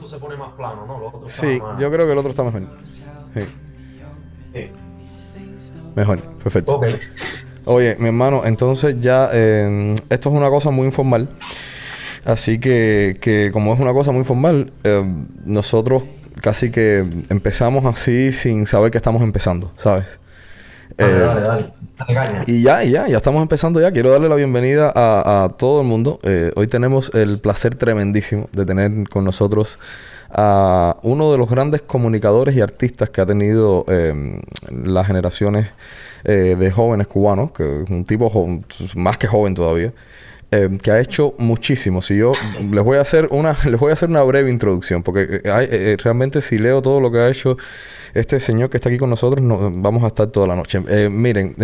esto se pone más plano, ¿no? Lo otro está Sí, más... yo creo que el otro está mejor. Sí, Sí. mejor, perfecto. Ok. Oye, mi hermano, entonces ya esto es una cosa muy informal. Así que como es una cosa muy informal, nosotros casi que empezamos así sin saber que estamos empezando, ¿sabes? Dale, Eh, dale, dale. Dale caña. ya estamos empezando ya. Quiero darle la bienvenida a todo el mundo. Hoy tenemos el placer tremendísimo de tener con nosotros a uno de los grandes comunicadores y artistas que ha tenido las generaciones de jóvenes cubanos, que es un tipo más que joven todavía, que ha hecho muchísimo. Si yo les voy a hacer una breve introducción, porque realmente si leo todo lo que ha hecho este señor que está aquí con nosotros, vamos a estar toda la noche. Miren,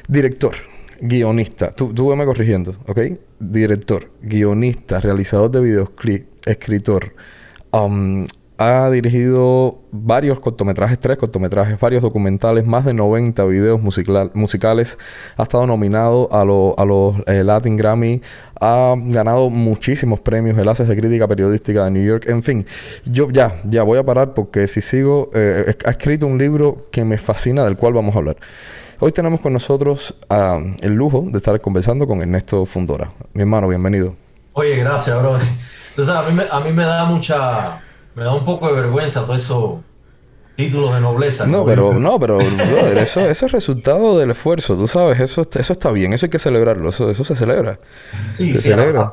director, guionista, tú veme corrigiendo, ¿ok? Director, guionista, realizador de videoclip, escritor. Um, Ha dirigido varios cortometrajes, 3 cortometrajes, varios documentales, más de 90 videos musicales. Ha estado nominado a los Latin Grammy. Ha ganado muchísimos premios, el Haces de Crítica Periodística de New York. En fin, yo ya voy a parar porque si sigo... ha escrito un libro que me fascina, del cual vamos a hablar. Hoy tenemos con nosotros el lujo de estar conversando con Ernesto Fundora. Mi hermano, bienvenido. Oye, gracias, bro. Entonces, a mí me da mucha... Me da un poco de vergüenza todos esos títulos de nobleza, como digo yo. No, pero, brother, eso es resultado del esfuerzo, tú sabes, eso está bien, eso hay que celebrarlo, eso se celebra, Sí, se sí, celebra.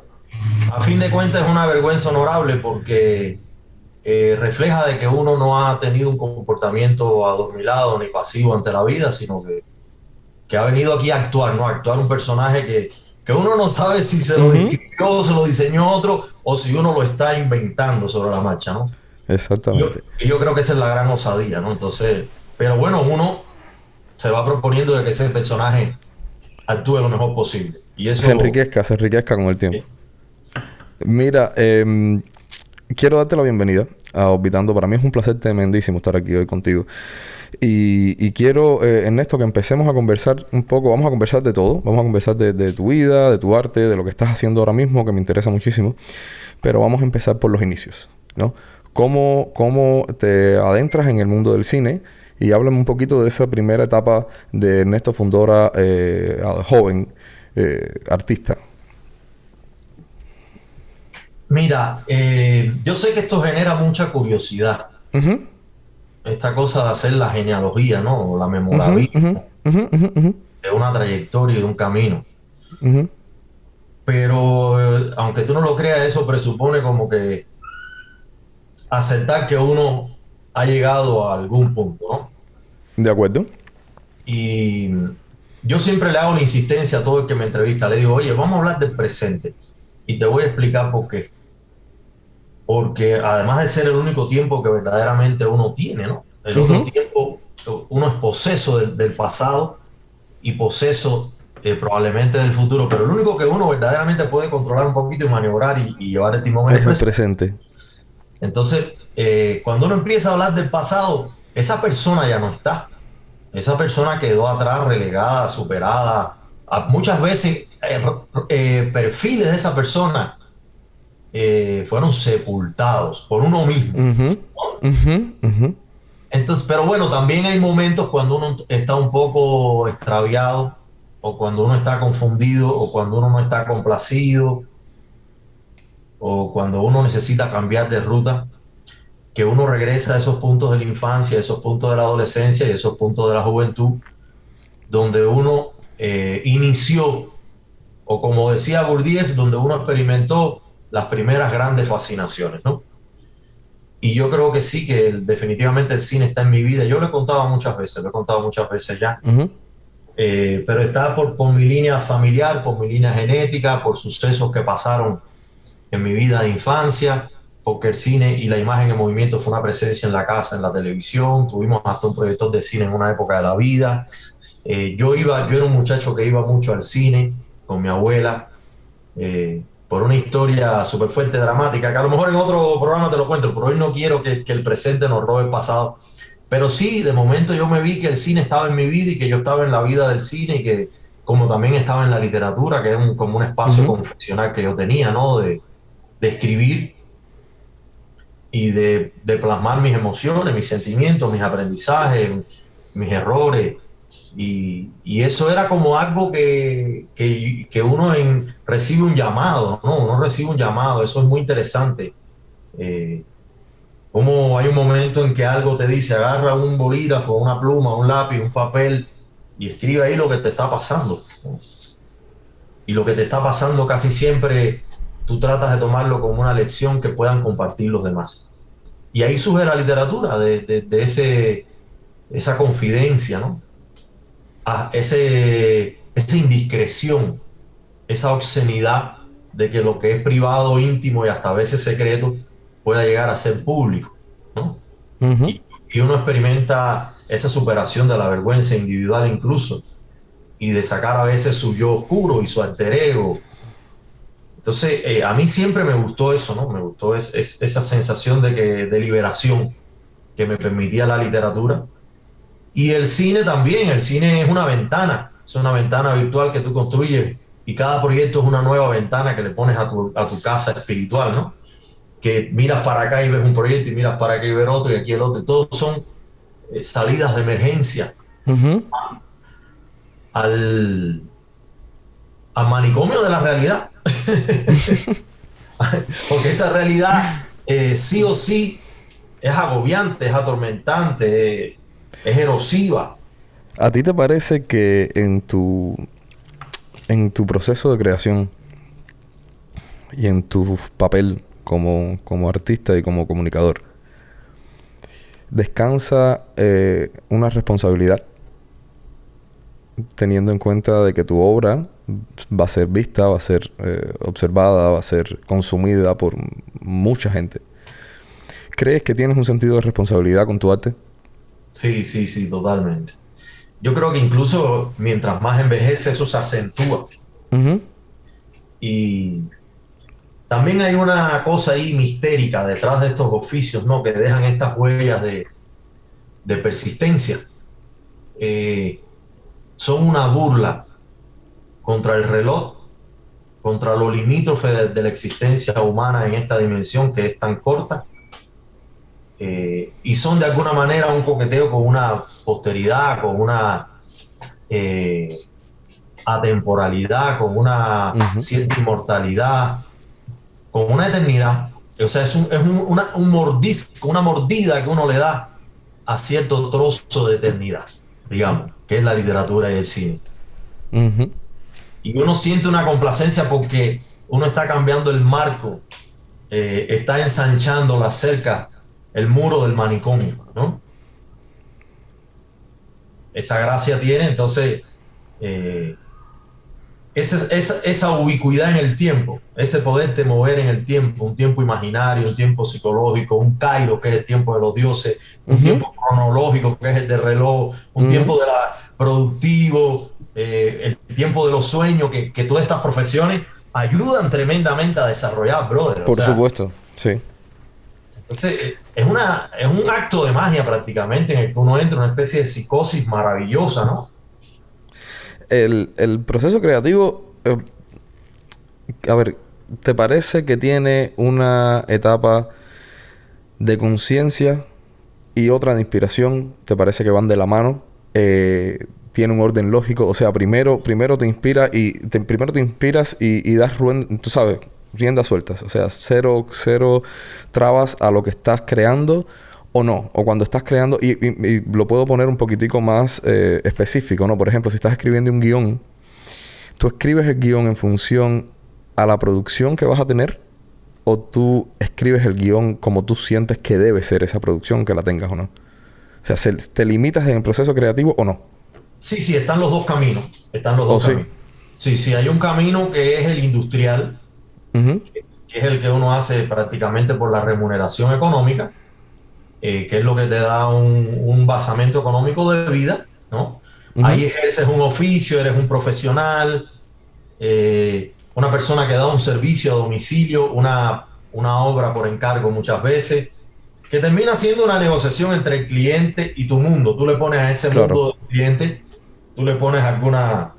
a fin de cuentas es una vergüenza honorable porque refleja de que uno no ha tenido un comportamiento adormilado ni pasivo ante la vida, sino que ha venido aquí a actuar, ¿no? A actuar un personaje que uno no sabe si se lo Ujú. escribió, se lo diseñó otro o si uno lo está inventando sobre la marcha, ¿no? Exactamente. Yo creo que esa es la gran osadía, ¿no? Entonces, pero bueno, uno se va proponiendo de que ese personaje actúe lo mejor posible. Y eso, Se enriquezca con el tiempo. eh, Mira, quiero darte la bienvenida a Orbitando. Para mí es un placer tremendísimo estar aquí hoy contigo. Y quiero, Ernesto, que empecemos a conversar un poco. Vamos a conversar de todo. Vamos a conversar de tu vida, de tu arte, de lo que estás haciendo ahora mismo, que me interesa muchísimo. Pero vamos a empezar por los inicios, ¿no? ¿Cómo te adentras en el mundo del cine? Y háblame un poquito de esa primera etapa de Ernesto Fundora, joven artista. mira, yo sé que esto genera mucha curiosidad, Ujú, esta cosa de hacer la genealogía, ¿no? O la ujú, memorabilia ujú, ujú, ujú, ujú, de una trayectoria y de un camino. ujú. Pero aunque tú no lo creas, eso presupone como que aceptar que uno ha llegado a algún punto, ¿no? De acuerdo. Y yo siempre le hago la insistencia a todo el que me entrevista, le digo, oye, vamos a hablar del presente y te voy a explicar por qué. Porque además de ser el único tiempo que verdaderamente uno tiene, ¿no? El otro Ujú. tiempo, uno es poseso del pasado y poseso probablemente del futuro, pero el único que uno verdaderamente puede controlar un poquito y maniobrar y llevar el timón es el Es el presente. presente. Entonces, cuando uno empieza a hablar del pasado, esa persona ya no está. Esa persona quedó atrás, relegada, superada. Muchas veces perfiles de esa persona fueron sepultados por uno mismo. Ujú, ujú, ujú, Entonces, pero bueno, también hay momentos cuando uno está un poco extraviado o cuando uno está confundido o cuando uno no está complacido o cuando uno necesita cambiar de ruta, que uno regresa a esos puntos de la infancia, a esos puntos de la adolescencia y a esos puntos de la juventud, donde uno inició, o como decía Gurdjieff, donde uno experimentó las primeras grandes fascinaciones, ¿no? Y yo creo que sí, que definitivamente el cine está en mi vida. Yo lo he contado muchas veces, lo he contado muchas veces ya, ujú. pero está por mi línea familiar, por mi línea genética, por sucesos que pasaron en mi vida de infancia, porque el cine y la imagen en movimiento fue una presencia en la casa, en la televisión, tuvimos hasta un proyector de cine en una época de la vida. Yo era un muchacho que iba mucho al cine con mi abuela, por una historia súper fuerte, dramática, que a lo mejor en otro programa te lo cuento, pero hoy no quiero que el presente nos robe el pasado. Pero sí, de momento yo me vi que el cine estaba en mi vida y que yo estaba en la vida del cine y que como también estaba en la literatura, que es como un espacio Ujú. confesional que yo tenía, ¿no? De escribir. y de plasmar mis emociones, mis sentimientos, mis aprendizajes, mis errores. Y eso era como algo que uno recibe un llamado, ¿no? Uno recibe un llamado, eso es muy interesante. Como hay un momento en que algo te dice, agarra un bolígrafo, una pluma, un lápiz, un papel y escribe ahí lo que te está pasando, ¿no? Y lo que te está pasando casi siempre tú tratas de tomarlo como una lección que puedan compartir los demás. Y ahí surge la literatura, de esa confidencia, ¿no? Esa indiscreción, esa obscenidad de que lo que es privado, íntimo y hasta a veces secreto pueda llegar a ser público, ¿no? Ujú. Y uno experimenta esa superación de la vergüenza individual incluso y de sacar a veces su yo oscuro y su alter ego. Entonces, a mí siempre me gustó eso, ¿no? Me gustó esa sensación de liberación que me permitía la literatura. Y el cine también, el cine es una ventana virtual que tú construyes y cada proyecto es una nueva ventana que le pones a tu casa espiritual, ¿no? Que miras para acá y ves un proyecto y miras para acá y ves otro y aquí el otro. Todos son salidas de emergencia Ujú. al, al manicomio de la realidad. Porque esta realidad sí o sí es agobiante, es atormentante, es erosiva. ¿A ti te parece que en tu proceso de creación y en tu papel como artista y como comunicador, descansa una responsabilidad teniendo en cuenta de que tu obra va a ser vista, va a ser observada, va a ser consumida por mucha gente? ¿Crees que tienes un sentido de responsabilidad con tu arte? Sí, sí, sí, totalmente. Yo creo que incluso mientras más envejece eso se acentúa. Ujú. Y también hay una cosa ahí mistérica detrás de estos oficios, ¿no? Que dejan estas huellas de persistencia. Eh, Son una burla contra el reloj, contra lo limítrofe de la existencia humana en esta dimensión que es tan corta. Y son de alguna manera un coqueteo con una posteridad, con una eh, atemporalidad, con una Ujú. cierta inmortalidad, con una eternidad. O sea, un mordisco, una mordida que uno le da a cierto trozo de eternidad, digamos, que es la literatura y el cine. Ujú. Y uno siente una complacencia porque uno está cambiando el marco, está ensanchando la cerca, el muro del manicomio, ¿no? Esa gracia tiene, entonces, eh, esa ubicuidad en el tiempo, ese poderte mover en el tiempo, un tiempo imaginario, un tiempo psicológico, un kairos, que es el tiempo de los dioses, un Ujú. tiempo cronológico, que es el de reloj, un Ujú. tiempo productivo, el tiempo de los sueños, que todas estas profesiones ayudan tremendamente a desarrollar, brother. O Por sea, supuesto, sí. entonces es un acto de magia prácticamente en el que uno entra en una especie de psicosis maravillosa, ¿no? El proceso creativo, a ver, ¿te parece que tiene una etapa de conciencia y otra de inspiración? ¿Te parece que van de la mano? ¿Tiene un orden lógico? O sea, primero te inspira primero te inspiras y das tú sabes, riendas sueltas. O sea, cero trabas a lo que estás creando o no. O cuando estás creando, y lo puedo poner un poquitico más específico, ¿no? Por ejemplo, si estás escribiendo un guión, tú escribes el guión en función a la producción que vas a tener, o tú escribes el guión como tú sientes que debe ser esa producción, que la tengas o no. O sea, ¿te limitas en el proceso creativo o no? Sí, sí, están los dos caminos. Están los ¿O dos sí? caminos. Sí, sí, hay un camino que es el industrial, Ujú. que es el que uno hace prácticamente por la remuneración económica, que es lo que te da un basamento económico de vida, ¿no? Ujú. Ahí ejerces un oficio, eres un profesional, una persona que da un servicio a domicilio, una obra por encargo muchas veces, que termina siendo una negociación entre el cliente y tu mundo. Tú le pones a ese Claro. mundo del cliente, tú le pones alguna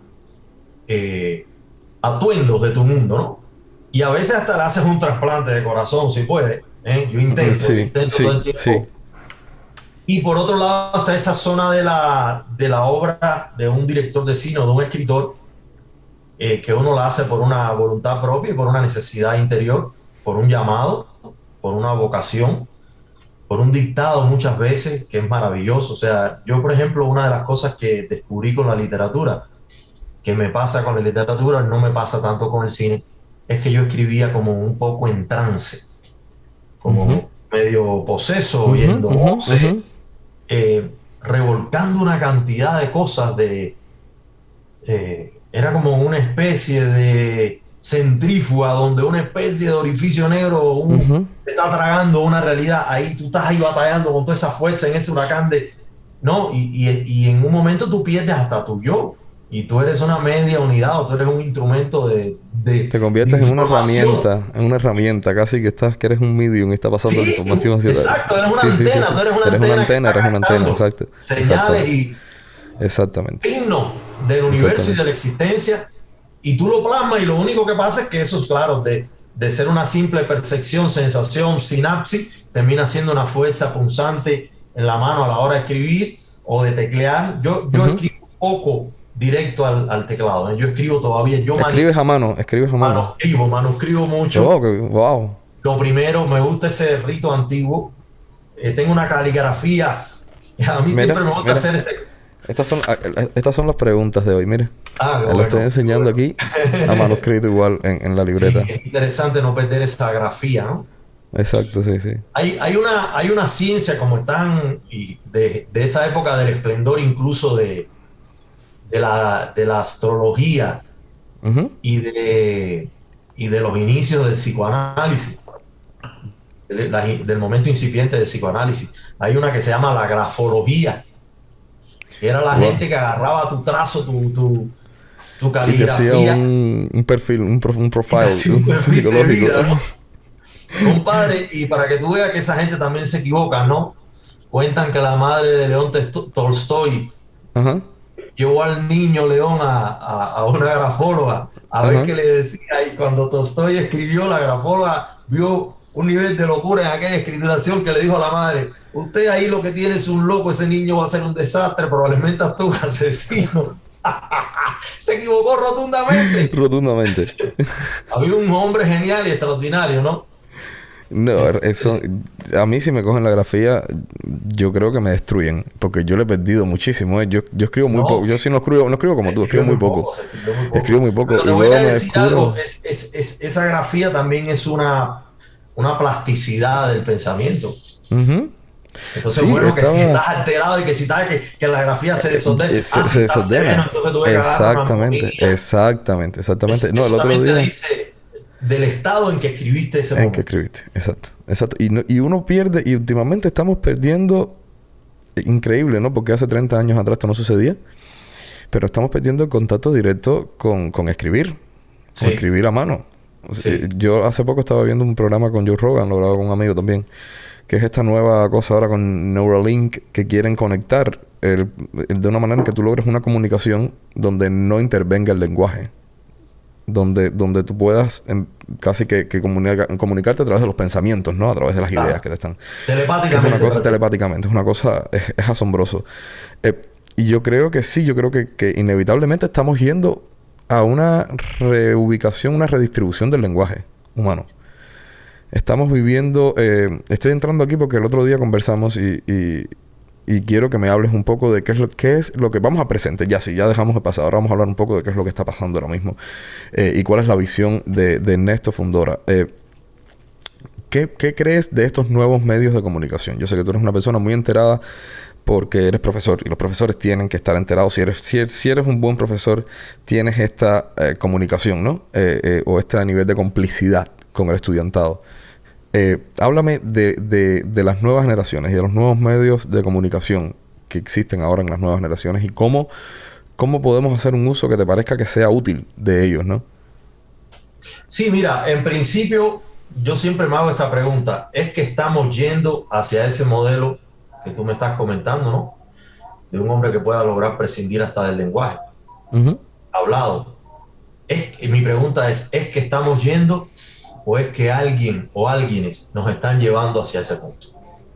atuendos de tu mundo, ¿no? Y a veces hasta le haces un trasplante de corazón, si puede, Yo intento, Sí, todo sí, el tiempo. sí. Y por otro lado está esa zona de la obra de un director de cine o de un escritor, que uno la hace por una voluntad propia y por una necesidad interior, por un llamado, por una vocación, por un dictado muchas veces, que es maravilloso. O sea, yo, por ejemplo, una de las cosas que descubrí con la literatura, que me pasa con la literatura, no me pasa tanto con el cine, es que yo escribía como un poco en trance, Ujú, como medio poseso, ujú, oyendo ujú, ujú, voces, revolcando una cantidad de cosas era como una especie de centrífuga donde una especie de orificio negro ujú. te está tragando una realidad. Ahí tú estás ahí batallando con toda esa fuerza en ese huracán ¿no? Y en un momento tú pierdes hasta tu yo. Y tú eres una media unidad o tú eres un instrumento Te de conviertes información. en una herramienta, casi que eres un medium y está pasando la Sí, información hacia... exacto, eres una Sí, sí, sí, antena, sí. tú Eres una antena, captando exacto. señales Exactamente. y Exactamente. signos del universo y de Exactamente. la existencia, y tú lo plasmas y lo único que pasa es que eso es claro, de ser una simple percepción, sensación, sinapsis, termina siendo una fuerza punzante en la mano a la hora de escribir o de teclear. Yo Ujú. escribo poco directo al teclado, ¿eh? Yo escribo todavía, Escribes a mano, escribes a mano. manuscribo mucho. Oh, wow. Lo primero, me gusta ese rito antiguo. Tengo una caligrafía. A mí Mira, siempre me gusta mira. hacer Estas son las preguntas de hoy, mire. Qué Lo estoy bueno, qué enseñando bueno. aquí a manuscrito igual en la Sí, libreta. es interesante no perder esa grafía, ¿no? Exacto, sí, sí. Hay una ciencia como están de esa época del esplendor, incluso de la astrología Ujú. y de los inicios del psicoanálisis, del momento incipiente del psicoanálisis. Hay una que se llama la grafología, que era la Wow. gente que agarraba tu trazo, tu Y te hacía caligrafía un perfil, un y te profile hacía un perfil de psicológico. vida, ¿no? Compadre, y para que tú veas que esa gente también se equivoca, ¿no? Cuentan que la madre de León Tolstoy Ajá, llevó al niño León a una grafóloga a ver ajá. qué le decía. Y cuando Tolstoy escribió, la grafóloga vio un nivel de locura en aquella escrituración que le dijo a la madre: usted ahí lo que tiene es un loco, ese niño va a ser un desastre, probablemente hasta un asesino. Se equivocó rotundamente. Rotundamente. Había un hombre genial y extraordinario, ¿no? No, eso, a mí si me cogen la grafía, yo creo que me destruyen, porque yo le he perdido muchísimo. Yo escribo muy poco, No, yo sí no escribo como se tú, escribo escribió muy muy poco. poco, se escribió muy Escribo poco. muy poco Pero te y voy luego a me decir algo, descubro. esa grafía también es una plasticidad del pensamiento. Ujú. Entonces, Sí, bueno, que si estás alterado y que si estás, que la grafía se desordena, se si estás sereno, desordena. entonces tuve que agarrar una Exactamente, armonía. exactamente, exactamente. No, el Eso otro también te día dice del estado en que escribiste ese en que momento. escribiste, exacto, exacto. Y uno pierde, y últimamente estamos perdiendo, increíble, ¿no? Porque hace 30 años atrás esto no sucedía, pero estamos perdiendo el contacto directo con escribir, con Sí, escribir a mano. sí. Yo hace poco estaba viendo un programa con Joe Rogan, lo grababa con un amigo también, que es esta nueva cosa ahora con Neuralink que quieren conectar de una manera en que tú logres una comunicación donde no intervenga el lenguaje. Donde tú puedas casi que comunicarte a través de los pensamientos, ¿no? A través de las ideas Claro. que te están... Que es una Telepáticamente, cosa telepáticamente, es una cosa... Es asombroso. Y yo creo que sí, yo creo que inevitablemente estamos yendo a una reubicación, una redistribución del lenguaje humano. Estamos viviendo... estoy entrando aquí porque el otro día conversamos y quiero que me hables un poco de qué es lo que vamos a presente. Ya, sí, ya dejamos de pasar. Ahora vamos a hablar un poco de qué es lo que está pasando ahora mismo. Y cuál es la visión de Ernesto Fundora. ¿Qué crees de estos nuevos medios de comunicación? Yo sé que tú eres una persona muy enterada porque eres profesor y los profesores tienen que estar enterados. Si eres un buen profesor, tienes esta comunicación, ¿no? O este nivel de complicidad con el estudiantado. Háblame de las nuevas generaciones y de los nuevos medios de comunicación que existen ahora en las nuevas generaciones y cómo podemos hacer un uso que te parezca que sea útil de ellos, ¿no? Sí, mira, en principio yo siempre me hago esta pregunta. ¿Es que estamos yendo hacia ese modelo que tú me estás comentando, ¿no? De un hombre que pueda lograr prescindir hasta del lenguaje Ujú. hablado. Mi pregunta ¿es que estamos yendo o es que alguien o alguienes nos están llevando hacia ese punto?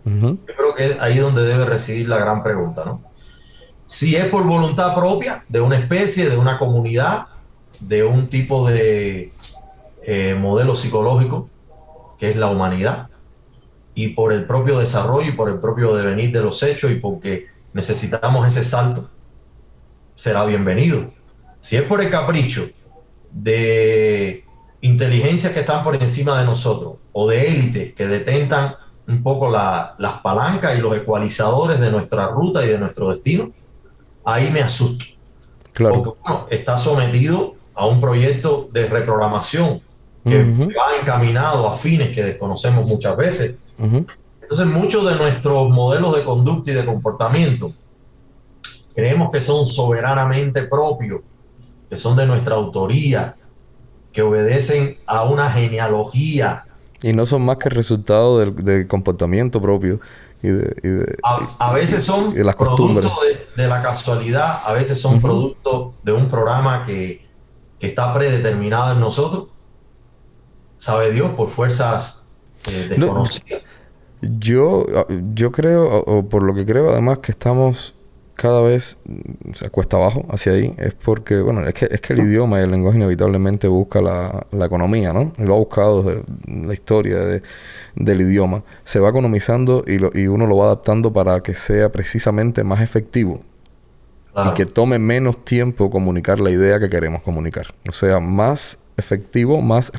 Ujú. Yo creo que es ahí donde debe residir la gran pregunta, ¿no? Si es por voluntad propia de una especie, de una comunidad, de un tipo de modelo psicológico, que es la humanidad, y por el propio desarrollo y por el propio devenir de los hechos y porque necesitamos ese salto, será bienvenido. Si es por el capricho de inteligencias que están por encima de nosotros o de élites que detentan un poco las palancas y los ecualizadores de nuestra ruta y de nuestro destino, ahí me asusto. Claro. Porque bueno, está sometido a un proyecto de reprogramación que Ujú, va encaminado a fines que desconocemos muchas veces. ujú. Entonces, muchos de nuestros modelos de conducta y de comportamiento creemos que son soberanamente propios, que son de nuestra autoría, que obedecen a una genealogía. Y no son más que resultado del comportamiento propio A veces y de son las producto costumbres. de la casualidad, a veces son Ujú. producto de un programa que está predeterminado en nosotros, sabe Dios, por fuerzas No, desconocidas. yo, yo creo, o por lo que creo además, que estamos cada vez, o sea, cuesta abajo hacia ahí, es porque, bueno, es que el idioma y el lenguaje inevitablemente busca la economía, ¿no? Y lo ha buscado desde la historia del idioma. Se va economizando y uno lo va adaptando para que sea precisamente más efectivo y que Claro. tome menos tiempo comunicar la idea que queremos comunicar. O sea, más efectivo, más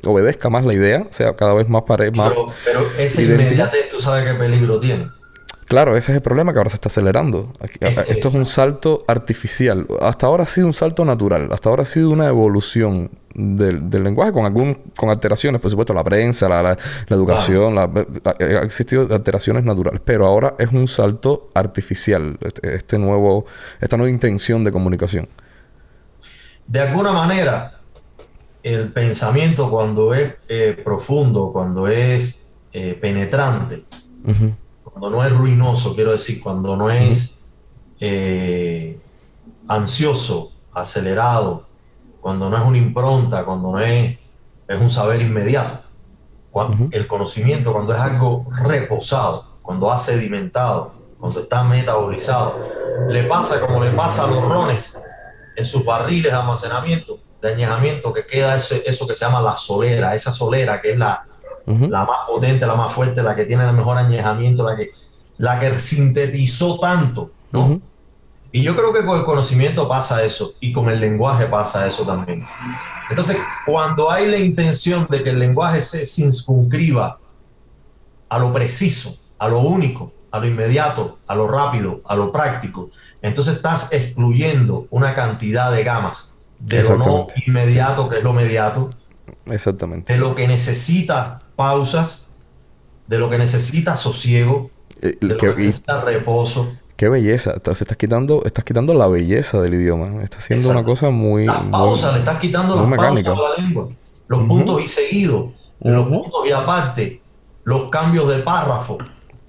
obedezca más la idea, o sea, cada vez más Pero esa idéntica. inmediatez, ¿tú sabes qué peligro tiene? Claro, ese es el problema, que ahora se está acelerando. Esto es un Esa. salto artificial. Hasta ahora ha sido un salto natural. Hasta ahora ha sido una evolución del lenguaje con alteraciones. Por supuesto, la prensa, la Claro. educación, ha existido alteraciones naturales. Pero ahora es un salto artificial. Esta nueva intención de comunicación. De alguna manera, el pensamiento cuando es profundo, cuando es penetrante, Ujú, cuando no es ruinoso, quiero decir, cuando no ujú, es ansioso, acelerado, cuando no es una impronta, cuando no es un saber inmediato. ujú. El conocimiento, cuando es algo reposado, cuando ha sedimentado, cuando está metabolizado, le pasa como le pasa a los rones en sus barriles de almacenamiento, de añejamiento, que queda eso que se llama la solera, esa solera que es Ujú. la más potente, la más fuerte, la que tiene el mejor añejamiento, la que sintetizó tanto, Ujú. ¿no? Y yo creo que con el conocimiento pasa eso y con el lenguaje pasa eso también. Entonces, cuando hay la intención de que el lenguaje se circunscriba a lo preciso, a lo único, a lo inmediato, a lo rápido, a lo práctico, entonces estás excluyendo una cantidad de gamas de lo no Exactamente. Sí, inmediato, que es lo mediato, exactamente. de lo que necesita pausas, de lo que necesita sosiego, de lo que Y necesita reposo. qué belleza. Entonces estás quitando la belleza del idioma. Está haciendo una Exacto. cosa muy, Las muy, pausas, le estás quitando muy las pausas mecánica. a la lengua, los Ujú, puntos y seguidos, los ujú. puntos y aparte, los cambios de párrafo,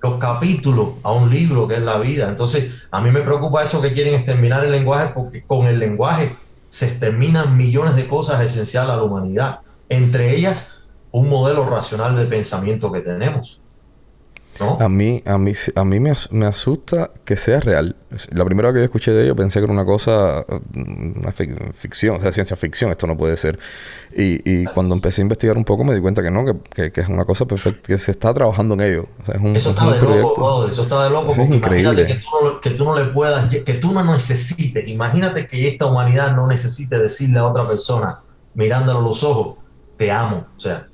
los capítulos a un libro que es la vida. Entonces, a mí me preocupa eso que quieren exterminar el lenguaje, porque con el lenguaje se exterminan millones de cosas esenciales a la humanidad, entre ellas un modelo racional de pensamiento que tenemos, A ¿no? mí, a mí, me asusta que sea real. La primera vez que yo escuché de ello pensé que era una cosa, una ficción, o sea, ciencia ficción, esto no puede ser. Y cuando empecé a investigar un poco me di cuenta que no, que es una cosa perfecta, que se está trabajando en ello. O sea, Eso es está un de loco, proyecto. brother. Eso está de loco Eso es porque imagínate increíble. que tú no le puedas, que tú no necesites. Imagínate que esta humanidad no necesite decirle a otra persona, mirándolo a los ojos, te amo. O sea,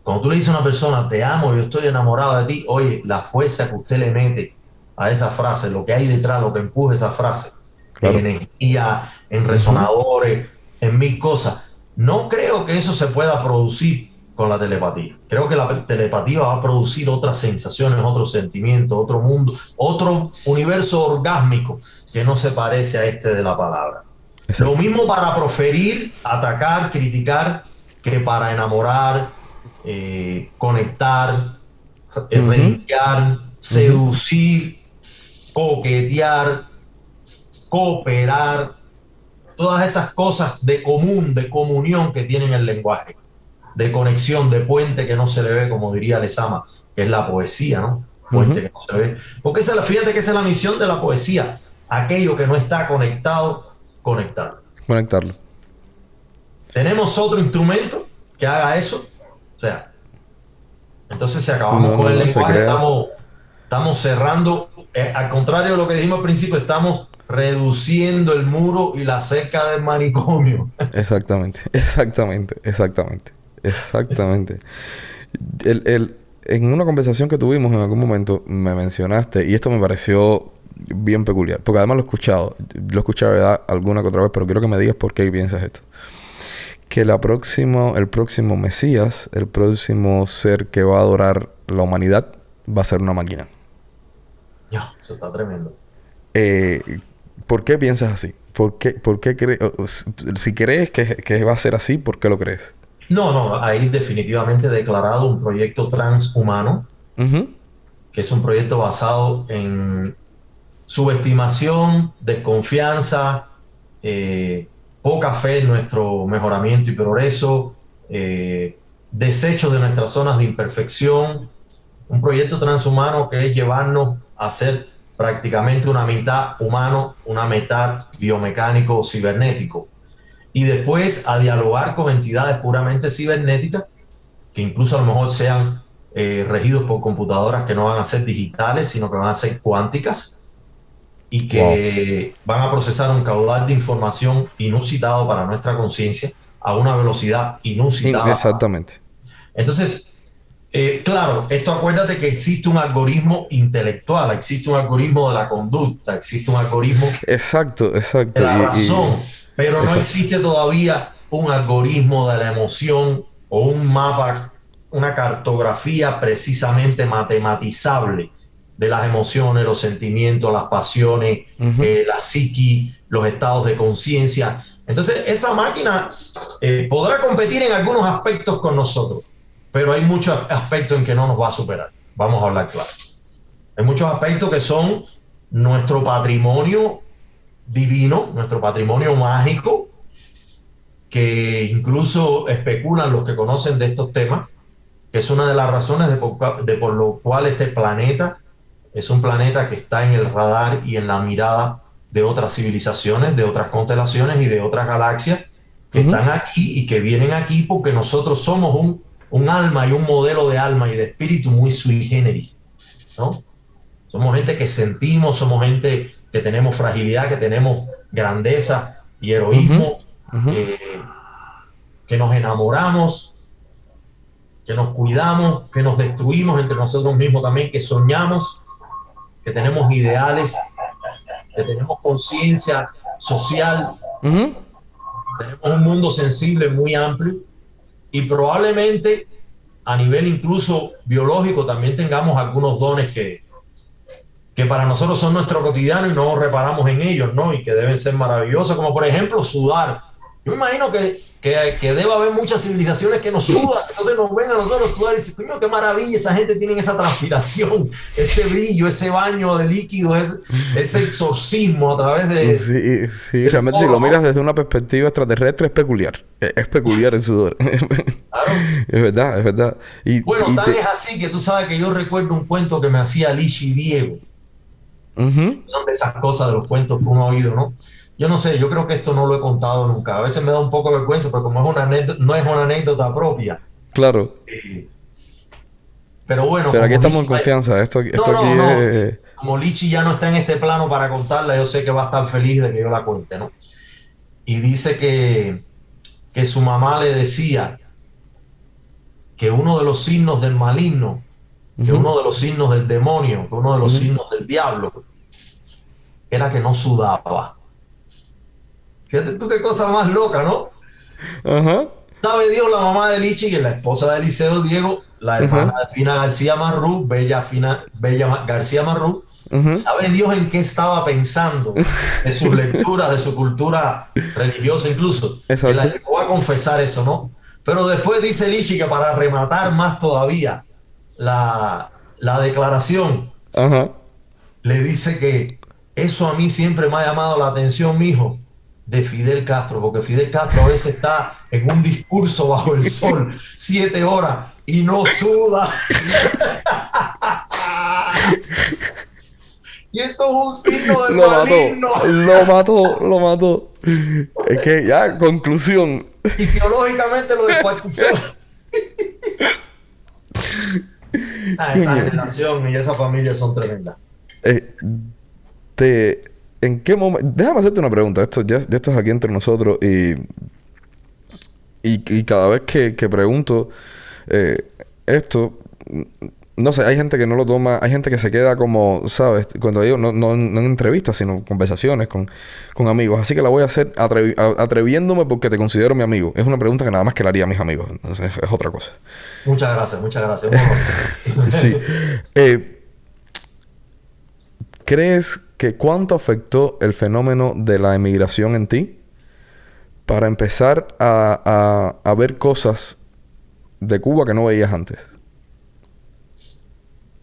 cuando tú le dices a una persona, te amo, yo estoy enamorado de ti, oye, la fuerza que usted le mete a esa frase, lo que hay detrás, lo que empuja esa frase, en Claro. energía, en Ujú. resonadores, en mil cosas. No creo que eso se pueda producir con la telepatía. Creo que la telepatía va a producir otras sensaciones, otros sentimientos, otro mundo, otro universo orgásmico que no se parece a este de la palabra. Lo Exacto. mismo para proferir, atacar, criticar, que para enamorar, conectar, Ujú, relinquear, ujú. seducir, coquetear, cooperar, todas esas cosas de común, de comunión que tienen el lenguaje. de conexión, de puente que no se le ve, como diría Lezama, que es la poesía, ¿no? Puente que no se ve. Porque fíjate que esa es la misión de la poesía. Aquello que no está conectado, conectarlo. Conectarlo. ¿Tenemos otro instrumento que haga eso? O sea, entonces si acabamos con el lenguaje, estamos cerrando. Al contrario de lo que dijimos al principio, estamos reduciendo el muro y la cerca del manicomio. Exactamente. En una conversación que tuvimos en algún momento me mencionaste, y esto me pareció bien peculiar, porque además lo he escuchado ¿verdad? Alguna que otra vez, pero quiero que me digas por qué piensas esto. Que el próximo Mesías, el próximo ser que va a adorar la humanidad, va a ser una máquina. No, eso está tremendo. ¿Por qué piensas así? ¿Por qué crees? Si crees que va a ser así, ¿por qué lo crees? No, ahí definitivamente declarado un proyecto transhumano, que es un proyecto basado en subestimación, desconfianza, poca fe en nuestro mejoramiento y progreso, desecho de nuestras zonas de imperfección, un proyecto transhumano que es llevarnos a ser prácticamente una mitad humano, una mitad biomecánico o cibernético, y después a dialogar con entidades puramente cibernéticas, que incluso a lo mejor sean regidos por computadoras que no van a ser digitales, sino que van a ser cuánticas, y que van a procesar un caudal de información inusitado para nuestra conciencia a una velocidad inusitada. Exactamente. Entonces, claro, esto acuérdate que existe un algoritmo intelectual, existe un algoritmo de la conducta, existe un algoritmo exacto. de la razón, pero no existe todavía un algoritmo de la emoción o un mapa, una cartografía precisamente matematizable de las emociones, los sentimientos, las pasiones, la psiqui, los estados de conciencia. Entonces, esa máquina podrá competir en algunos aspectos con nosotros, pero hay muchos aspectos en que no nos va a superar. Vamos a hablar claro. Hay muchos aspectos que son nuestro patrimonio divino, nuestro patrimonio mágico, que incluso especulan los que conocen de estos temas, que es una de las razones por lo cual este planeta es un planeta que está en el radar y en la mirada de otras civilizaciones, de otras constelaciones y de otras galaxias que están aquí y que vienen aquí porque nosotros somos un alma y un modelo de alma y de espíritu muy sui generis, ¿no? Somos gente que sentimos, somos gente que tenemos fragilidad, que tenemos grandeza y heroísmo, que nos enamoramos, que nos cuidamos, que nos destruimos entre nosotros mismos también, que soñamos, que tenemos ideales, que tenemos conciencia social, tenemos un mundo sensible muy amplio y probablemente a nivel incluso biológico también tengamos algunos dones que para nosotros son nuestro cotidiano y no reparamos en ellos, ¿no? Y que deben ser maravillosos, como por ejemplo sudar. Yo me imagino que debe haber muchas civilizaciones que nos sudan, entonces nos ven a nosotros sudar y dicen, coño, qué maravilla, esa gente tiene esa transpiración, ese brillo, ese baño de líquido, ese exorcismo a través de... Sí, realmente si lo miras desde una perspectiva extraterrestre es peculiar. Es peculiar el sudor. Claro. Es verdad. Bueno, es así que tú sabes que yo recuerdo un cuento que me hacía Lichi Diego. Son de esas cosas de los cuentos que uno ha oído, ¿no? Yo no sé, yo creo que esto no lo he contado nunca. A veces me da un poco de vergüenza, pero como es una anécdota, no es una anécdota propia. Claro. Pero bueno. Pero aquí estamos en confianza. Esto aquí es... Como Lichi ya no está en este plano para contarla, yo sé que va a estar feliz de que yo la cuente, ¿no? Y dice que su mamá le decía que uno de los signos del maligno, que uno de los signos del demonio, que uno de los signos del diablo, era que no sudaba. Fíjate tú qué cosa más loca, ¿no? Sabe Dios, la mamá de Lichi, que es la esposa de Eliseo Diego, la hermana de Fina García Marrú, Bella García Marrú, sabe Dios en qué estaba pensando, de sus lecturas, de su cultura religiosa incluso, que la llegó a confesar eso, ¿no? Pero después dice Lichi que para rematar más todavía la declaración, le dice que eso a mí siempre me ha llamado la atención, mijo. de Fidel Castro, porque Fidel Castro a veces está en un discurso bajo el sol 7 horas y no suda. Y eso es un signo del maligno. Lo mató. Es que ya, conclusión. Fisiológicamente lo descuartizó. Esa generación y esa familia son tremendas. ¿En qué momento? Déjame hacerte una pregunta. Esto ya esto es aquí entre nosotros y cada vez que pregunto esto, no sé, hay gente que no lo toma, hay gente que se queda como, ¿sabes? Cuando digo, no en entrevistas, sino en conversaciones con amigos. Así que la voy a hacer atreviéndome porque te considero mi amigo. Es una pregunta que nada más que le haría a mis amigos. Entonces, es otra cosa. Muchas gracias, muchas gracias. Sí. ¿Crees que cuánto afectó el fenómeno de la emigración en ti para empezar a ver cosas de Cuba que no veías antes?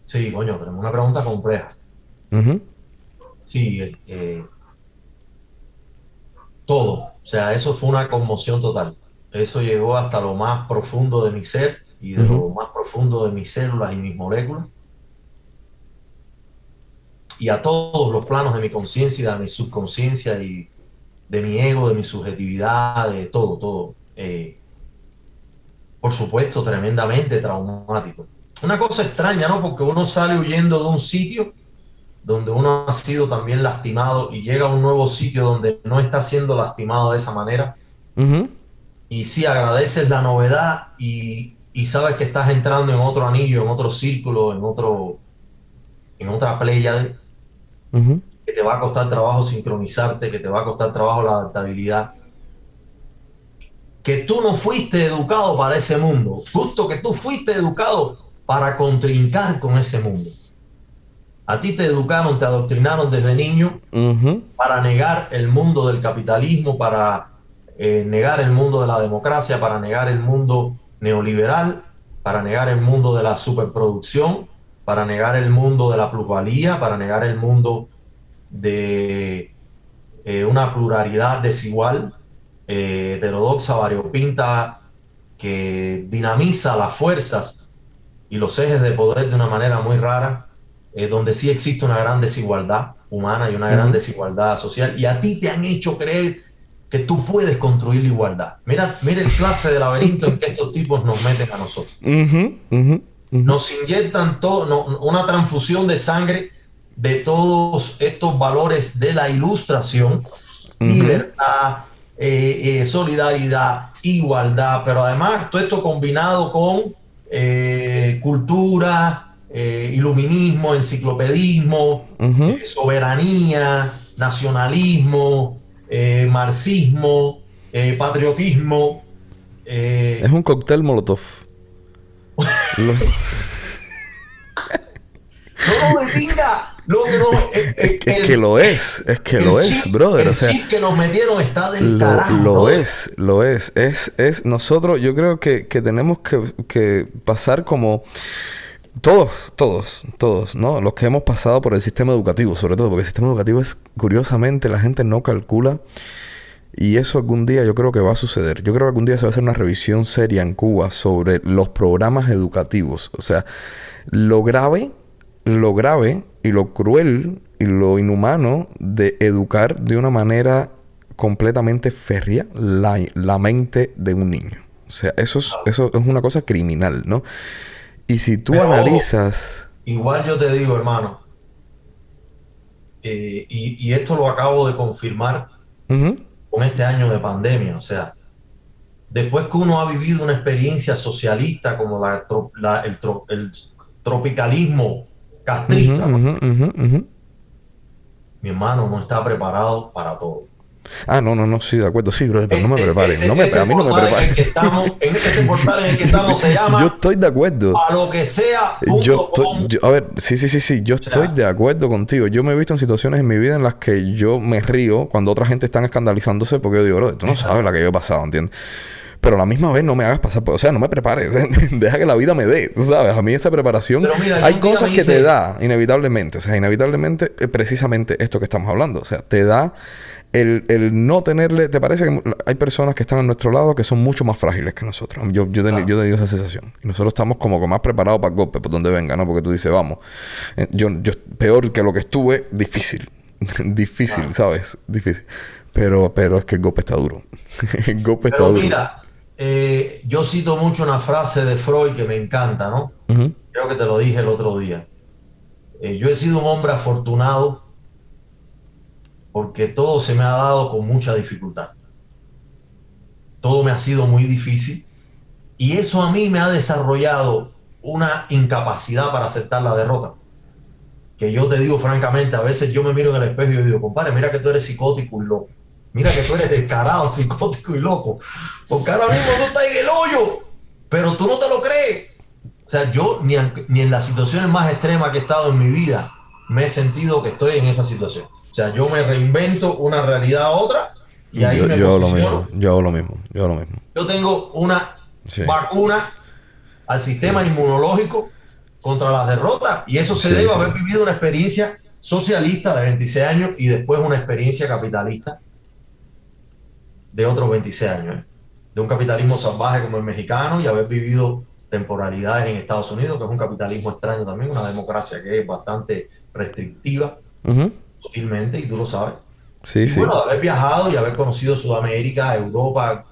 Sí, coño, tenemos una pregunta compleja. Uh-huh. Sí, todo. O sea, eso fue una conmoción total. Eso llegó hasta lo más profundo de mi ser y de lo más profundo de mis células y mis moléculas. Y a todos los planos de mi conciencia, de mi subconsciencia y de mi ego, de mi subjetividad, de todo. Por supuesto, tremendamente traumático. Una cosa extraña, ¿no? Porque uno sale huyendo de un sitio donde uno ha sido también lastimado y llega a un nuevo sitio donde no está siendo lastimado de esa manera. Uh-huh. Y sí, agradeces la novedad y sabes que estás entrando en otro anillo, en otro círculo, en otra pléyade, Uh-huh. que te va a costar trabajo sincronizarte, que te va a costar trabajo la adaptabilidad. Que tú no fuiste educado para ese mundo, justo que tú fuiste educado para contrincar con ese mundo. A ti te educaron, te adoctrinaron desde niño Uh-huh. para negar el mundo del capitalismo, para negar el mundo de la democracia, para negar el mundo neoliberal, para negar el mundo de la superproducción, para negar el mundo de la plusvalía, para negar el mundo de una pluralidad desigual, heterodoxa, variopinta, que dinamiza las fuerzas y los ejes de poder de una manera muy rara, donde sí existe una gran desigualdad humana y una gran desigualdad social, y a ti te han hecho creer que tú puedes construir la igualdad. Mira el clase de laberinto en que estos tipos nos meten a nosotros. Nos inyectan una transfusión de sangre de todos estos valores de la ilustración, libertad, solidaridad, igualdad, pero además todo esto combinado con cultura, iluminismo, enciclopedismo, soberanía, nacionalismo, marxismo, patriotismo. Es un cóctel Molotov. No lo detenga. Es que lo es, brother. O sea, el que nos metieron está del carajo. Lo es. Es nosotros, yo creo que tenemos que pasar como todos, ¿no? Los que hemos pasado por el sistema educativo, sobre todo, porque el sistema educativo es, curiosamente, la gente no calcula. Y eso algún día yo creo que va a suceder. Yo creo que algún día se va a hacer una revisión seria en Cuba sobre los programas educativos. O sea, lo grave y lo cruel y lo inhumano de educar de una manera completamente férrea la mente de un niño. O sea, eso es una cosa criminal, ¿no? Y si tú analizas... Igual yo te digo, hermano, y esto lo acabo de confirmar con este año de pandemia. O sea, después que uno ha vivido una experiencia socialista como el tropicalismo castrista, mi hermano no está preparado para todo. Ah, no, sí, de acuerdo, sí, brother, pero no me preparen. A mí no me preparen. En este portal en el que estamos se llama... Yo estoy de acuerdo. A lo que sea. A ver, sí. Yo estoy de acuerdo contigo. Yo me he visto en situaciones en mi vida en las que yo me río cuando otra gente está escandalizándose porque yo digo, brother, tú no sabes la que yo he pasado, ¿entiendes? Pero a la misma vez no me hagas pasar... O sea, no me prepares. Deja que la vida me dé, ¿tú sabes? A mí esta preparación... Mira, hay cosas que te da, inevitablemente. O sea, inevitablemente, precisamente esto que estamos hablando. O sea, te da el no tenerle... ¿Te parece que hay personas que están a nuestro lado que son mucho más frágiles que nosotros? Yo he tenido esa sensación. Y nosotros estamos como más preparados para el golpe, por donde venga, ¿no? Porque tú dices, vamos. Yo peor que lo que estuve, difícil. Difícil, ¿sabes? Difícil. Pero es que el golpe está duro. El golpe está duro. Mira, yo cito mucho una frase de Freud que me encanta, ¿no? Creo que te lo dije el otro día. Yo he sido un hombre afortunado porque todo se me ha dado con mucha dificultad. Todo me ha sido muy difícil y eso a mí me ha desarrollado una incapacidad para aceptar la derrota. Que yo te digo francamente, a veces yo me miro en el espejo y yo digo, compadre, mira que tú eres psicótico y loco. Mira que tú eres descarado, psicótico y loco. Porque ahora mismo tú estás en el hoyo, pero tú no te lo crees. O sea, yo ni en las situaciones más extremas que he estado en mi vida me he sentido que estoy en esa situación. O sea, yo me reinvento una realidad a otra y ahí me posiciono. Yo hago lo mismo. Yo tengo una vacuna al sistema inmunológico contra las derrotas y eso se debe a haber vivido una experiencia socialista de 26 años y después una experiencia capitalista de otros 26 años, de un capitalismo salvaje como el mexicano y haber vivido temporalidades en Estados Unidos, que es un capitalismo extraño también, una democracia que es bastante restrictiva, sutilmente, y tú lo sabes. Bueno, de haber viajado y haber conocido Sudamérica, Europa,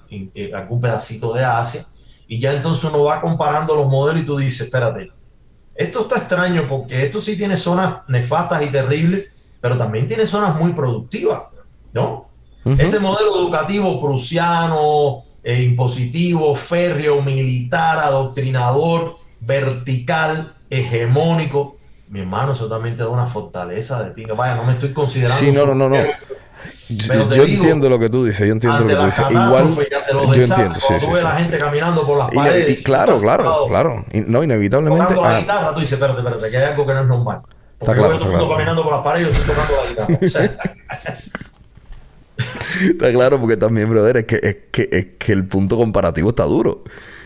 algún pedacito de Asia, y ya entonces uno va comparando los modelos y tú dices, espérate, esto está extraño porque esto sí tiene zonas nefastas y terribles, pero también tiene zonas muy productivas, ¿no? Ese modelo educativo prusiano, impositivo, férreo, militar, adoctrinador, vertical, hegemónico, mi hermano, eso también te da una fortaleza de pinga. Vaya, no me estoy considerando... Sí, no. Yo entiendo lo que tú dices, Igual, yo entiendo, tú ves la gente caminando por las paredes... Y claro. Inevitablemente... Tocando la guitarra, tú dices, espérate, que hay algo que no es normal. Porque yo veo todo el mundo caminando por las paredes y yo estoy tocando la guitarra. O sea, está claro, porque también, brother, es que el punto comparativo está duro.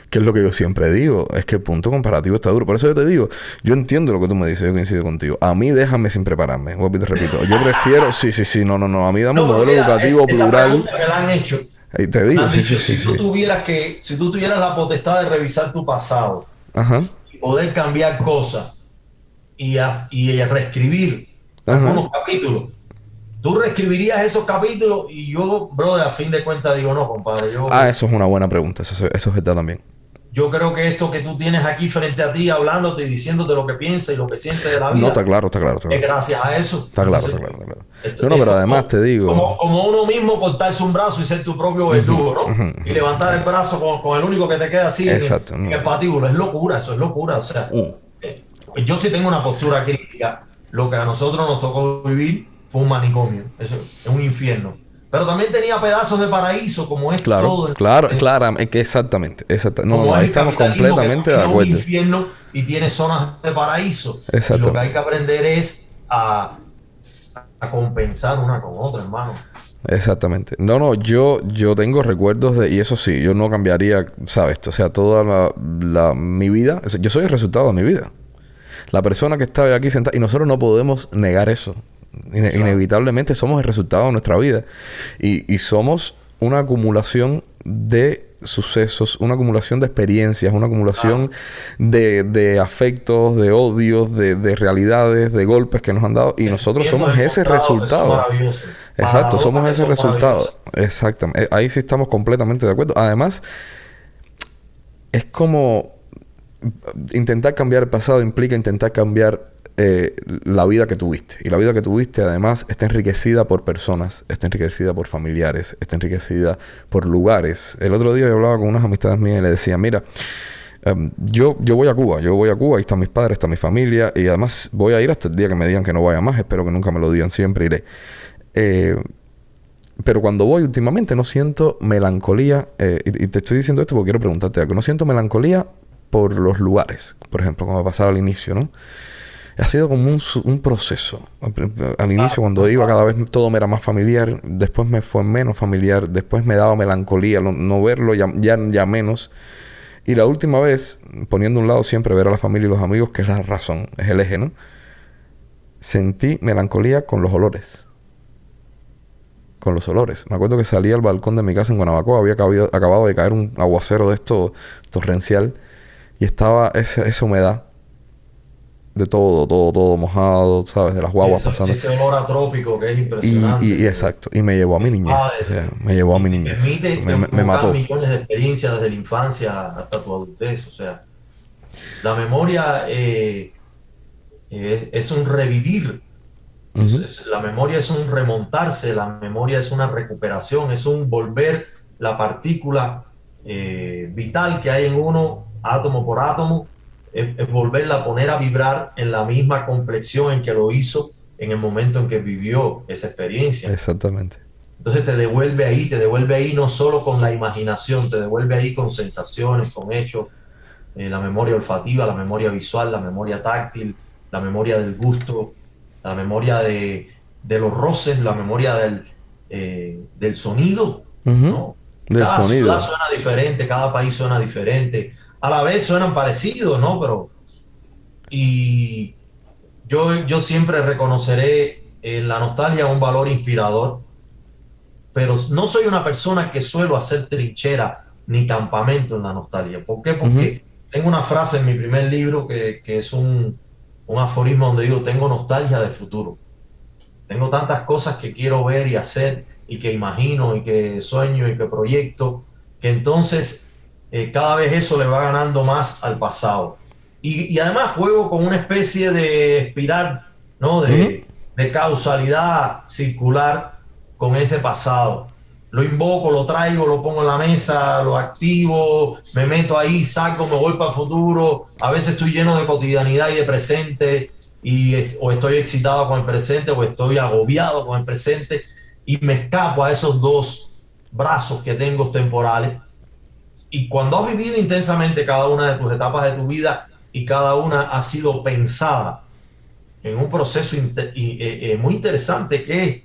Que es lo que yo siempre digo. Es que el punto comparativo está duro. Por eso yo te digo, yo entiendo lo que tú me dices, yo coincido contigo. A mí déjame sin prepararme. Vuelvo y te repito. Yo prefiero... Sí. No. A mí dame un modelo educativo plural. Esa que le han hecho. Ahí te digo, sí. Si tú tuvieras la potestad de revisar tu pasado y poder cambiar cosas y reescribir algunos capítulos, tú reescribirías esos capítulos y yo, brother, a fin de cuentas digo, no, compadre. Eso es una buena pregunta. Eso es verdad también. Yo creo que esto que tú tienes aquí frente a ti, hablándote y diciéndote lo que piensas y lo que sientes de la vida. No, está claro. Es gracias a eso. Está claro. No, pero además te digo... Como uno mismo cortarse un brazo y ser tu propio verdugo, ¿no? Y levantar el brazo con el único que te queda así en el patíbulo. Es locura, eso es locura. O sea, yo sí tengo una postura crítica. Lo que a nosotros nos tocó vivir fue un manicomio. Eso es un infierno. Pero también tenía pedazos de paraíso, como es todo. Claro, exactamente. No, ahí estamos completamente de acuerdo. Es un infierno y tiene zonas de paraíso. Y lo que hay que aprender es a compensar una con otra, hermano. Exactamente. No, yo tengo recuerdos de... Y eso sí, yo no cambiaría, ¿sabes? O sea, toda mi vida... Yo soy el resultado de mi vida. La persona que está aquí sentada... Y nosotros no podemos negar eso. Inevitablemente somos el resultado de nuestra vida y somos una acumulación de sucesos, una acumulación de experiencias, una acumulación de afectos, de odios, de realidades, de golpes que nos han dado y nosotros somos ese resultado. Exacto, somos ese resultado. Exactamente. Ahí sí estamos completamente de acuerdo. Además, es como intentar cambiar el pasado implica intentar cambiar la vida que tuviste. Y la vida que tuviste, además, está enriquecida por personas, está enriquecida por familiares, está enriquecida por lugares. El otro día yo hablaba con unas amistades mías y les decía, mira, yo voy a Cuba, ahí están mis padres, está mi familia, y además voy a ir hasta el día que me digan que no vaya más, espero que nunca me lo digan, siempre iré. Pero cuando voy últimamente no siento melancolía, y te estoy diciendo esto porque quiero preguntarte algo, no siento melancolía por los lugares, por ejemplo, como me pasaba al inicio, ¿no? Ha sido como un proceso. Al inicio, cuando iba, cada vez todo me era más familiar. Después me fue menos familiar. Después me daba melancolía no verlo, ya menos. Y la última vez, poniendo a un lado siempre ver a la familia y los amigos, que es la razón, es el eje, ¿no? Sentí melancolía con los olores. con los olores. Me acuerdo que salí al balcón de mi casa en Guanabacoa, había acabado de caer un aguacero de esto torrencial y estaba esa humedad de todo mojado, ¿sabes? De las guaguas pasando. Ese olor a trópico que es impresionante. Y exacto, y me llevó a mi niñez, o sea, me llevó a mi Y te niñez. permite Me mató. millones de experiencias desde la infancia hasta tu adultez. O sea, la memoria es un revivir. Ujú. La memoria es un remontarse, la memoria es una recuperación, es un volver la partícula vital que hay en uno, átomo por átomo, es volverla a poner a vibrar en la misma complexión en que lo hizo en el momento en que vivió esa experiencia. Exactamente. Entonces te devuelve ahí no solo con la imaginación, te devuelve ahí con sensaciones, con hechos, la memoria olfativa, la memoria visual, la memoria táctil, la memoria del gusto, la memoria de los roces, la memoria del sonido, Ujú. ¿no? Del Cada ciudad sonido. suena diferente, cada país suena diferente. A la vez suenan parecidos, ¿no? Y yo siempre reconoceré en la nostalgia un valor inspirador, pero no soy una persona que suelo hacer trinchera ni campamento en la nostalgia. ¿Por qué? Ujú. Porque tengo una frase en mi primer libro que es un aforismo donde digo, tengo nostalgia del futuro. Tengo tantas cosas que quiero ver y hacer y que imagino y que sueño y que proyecto, que entonces cada vez eso le va ganando más al pasado. Y además juego con una especie de espiral, ¿no? Ujú. De causalidad circular con ese pasado. Lo invoco, lo traigo, lo pongo en la mesa, lo activo, me meto ahí, saco, me voy para el futuro. A veces estoy lleno de cotidianidad y de presente, o estoy excitado con el presente o estoy agobiado con el presente y me escapo a esos dos brazos que tengo temporales. Y cuando has vivido intensamente cada una de tus etapas de tu vida y cada una ha sido pensada en un proceso muy interesante que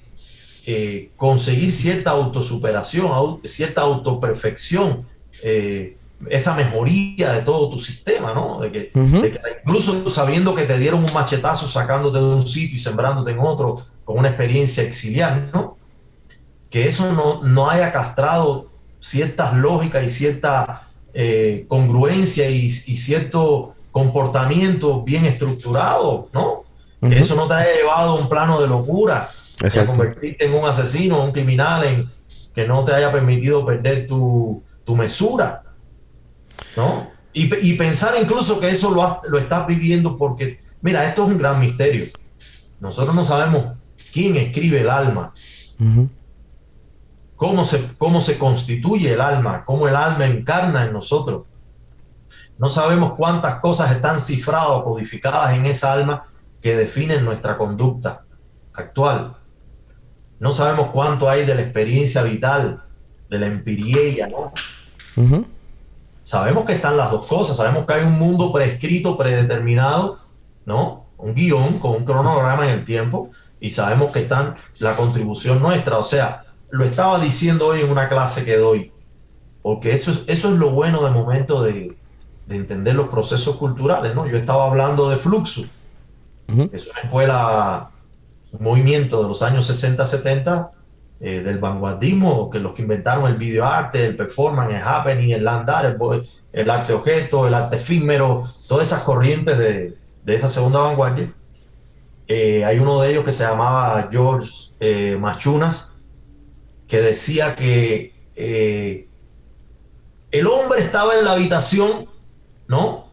es conseguir cierta autosuperación, cierta autoperfección, esa mejoría de todo tu sistema, ¿no? Ujú. De que incluso sabiendo que te dieron un machetazo sacándote de un sitio y sembrándote en otro con una experiencia exiliar, ¿no? Que eso no haya castrado ciertas lógicas y cierta congruencia y cierto comportamiento bien estructurado, ¿no? Que Ujú. eso no te haya llevado a un plano de locura y a Exacto. convertirte en un asesino, un criminal, que no te haya permitido perder tu mesura, ¿no? Y pensar incluso que eso lo estás viviendo porque, mira, esto es un gran misterio. Nosotros no sabemos quién escribe el alma, Ujú. cómo se constituye el alma, cómo el alma encarna en nosotros. No sabemos cuántas cosas están cifradas o codificadas en esa alma que definen nuestra conducta actual. No sabemos cuánto hay de la experiencia vital, de la empirieia, ¿no? Ujú. Sabemos que están las dos cosas, sabemos que hay un mundo prescrito, predeterminado, ¿no? Un guión con un cronograma en el tiempo, y sabemos que están la contribución nuestra. O sea, lo estaba diciendo hoy en una clase que doy, porque eso es lo bueno de momento de entender los procesos culturales, ¿no? Yo estaba hablando de Fluxus, Ujú. que es una escuela, un movimiento de los años 60-70, del vanguardismo, que los que inventaron el videoarte, el performance, el happening, el andar, el arte objeto, el arte efímero, todas esas corrientes de esa segunda vanguardia. Hay uno de ellos que se llamaba George Machunas, que decía que el hombre estaba en la habitación, ¿no?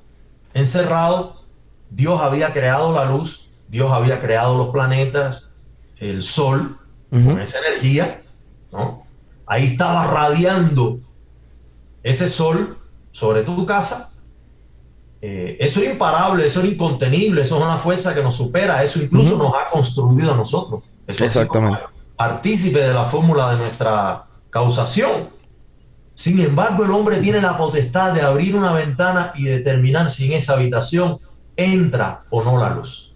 Encerrado. Dios había creado la luz, Dios había creado los planetas, el sol, con Ujú. esa energía, ¿no? Ahí estaba radiando ese sol sobre tu casa. Eso era imparable, eso era incontenible, eso es una fuerza que nos supera, eso incluso Ujú. nos ha construido a nosotros. Eso ha sido Exactamente. partícipe de la fórmula de nuestra causación. Sin embargo, el hombre tiene la potestad de abrir una ventana y determinar si en esa habitación entra o no la luz.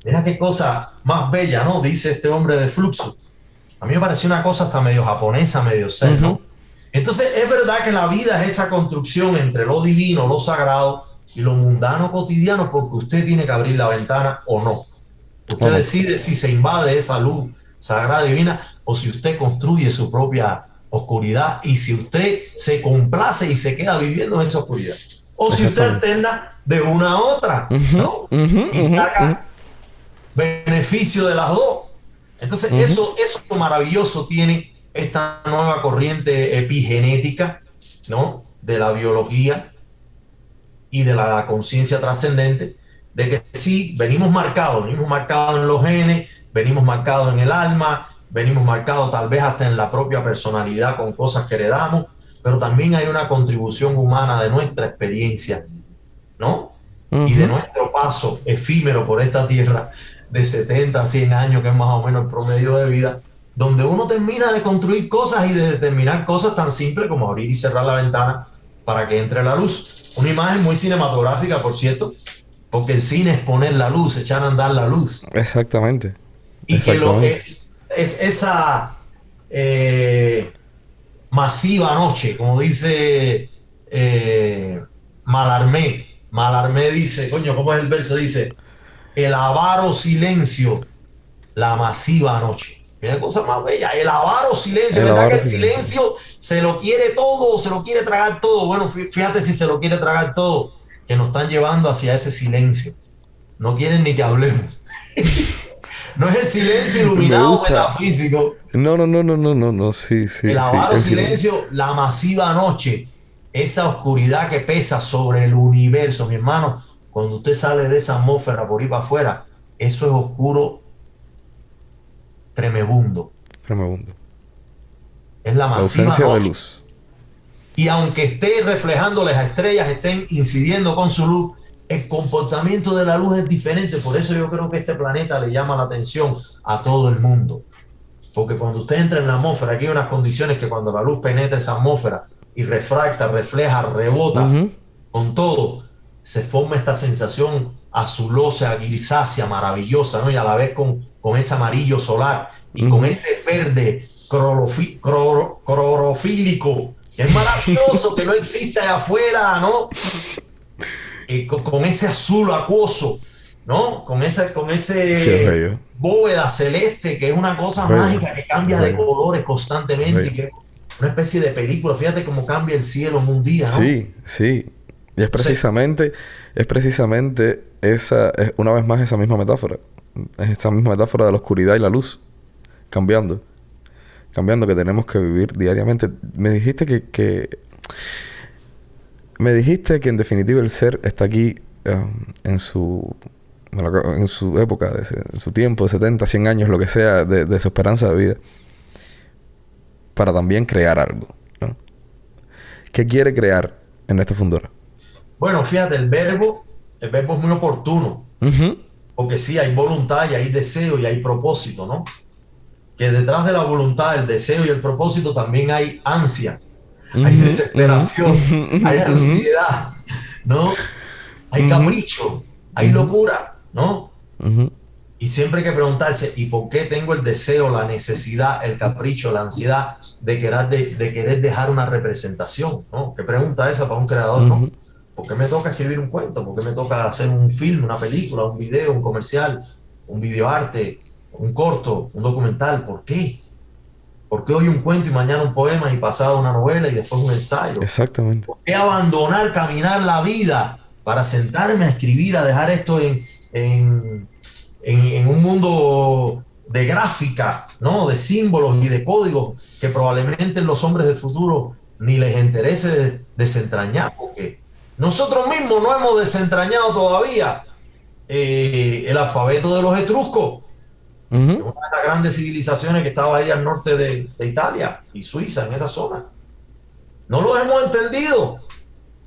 Mira qué cosa más bella, ¿no? Dice este hombre de Fluxo. A mí me pareció una cosa hasta medio japonesa, medio zen, Ujú. ¿no? Entonces, es verdad que la vida es esa construcción entre lo divino, lo sagrado y lo mundano cotidiano, porque usted tiene que abrir la ventana o no. ¿O Usted no? decide si se invade esa luz sagrada, divina, o si usted construye su propia oscuridad y si usted se complace y se queda viviendo en esa oscuridad. O si usted Exactamente. alterna de una a otra, Ujú, ¿no? ujú, Y ujú, ujú, saca beneficio de las dos. Entonces, ujú. eso maravilloso tiene esta nueva corriente epigenética, ¿no? De la biología y de la conciencia trascendente, de que sí, venimos marcados en los genes, venimos marcados en el alma, venimos marcados tal vez hasta en la propia personalidad con cosas que heredamos, pero también hay una contribución humana de nuestra experiencia, ¿no? Y de Ujú. nuestro paso efímero por esta tierra de 70 a 100 años, que es más o menos el promedio de vida, donde uno termina de construir cosas y de determinar cosas tan simples como abrir y cerrar la ventana para que entre la luz. Una imagen muy cinematográfica, por cierto, porque el cine es poner la luz, echar a andar la luz. Exactamente. Y que Exactamente. es esa eh, masiva noche, como dice Malarmé. Malarmé dice, coño, ¿cómo es el verso? Dice, el avaro silencio, la masiva noche. Mira cosa más bella, el avaro silencio, El ¿verdad que avaro el silencio. silencio se lo quiere todo, se lo quiere tragar todo? Bueno, fíjate si se lo quiere tragar todo, que nos están llevando hacia ese silencio. No quieren ni que hablemos. No es el silencio Me iluminado gusta. metafísico, No, no, no, no, no, no, no. Sí, el sí, sí. avaro El silencio. silencio, la masiva noche, esa oscuridad que pesa sobre el universo, mi hermano. Cuando usted sale de esa atmósfera por ir para afuera, eso es oscuro, tremebundo. Tremendo. Es la La masiva ausencia de noche. luz. Y aunque esté reflejando las estrellas, estén incidiendo con su luz, el comportamiento de la luz es diferente. Por eso yo creo que este planeta le llama la atención a todo el mundo. Porque cuando usted entra en la atmósfera, aquí hay unas condiciones que cuando la luz penetra esa atmósfera y refracta, refleja, rebota Ujú. con todo, se forma esta sensación azulosa, grisácea, maravillosa, ¿no? Y a la vez con ese amarillo solar y con Ujú. ese verde clorofílico, que es maravilloso, que no existe allá afuera, ¿no? Con ese azul acuoso, ¿no? Con Sí, es ese bello. bóveda celeste, que es una Es cosa bello. mágica que Es cambia de bello. colores Es constantemente bello. y que es una especie de película. Fíjate cómo cambia el cielo en un día, ¿no? Sí, sí. Y Entonces, es precisamente esa, es una vez más esa misma metáfora. Es esa misma metáfora de la oscuridad y la luz cambiando. Cambiando que tenemos que vivir diariamente. Me dijiste que en definitiva el ser está aquí en su en su época, en su tiempo, de 70, 100 años, lo que sea, de su esperanza de vida, para también crear algo, ¿no? ¿Qué quiere crear en esta fundora? bueno, fíjate, el verbo es muy oportuno, Ujú, porque sí, hay voluntad y hay deseo y hay propósito, ¿no? Que detrás de la voluntad, el deseo y el propósito también hay ansia, hay ujú, ujú, desesperación, ujú, hay ujú, ansiedad, ¿no? Hay ujú, capricho, hay ujú, locura, ¿no? ujú. Y siempre hay que preguntarse, ¿y por qué tengo el deseo, la necesidad, el capricho, la ansiedad de querer dejar una representación? ¿No? ¿Qué pregunta esa para un creador, no? Ujú. ¿Por qué me toca escribir un cuento? ¿Por qué me toca hacer un film, una película, un video, un comercial, un videoarte, un corto, un documental? ¿Por qué? ¿Por qué hoy un cuento y mañana un poema y pasado una novela y después un ensayo? Exactamente. ¿Por qué abandonar, caminar la vida para sentarme a escribir, a dejar esto en un mundo de gráfica, ¿no? De símbolos y de códigos que probablemente los hombres del futuro ni les interese desentrañar? Porque nosotros mismos no hemos desentrañado todavía el alfabeto de los etruscos, Ujú. una de las grandes civilizaciones que estaba ahí al norte de Italia y Suiza, en esa zona. No lo hemos entendido.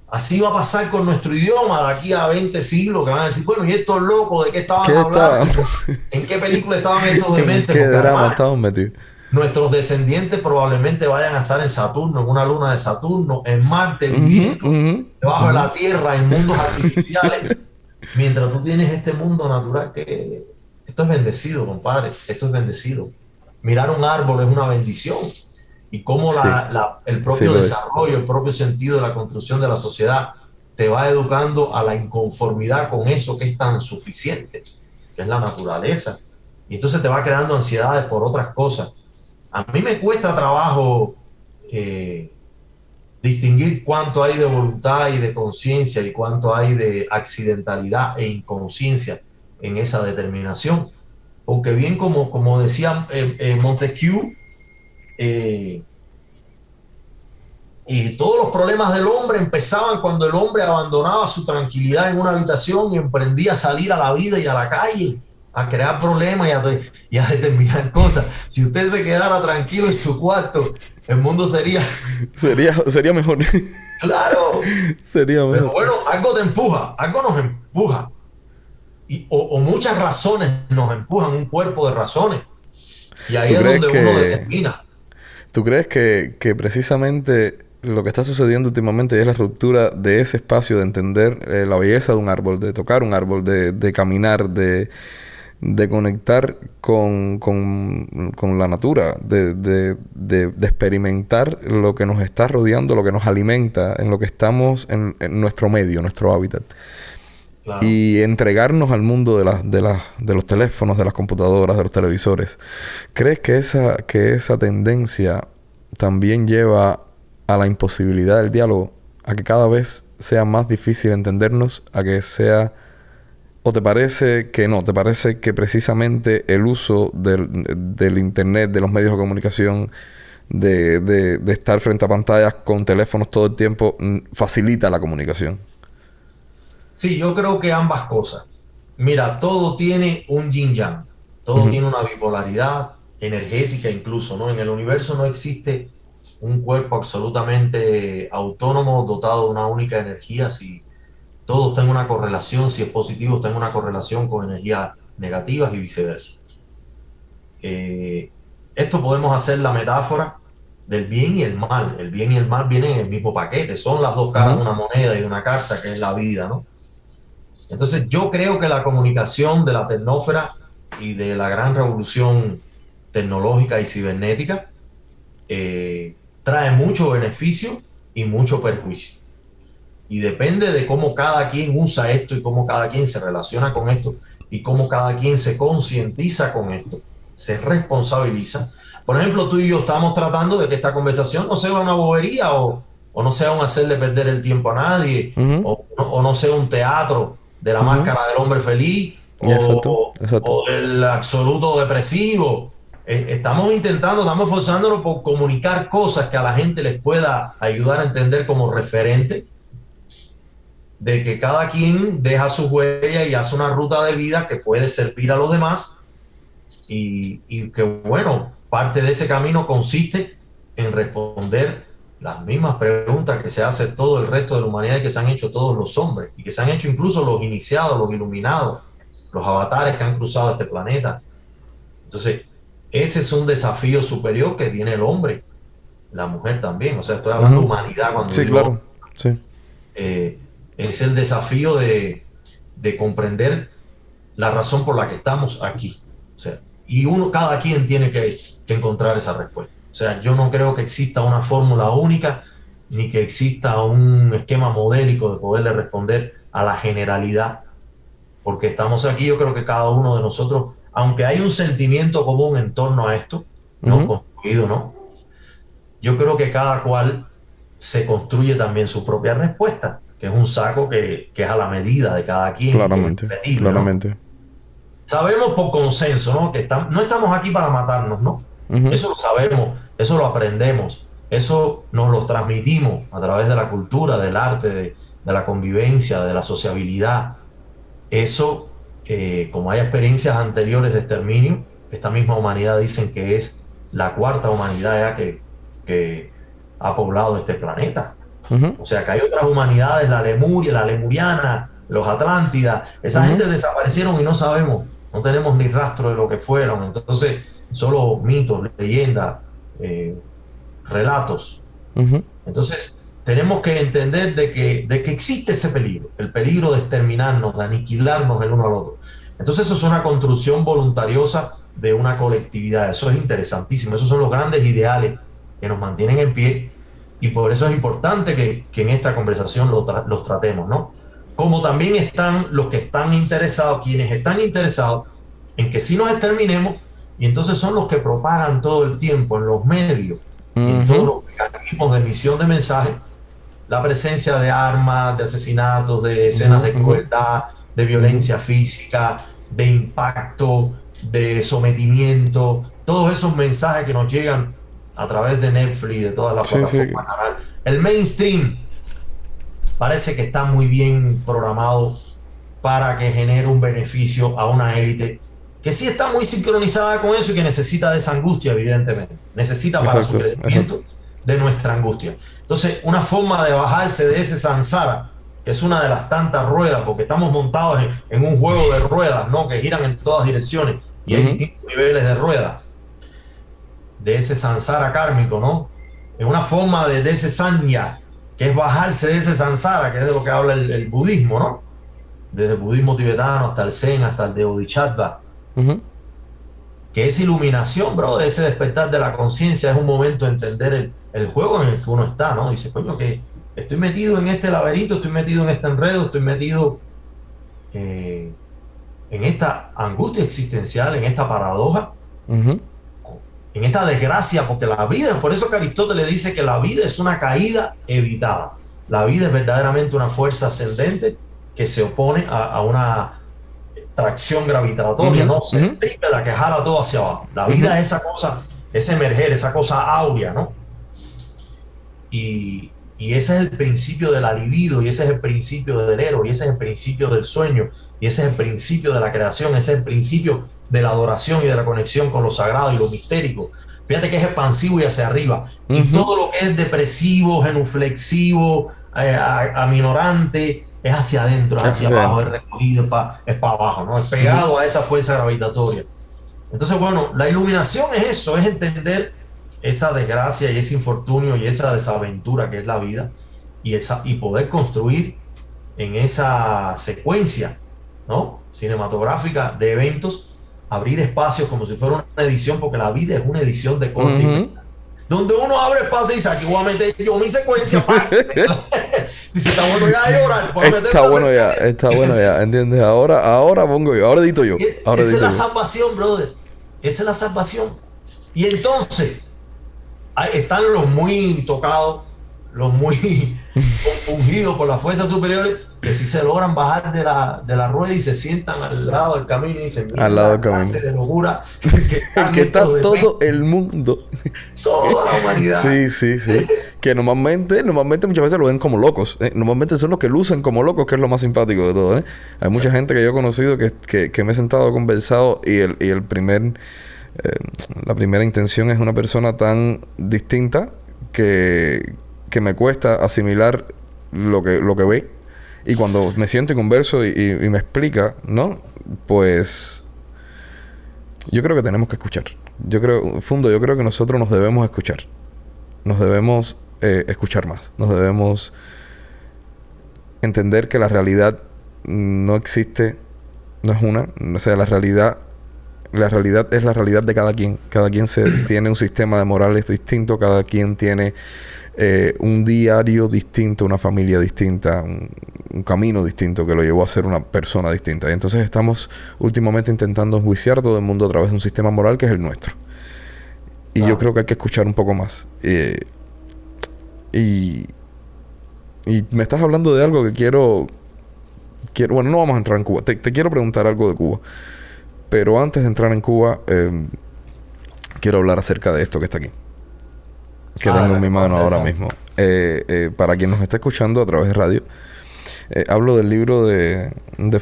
Así va a pasar con nuestro idioma de aquí a 20 siglos, que van a decir, bueno, ¿y estos locos de qué estaban ¿Qué está? hablando? ¿En qué película estaban estos ¿En dementes? qué Porque drama además estamos metidos? nuestros descendientes probablemente vayan a estar en Saturno, en una luna de Saturno, en Marte, Ujú, viviendo ujú, debajo de ujú. la Tierra, en mundos artificiales, mientras tú tienes este mundo natural que esto es bendecido, compadre, esto es bendecido. Mirar un árbol es una bendición y cómo Sí, el sí propio lo es. desarrollo, el propio sentido de la construcción de la sociedad te va educando a la inconformidad con eso que es tan suficiente, que es la naturaleza. y entonces te va creando ansiedades por otras cosas. A mí me cuesta trabajo distinguir cuánto hay de voluntad y de conciencia y cuánto hay de accidentalidad e inconsciencia en esa determinación. Porque bien como decía Montesquieu, y todos los problemas del hombre empezaban cuando el hombre abandonaba su tranquilidad en una habitación y emprendía a salir a la vida y a la calle, a crear problemas y a determinar cosas. Si usted se quedara tranquilo en su cuarto, el mundo sería... Sería mejor. Claro. Sería mejor. Pero bueno, algo te empuja, algo nos empuja. O muchas razones nos empujan, un cuerpo de razones. Y ahí es donde uno determina. ¿Tú crees que precisamente lo que está sucediendo últimamente es la ruptura de ese espacio de entender la belleza de un árbol, de tocar un árbol, de caminar, de conectar con la natura, de experimentar lo que nos está rodeando, lo que nos alimenta, en lo que estamos en nuestro medio, nuestro hábitat? Claro. Y entregarnos al mundo de los teléfonos, de las computadoras, de los televisores. ¿Crees que esa tendencia también lleva a la imposibilidad del diálogo? A que cada vez sea más difícil entendernos, a que sea... ¿O te parece que no? ¿Te parece que precisamente el uso del internet, de los medios de comunicación, de estar frente a pantallas con teléfonos todo el tiempo, facilita la comunicación? Sí, yo creo que ambas cosas. Mira, todo tiene un yin-yang, todo tiene una bipolaridad energética incluso, ¿no? En el universo no existe un cuerpo absolutamente autónomo, dotado de una única energía. Si todo está en una correlación, si es positivo, está en una correlación con energías negativas y viceversa. Esto podemos hacer la metáfora del bien y el mal. El bien y el mal vienen en el mismo paquete, son las dos caras de una moneda y de una carta, que es la vida, ¿no? Entonces yo creo que la comunicación de la tecnósfera y de la gran revolución tecnológica y cibernética trae mucho beneficio y mucho perjuicio. Y depende de cómo cada quien usa esto y cómo cada quien se relaciona con esto y cómo cada quien se concientiza con esto, se responsabiliza. Por ejemplo, tú y yo estamos tratando de que esta conversación no sea una bobería o no sea un hacerle perder el tiempo a nadie, o no sea un teatro de la máscara del hombre feliz o del absoluto depresivo. Estamos esforzándonos por comunicar cosas que a la gente les pueda ayudar a entender como referente de que cada quien deja su huella y hace una ruta de vida que puede servir a los demás y que, bueno, parte de ese camino consiste en responder las mismas preguntas que se hace todo el resto de la humanidad y que se han hecho todos los hombres y que se han hecho incluso los iniciados, los iluminados, los avatares que han cruzado este planeta. Entonces, ese es un desafío superior que tiene el hombre, la mujer también. O sea, estoy hablando de humanidad cuando sí, digo... Claro, sí. Es el desafío de comprender la razón por la que estamos aquí. O sea, y cada quien tiene que encontrar esa respuesta. O sea, yo no creo que exista una fórmula única, ni que exista un esquema modélico de poderle responder a la generalidad. Porque estamos aquí, yo creo que cada uno de nosotros, aunque hay un sentimiento común en torno a esto, no construido, ¿no? Yo creo que cada cual se construye también su propia respuesta, que es un saco que es a la medida de cada quien. Claramente, creíble, claramente. ¿no? Sabemos por consenso, ¿no? Que no estamos aquí para matarnos, ¿no? Eso lo sabemos, eso lo aprendemos, eso nos lo transmitimos a través de la cultura, del arte, de la convivencia, de la sociabilidad. Eso, como hay experiencias anteriores de exterminio, esta misma humanidad dicen que es la cuarta humanidad ya que ha poblado este planeta. O sea que hay otras humanidades, la Lemuria, la Lemuriana, los Atlántidas, esa gente desaparecieron y no sabemos, no tenemos ni rastro de lo que fueron. Entonces, solo mitos, leyendas, relatos. Entonces, tenemos que entender de que existe ese peligro, el peligro de exterminarnos, de aniquilarnos el uno al otro. Entonces, eso es una construcción voluntariosa de una colectividad. Eso es interesantísimo. Esos son los grandes ideales que nos mantienen en pie y por eso es importante que en esta conversación los tratemos, ¿no? Como también están los que están interesados, quienes están interesados en que sí nos exterminemos, y entonces son los que propagan todo el tiempo en los medios y en todos los mecanismos de emisión de mensajes la presencia de armas, de asesinatos, de escenas de crueldad, de violencia física, de impacto, de sometimiento, todos esos mensajes que nos llegan a través de Netflix y de todas las plataformas. El mainstream parece que está muy bien programado para que genere un beneficio a una élite que sí está muy sincronizada con eso y que necesita de esa angustia, evidentemente. Necesita para su crecimiento de nuestra angustia. Entonces, una forma de bajarse de ese samsara, que es una de las tantas ruedas, porque estamos montados en un juego de ruedas, ¿no? Que giran en todas direcciones y hay distintos niveles de ruedas, de ese samsara kármico, ¿no? Es una forma de ese sanya, que es bajarse de ese samsara, que es de lo que habla el budismo, ¿no? Desde el budismo tibetano hasta el zen, hasta el de Bodhisattva. Que esa iluminación, bro, de ese despertar de la conciencia es un momento de entender el juego en el que uno está, ¿no? Dice, coño, que estoy metido en este laberinto, estoy metido en este enredo, estoy metido en esta angustia existencial, en esta paradoja, en esta desgracia, porque la vida, por eso que Aristóteles dice que la vida es una caída evitada. La vida es verdaderamente una fuerza ascendente que se opone a una tracción gravitatoria, ¿no? Centrípeta que jala todo hacia abajo. La vida es esa cosa, ese emerger, esa cosa áurea, ¿no? Y ese es el principio de la libido, y ese es el principio del héroe, y ese es el principio del sueño, y ese es el principio de la creación, ese es el principio de la adoración y de la conexión con lo sagrado y lo mistérico. Fíjate que es expansivo y hacia arriba. Y todo lo que es depresivo, genuflexivo, aminorante, es hacia adentro, hacia abajo, es recogido, es para abajo, ¿no? Es pegado a esa fuerza gravitatoria. Entonces, bueno, la iluminación es eso, es entender esa desgracia y ese infortunio y esa desaventura que es la vida y poder construir en esa secuencia, ¿no? Cinematográfica de eventos, abrir espacios como si fuera una edición, porque la vida es una edición de corte donde uno abre espacio y dice, aquí voy a meter yo mi secuencia. Dice, está bueno ya a llorar. Está bueno ya, ¿entiendes? Ahora pongo yo, ahora edito yo. Esa es la salvación, brother. Esa es la salvación. Y entonces, están los muy tocados, los muy compungidos por las fuerzas superiores, que si se logran bajar de la rueda y se sientan al lado del camino y dicen, al lado del camino, de locura que está todo el mundo, toda la humanidad. Sí. Que normalmente muchas veces lo ven como locos. Normalmente son los que lucen como locos, que es lo más simpático de todo. Hay mucha gente que yo he conocido que me he sentado, conversado y la primera intención es una persona tan distinta que me cuesta asimilar lo que ve. Y cuando me siento y converso y me explica, ¿no? Pues yo creo que tenemos que escuchar. Yo creo que nosotros nos debemos escuchar. Nos debemos escuchar más. Nos debemos entender que la realidad no existe, no es una. O sea, la realidad es la realidad de cada quien. Cada quien tiene un sistema de morales distinto. Cada quien tiene un diario distinto, una familia distinta, un camino distinto que lo llevó a ser una persona distinta. Y entonces estamos últimamente intentando enjuiciar a todo el mundo a través de un sistema moral que es el nuestro. Y yo creo que hay que escuchar un poco más. Y me estás hablando de algo que quiero... Bueno, no vamos a entrar en Cuba. Te quiero preguntar algo de Cuba. Pero antes de entrar en Cuba, quiero hablar acerca de esto que está aquí. Que tengo en mi mano ahora mismo. Para quien nos está escuchando a través de radio, hablo del libro de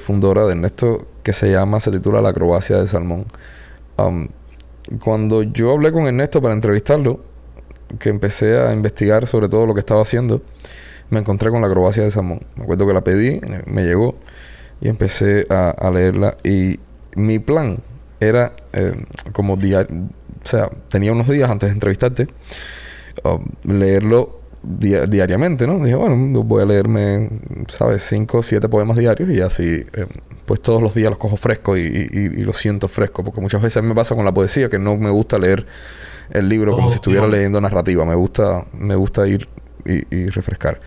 Fundora, de Ernesto, que se titula La acrobacia del salmón. Cuando yo hablé con Ernesto para entrevistarlo, que empecé a investigar sobre todo lo que estaba haciendo, me encontré con La acrobacia del salmón. Me acuerdo que la pedí, me llegó y empecé a leerla. Y mi plan era como diario, o sea, tenía unos días antes de entrevistarte, leerlo diariamente, ¿no? Dije, bueno, voy a leerme, ¿sabes? 5 o 7 poemas diarios y así, pues todos los días los cojo frescos y los siento frescos, porque muchas veces me pasa con la poesía que no me gusta leer el libro como si estuviera leyendo narrativa. Me gusta ir y refrescar.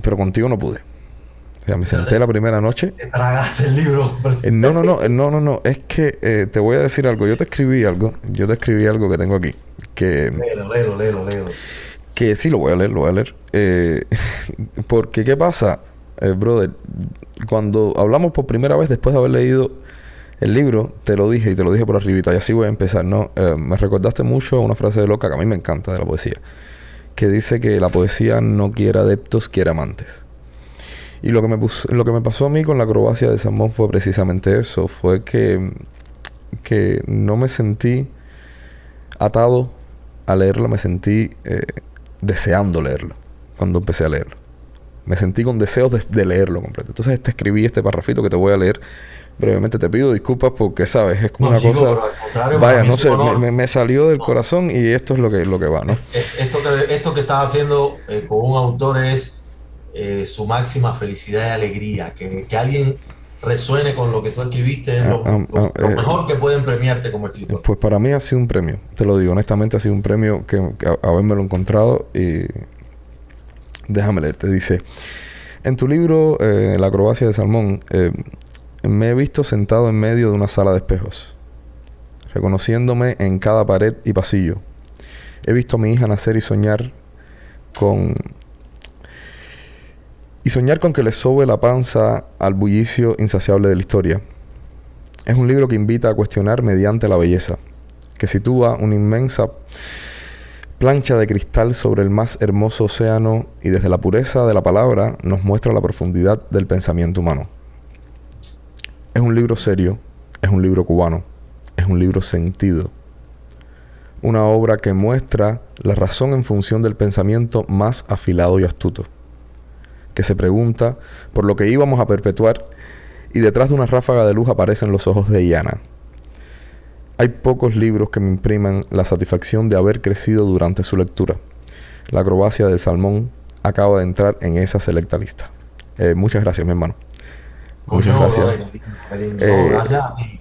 Pero contigo no pude. O sea, me senté la primera noche. Te tragaste el libro. No. Es que te voy a decir algo. Yo te escribí algo que tengo aquí. Que... Léelo. Que sí, lo voy a leer. Porque, ¿qué pasa? Brother, cuando hablamos por primera vez después de haber leído el libro, te lo dije por arribita, y así voy a empezar, ¿no? Me recordaste mucho a una frase de Locke que a mí me encanta de la poesía, que dice que la poesía no quiere adeptos, quiere amantes. Y lo que me pasó a mí con la acrobacia de Salmón fue precisamente eso. Fue que no me sentí atado a leerla, me sentí deseando leerlo cuando empecé a leerlo. Me sentí con deseos de leerlo completo. Entonces te escribí este parrafito que te voy a leer brevemente. Te pido disculpas porque, ¿sabes? Es como una chico, cosa... pero al contrario, Vaya, no sé, me salió del corazón y esto es lo que va, ¿no? Esto que estás haciendo con un autor es su máxima felicidad y alegría. Que alguien resuene con lo que tú escribiste es lo mejor que pueden premiarte como escritor. Pues para mí ha sido un premio, te lo digo honestamente, ha sido un premio que habérmelo encontrado. Y déjame leerte, dice: en tu libro La acrobacia de Salmón, me he visto sentado en medio de una sala de espejos, reconociéndome en cada pared y pasillo. He visto a mi hija nacer y soñar con que le sobe la panza al bullicio insaciable de la historia. Es un libro que invita a cuestionar mediante la belleza, que sitúa una inmensa plancha de cristal sobre el más hermoso océano y desde la pureza de la palabra nos muestra la profundidad del pensamiento humano. Es un libro serio, es un libro cubano, es un libro sentido. Una obra que muestra la razón en función del pensamiento más afilado y astuto, que se pregunta por lo que íbamos a perpetuar, y detrás de una ráfaga de luz aparecen los ojos de Iana. Hay pocos libros que me impriman la satisfacción de haber crecido durante su lectura. La acrobacia del Salmón acaba de entrar en esa selecta lista. Muchas gracias, mi hermano. Muchas gracias. Gracias a ti.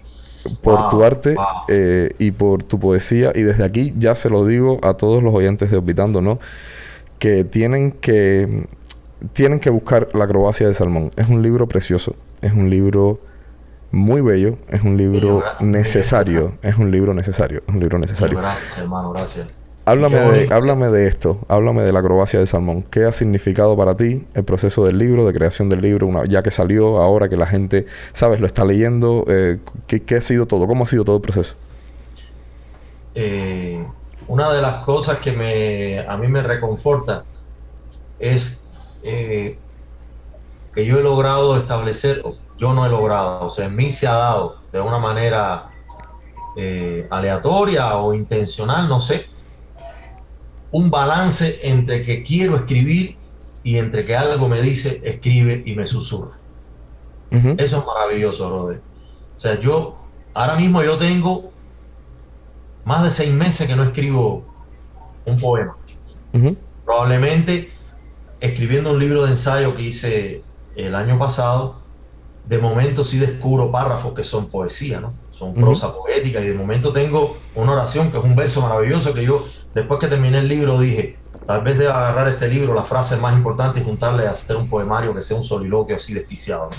Por tu arte y por tu poesía. Y desde aquí ya se lo digo a todos los oyentes de Orbitando, ¿no? Que tienen que buscar La acrobacia de Salmón. Es un libro precioso. Es un libro muy bello. Es un libro necesario. Es un libro necesario. Gracias, hermano. Gracias. Háblame de esto. Háblame de La acrobacia de Salmón. ¿Qué ha significado para ti el proceso del libro, de creación del libro, ya que salió, ahora que la gente, sabes, lo está leyendo? ¿Qué ha sido todo? ¿Cómo ha sido todo el proceso? Una de las cosas que a mí me reconforta es que yo he logrado establecer, yo no he logrado, o sea, en mí se ha dado de una manera aleatoria o intencional, no sé, un balance entre que quiero escribir y entre que algo me dice, escribe y me susurra. Uh-huh. Eso es maravilloso, brother. O sea, ahora mismo yo tengo más de 6 meses que no escribo un poema. Uh-huh. Probablemente escribiendo un libro de ensayo que hice el año pasado, de momento sí descubro párrafos que son poesía, ¿no? Son prosa poética, y de momento tengo una oración que es un verso maravilloso que yo, después que terminé el libro, dije, tal vez deba agarrar este libro, las frases más importantes, y juntarle a hacer un poemario que sea un soliloquio así desquiciado, ¿no?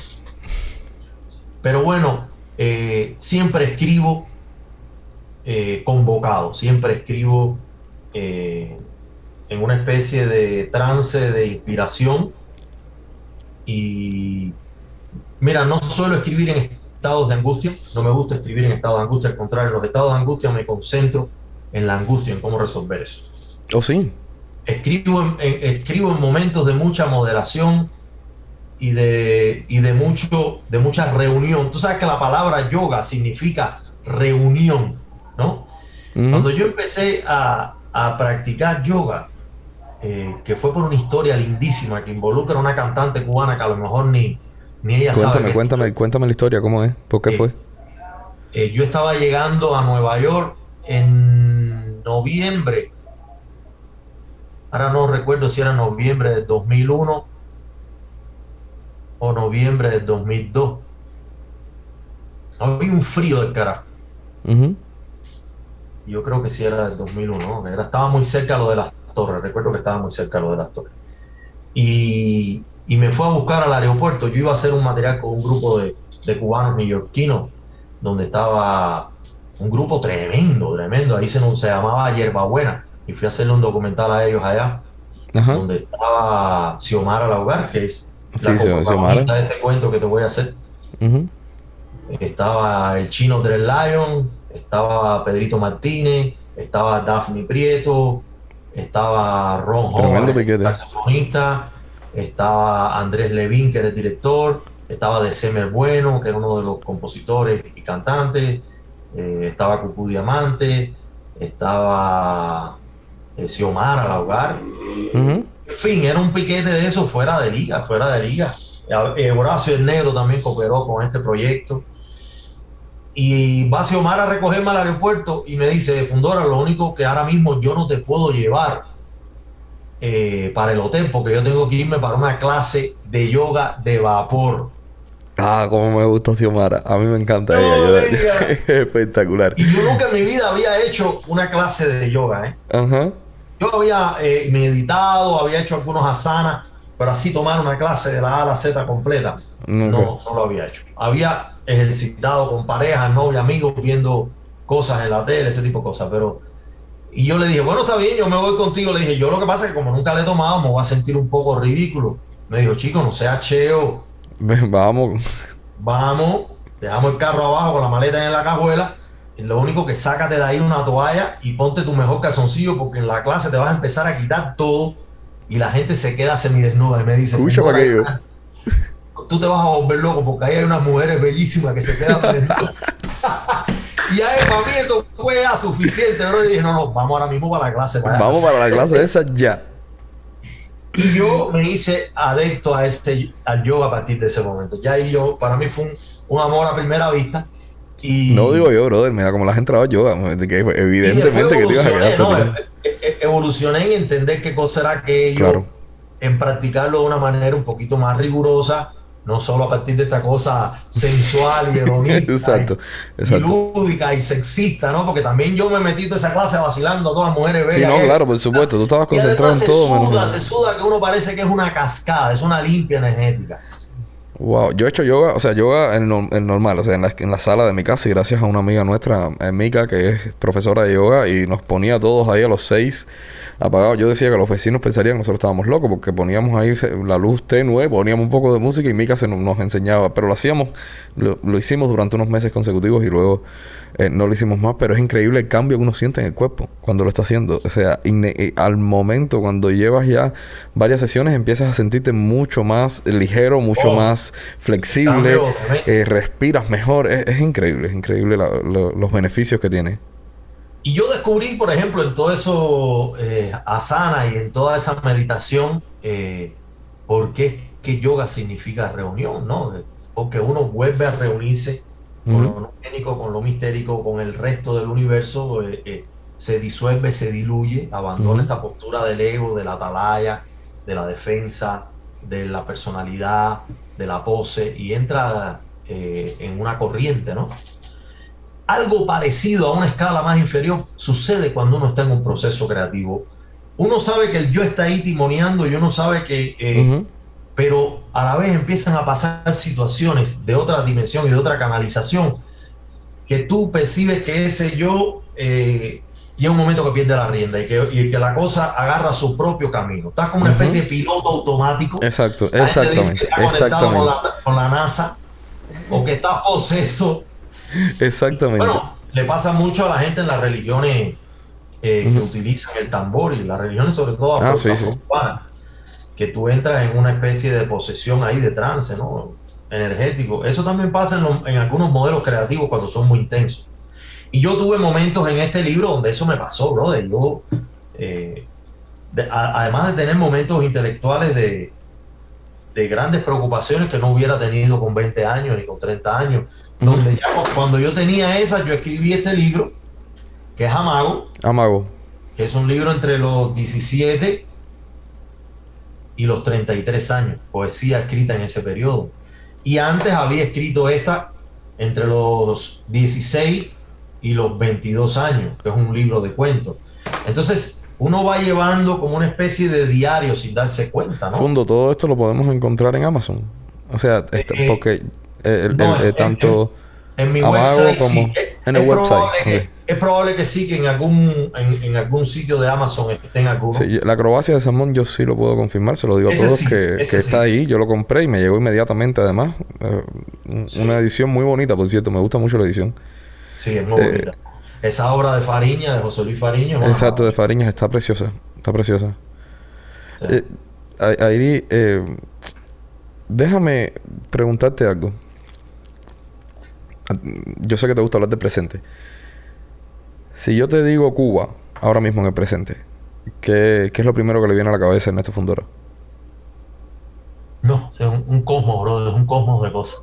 Pero bueno, siempre escribo convocado, siempre escribo en una especie de trance de inspiración. Y mira, no suelo escribir en estados de angustia, no me gusta escribir en estados de angustia, al contrario, en los estados de angustia me concentro en la angustia, en cómo resolver eso. ¿Oh, sí? Escribo en momentos de mucha moderación y de mucha reunión. Tú sabes que la palabra yoga significa reunión, ¿no? Uh-huh. Cuando yo empecé a practicar yoga, que fue por una historia lindísima que involucra a una cantante cubana que a lo mejor ni ella sabe. Cuéntame la historia, ¿cómo es? ¿Por qué fue? Yo estaba llegando a Nueva York en noviembre. Ahora no recuerdo si era noviembre del 2001 o noviembre del 2002. Había un frío del carajo. Uh-huh. Yo creo que sí era del 2001, ¿no? Estaba muy cerca lo de las torres. Recuerdo que estaba muy cerca lo de las torres. Y y me fue a buscar al aeropuerto. Yo iba a hacer un material con un grupo de cubanos neoyorquinos, donde estaba un grupo tremendo, tremendo. Ahí se llamaba Yerbabuena, y fui a hacerle un documental a ellos allá, Ajá. donde estaba Xiomara Laugar, que es Sí, la Xiomara. coprotagonista de este cuento que te voy a hacer. Ujú. Estaba el chino Dre Lion, estaba Pedrito Martínez, estaba Daphne Prieto, estaba Ron Tremendo Howard, el piquete. saxofonista, estaba Andrés Levin, que era el director, estaba December Bueno, que era uno de los compositores y cantantes, estaba Cucú Diamante, estaba Xiomara Laugar. Ujú. En fin, era un piquete de eso fuera de liga, fuera de liga. Horacio el Negro también cooperó con este proyecto. Y va Xiomara a recogerme al aeropuerto y me dice, Fundora, lo único que ahora mismo yo no te puedo llevar para el hotel porque yo tengo que irme para una clase de yoga de vapor. Ah, cómo me gusta Xiomara. A mí me encanta ella. No me digas. Es espectacular. Y yo nunca en mi vida había hecho una clase de yoga, ¿eh? Ajá. Yo había meditado, había hecho algunos asanas, pero así tomar una clase de la A a la Z completa, Nunca. no lo había hecho. Había ejercitado con parejas, novias, amigos, viendo cosas en la tele, ese tipo de cosas, pero... Y yo le dije, bueno, está bien, yo me voy contigo. Le dije, yo lo que pasa es que como nunca le he tomado, me voy a sentir un poco ridículo. Me dijo, chico, no seas cheo, Vamos. vamos, dejamos el carro abajo con la maleta en la cajuela. Lo único que sácate de ahí una toalla y ponte tu mejor calzoncillo porque en la clase te vas a empezar a quitar todo y la gente se queda semidesnuda y me dice, Escucha para aquello. tú te vas a volver loco porque ahí hay unas mujeres bellísimas que se quedan desnudas. Y ahí para mí eso fue ya suficiente, bro. Y dije, no, vamos ahora mismo para la clase. Vamos para la clase de esa ya. Y yo me hice adepto al yoga a partir de ese momento. Ya ahí para mí fue un amor a primera vista. No digo Y, yo, brother. Mira cómo la gente entraba a yoga. Que y después evidentemente que te ibas a quedar evolucioné, ¿no? platicando. Evolucioné en entender qué cosa era aquello, Claro. en practicarlo de una manera un poquito más rigurosa, no solo a partir de esta cosa sensual y hedonista Exacto. y Exacto. lúdica y sexista, ¿no? Porque también yo me metí en esa clase vacilando a todas las mujeres Sí, bellas no, que hay. claro, por supuesto. Tú estabas Y concentrado además en se todo suda, menos... se suda que uno parece que es una cascada, es una limpia energética. Wow, yo he hecho yoga, o sea, yoga en normal, o sea, en la sala de mi casa y gracias a una amiga nuestra, Mika, que es profesora de yoga y nos ponía a todos ahí a los 6 apagados. Yo decía que los vecinos pensarían que nosotros estábamos locos porque poníamos ahí la luz tenue, poníamos un poco de música y Mika nos enseñaba, pero lo hicimos durante unos meses consecutivos y luego no lo hicimos más, pero es increíble el cambio que uno siente en el cuerpo cuando lo está haciendo. O sea, al momento, cuando llevas ya varias sesiones, empiezas a sentirte mucho más ligero, mucho más flexible, respiras mejor. Es increíble los beneficios que tiene. Y yo descubrí, por ejemplo, en todo eso asana y en toda esa meditación, por qué es que yoga significa reunión, ¿no? Porque uno vuelve a reunirse con lo numérico, con lo mistérico, con el resto del universo, se disuelve, se diluye, abandona esta postura del ego, de la atalaya, de la defensa, de la personalidad, de la pose, y entra en una corriente, ¿no? Algo parecido a una escala más inferior sucede cuando uno está en un proceso creativo. Uno sabe que el yo está ahí timoneando y uno sabe que... pero a la vez empiezan a pasar situaciones de otra dimensión y de otra canalización que tú percibes que ese yo llega un momento que pierde la rienda y que la cosa agarra su propio camino. Estás como una especie de piloto automático. Exacto, La gente dice que exactamente, está conectado exactamente. con la NASA o que está poseso. Exactamente. Bueno, le pasa mucho a la gente en las religiones que utilizan el tambor y las religiones sobre todo afrocubanas, que tú entras en una especie de posesión ahí de trance, ¿no? Energético. Eso también pasa en algunos modelos creativos cuando son muy intensos. Y yo tuve momentos en este libro donde eso me pasó, brother. Yo, además de tener momentos intelectuales de grandes preocupaciones que no hubiera tenido con 20 años ni con 30 años, donde ya cuando yo tenía esas, yo escribí este libro, que es Amago, que es un libro entre los 17 y los 33 años, poesía escrita en ese periodo. Y antes había escrito esta entre los 16 y los 22 años, que es un libro de cuentos. Entonces, uno va llevando como una especie de diario sin darse cuenta, ¿no? Fundo, todo esto lo podemos encontrar en Amazon. O sea, Eh, porque no, tanto en mi Amago website sí. como en el website. Ok. Es probable que sí, que en algún sitio de Amazon estén algunos. Sí, la acrobacia de salmón yo sí lo puedo confirmar, se lo digo a todos que Ese está sí. ahí, yo lo compré y me llegó inmediatamente además. Una Sí, edición muy bonita, por cierto, me gusta mucho la edición. sí, es muy Eh, bonita. Esa obra de Fariña, de José Luis Fariña, es una exacto, de maravilla. Fariñas, está preciosa, está preciosa. Sí. Eh, Airi, déjame preguntarte algo. Yo sé que te gusta hablar del presente. Si yo te digo Cuba, ahora mismo en el presente, ¿qué es lo primero que le viene a la cabeza a Ernesto Fundora? No, es un cosmos, bro, es un cosmos de cosas.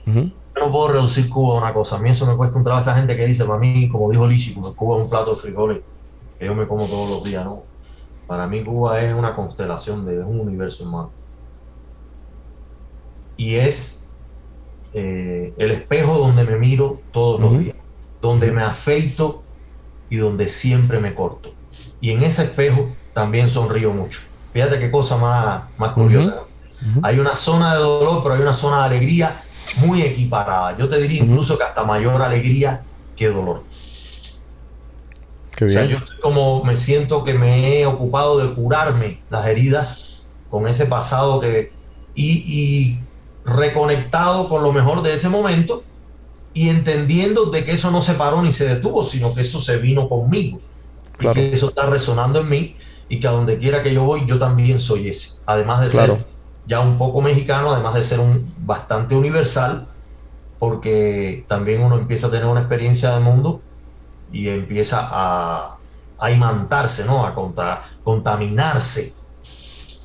Ujú. Yo no puedo reducir Cuba a una cosa. A mí eso me cuesta un trabajo. Esa gente que dice, para mí, como dijo Lichi, como Cuba es un plato de frijoles que yo me como todos los días, ¿no? Para mí Cuba es una constelación, es un universo, hermano. Y es el espejo donde me miro todos los Ujú. días, donde Ujú. me afeito y donde siempre me corto. Y en ese espejo también sonrío mucho. Fíjate qué cosa más Ujú. curiosa, ¿no? Ujú. Hay una zona de dolor, pero hay una zona de alegría muy equiparada. Yo te diría Ujú. incluso que hasta mayor alegría que dolor. Qué O sea, bien. yo estoy como me siento que me he ocupado de curarme las heridas con ese pasado y reconectado con lo mejor de ese momento y entendiendo de que eso no se paró ni se detuvo, sino que eso se vino conmigo y Claro, que eso está resonando en mí y que a donde quiera que yo voy, yo también soy ese. Además de claro. ser ya un poco mexicano, además de ser un bastante universal, porque también uno empieza a tener una experiencia de mundo y empieza a imantarse, ¿no? Contaminarse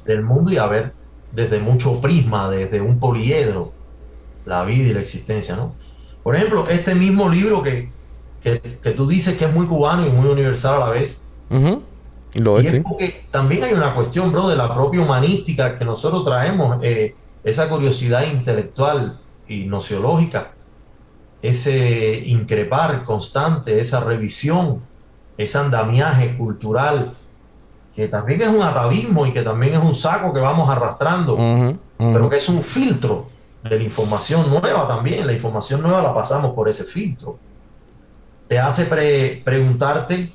del mundo y a ver desde mucho prisma, desde un poliedro, la vida y la existencia, ¿no? Por ejemplo, este mismo libro que tú dices que es muy cubano y muy universal a la vez, Ujú. Lo y es, es sí. porque también hay una cuestión, bro, de la propia humanística que nosotros traemos, esa curiosidad intelectual y nociológica, ese increpar constante, esa revisión, ese andamiaje cultural, que también es un atavismo y que también es un saco que vamos arrastrando, Ujú. pero Ujú. que es un filtro de la información nueva también. La información nueva la pasamos por ese filtro. Te hace preguntarte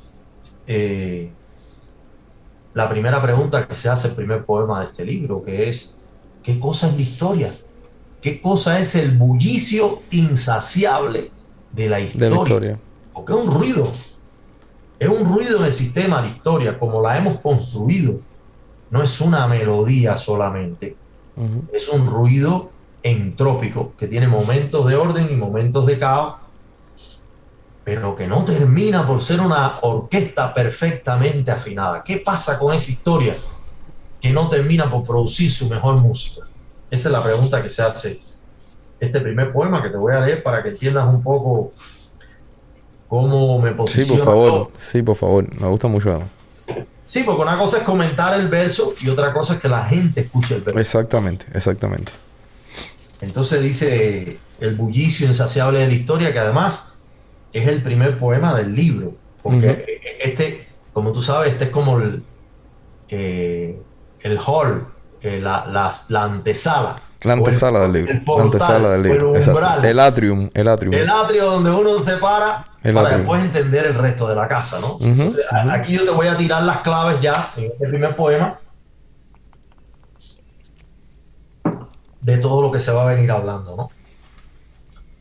la primera pregunta que se hace el primer poema de este libro, que es, ¿qué cosa es la historia? ¿Qué cosa es el bullicio insaciable de la De la historia? historia. Porque es un ruido en el sistema de la historia, como la hemos construido. No es una melodía solamente, Ujú. es un ruido entrópico que tiene momentos de orden y momentos de caos, pero que no termina por ser una orquesta perfectamente afinada. ¿Qué pasa con esa historia que no termina por producir su mejor música? Esa es la pregunta que se hace este primer poema que te voy a leer para que entiendas un poco cómo me Sí, por posiciono favor. yo. Sí, por favor. Me gusta mucho, además. Sí, porque una cosa es comentar el verso y otra cosa es que la gente escuche el verso. Exactamente, exactamente. Entonces dice el bullicio insaciable de la historia, que además es el primer poema del libro, Ujú. porque como tú sabes, este es como el hall, la antesala, La o antesala del libro. el La antesala portal, del o el libro. Exacto. El umbral, atrium. El atrium. el atrio donde uno se El para atrium. después entender el resto de la casa, ¿no? Ujú. Entonces, Ujú. aquí yo te voy a tirar las claves ya en este primer poema de todo lo que se va a venir hablando, ¿no?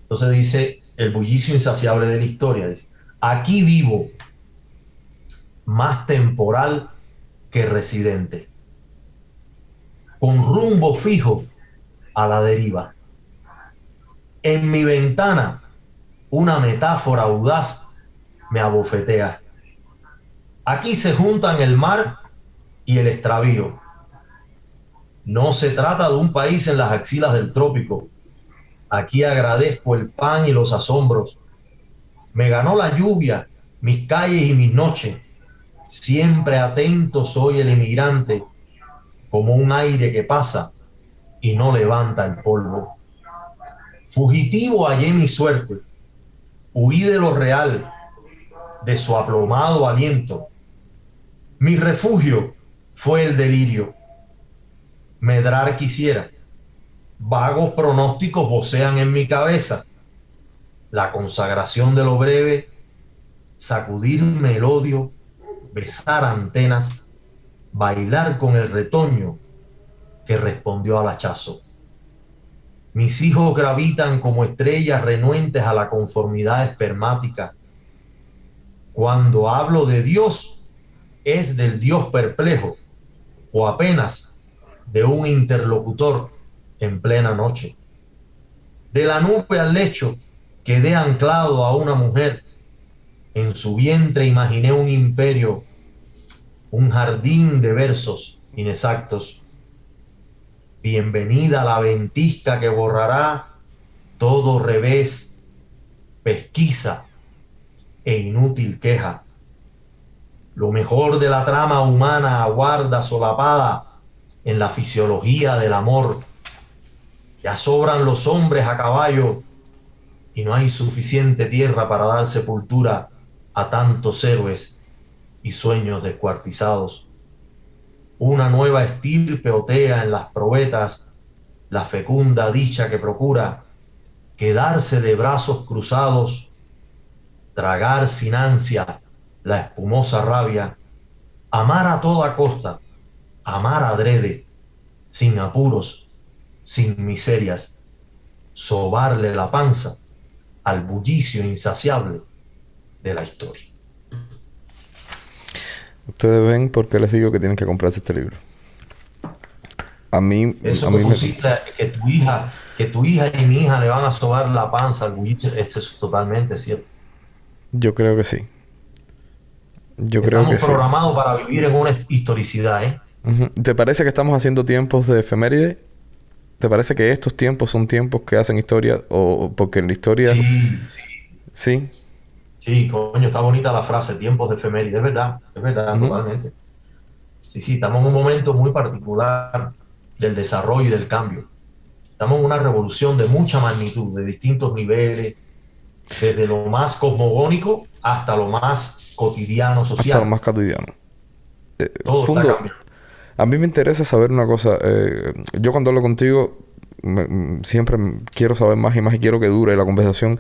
Entonces dice el bullicio insaciable de la historia, dice, aquí vivo más temporal que residente, con rumbo fijo a la deriva. En mi ventana, una metáfora audaz me abofetea. Aquí se juntan el mar y el extravío. No se trata de un país en las axilas del trópico. Aquí agradezco el pan y los asombros. Me ganó la lluvia, mis calles y mis noches. Siempre atento soy el emigrante, como un aire que pasa y no levanta el polvo. Fugitivo hallé mi suerte, huí de lo real, de su aplomado aliento. Mi refugio fue el delirio. Medrar quisiera. Vagos pronósticos vocean en mi cabeza. La consagración de lo breve, sacudirme el odio, besar antenas, bailar con el retoño que respondió al hachazo. Mis hijos gravitan como estrellas renuentes a la conformidad espermática. Cuando hablo de Dios, es del Dios perplejo o apenas de un interlocutor en plena noche. De la nube al lecho quedé anclado a una mujer. En su vientre imaginé un imperio, un jardín de versos inexactos. Bienvenida a la ventisca que borrará todo revés, pesquisa e inútil queja. Lo mejor de la trama humana aguarda solapada en la fisiología del amor. Ya sobran los hombres a caballo y no hay suficiente tierra para dar sepultura a tantos héroes y sueños descuartizados. Una nueva estirpe otea en las probetas la fecunda dicha que procura quedarse de brazos cruzados, tragar sin ansia la espumosa rabia, amar a toda costa, amar adrede, sin apuros, sin miserias, sobarle la panza al bullicio insaciable de la historia. Ustedes ven por qué les digo que tienen que comprarse este libro. A mí... Eso que pusiste, que tu hija y mi hija le van a sobar la panza al bullicio, eso es totalmente cierto. Yo creo que sí. Estamos programados para vivir en una historicidad, ¿eh? ¿Te parece que estamos haciendo tiempos de efeméride? ¿Te parece que estos tiempos son tiempos que hacen historia? O porque en la historia... Sí. ¿Sí? Sí, coño, está bonita la frase, tiempos de efeméride. Es verdad, totalmente. Sí, estamos en un momento muy particular del desarrollo y del cambio. Estamos en una revolución de mucha magnitud, de distintos niveles, desde lo más cosmogónico hasta lo más cotidiano, social. Hasta lo más cotidiano. Todo está cambiando. A mí me interesa saber una cosa. Yo cuando hablo contigo siempre quiero saber más y quiero que dure la conversación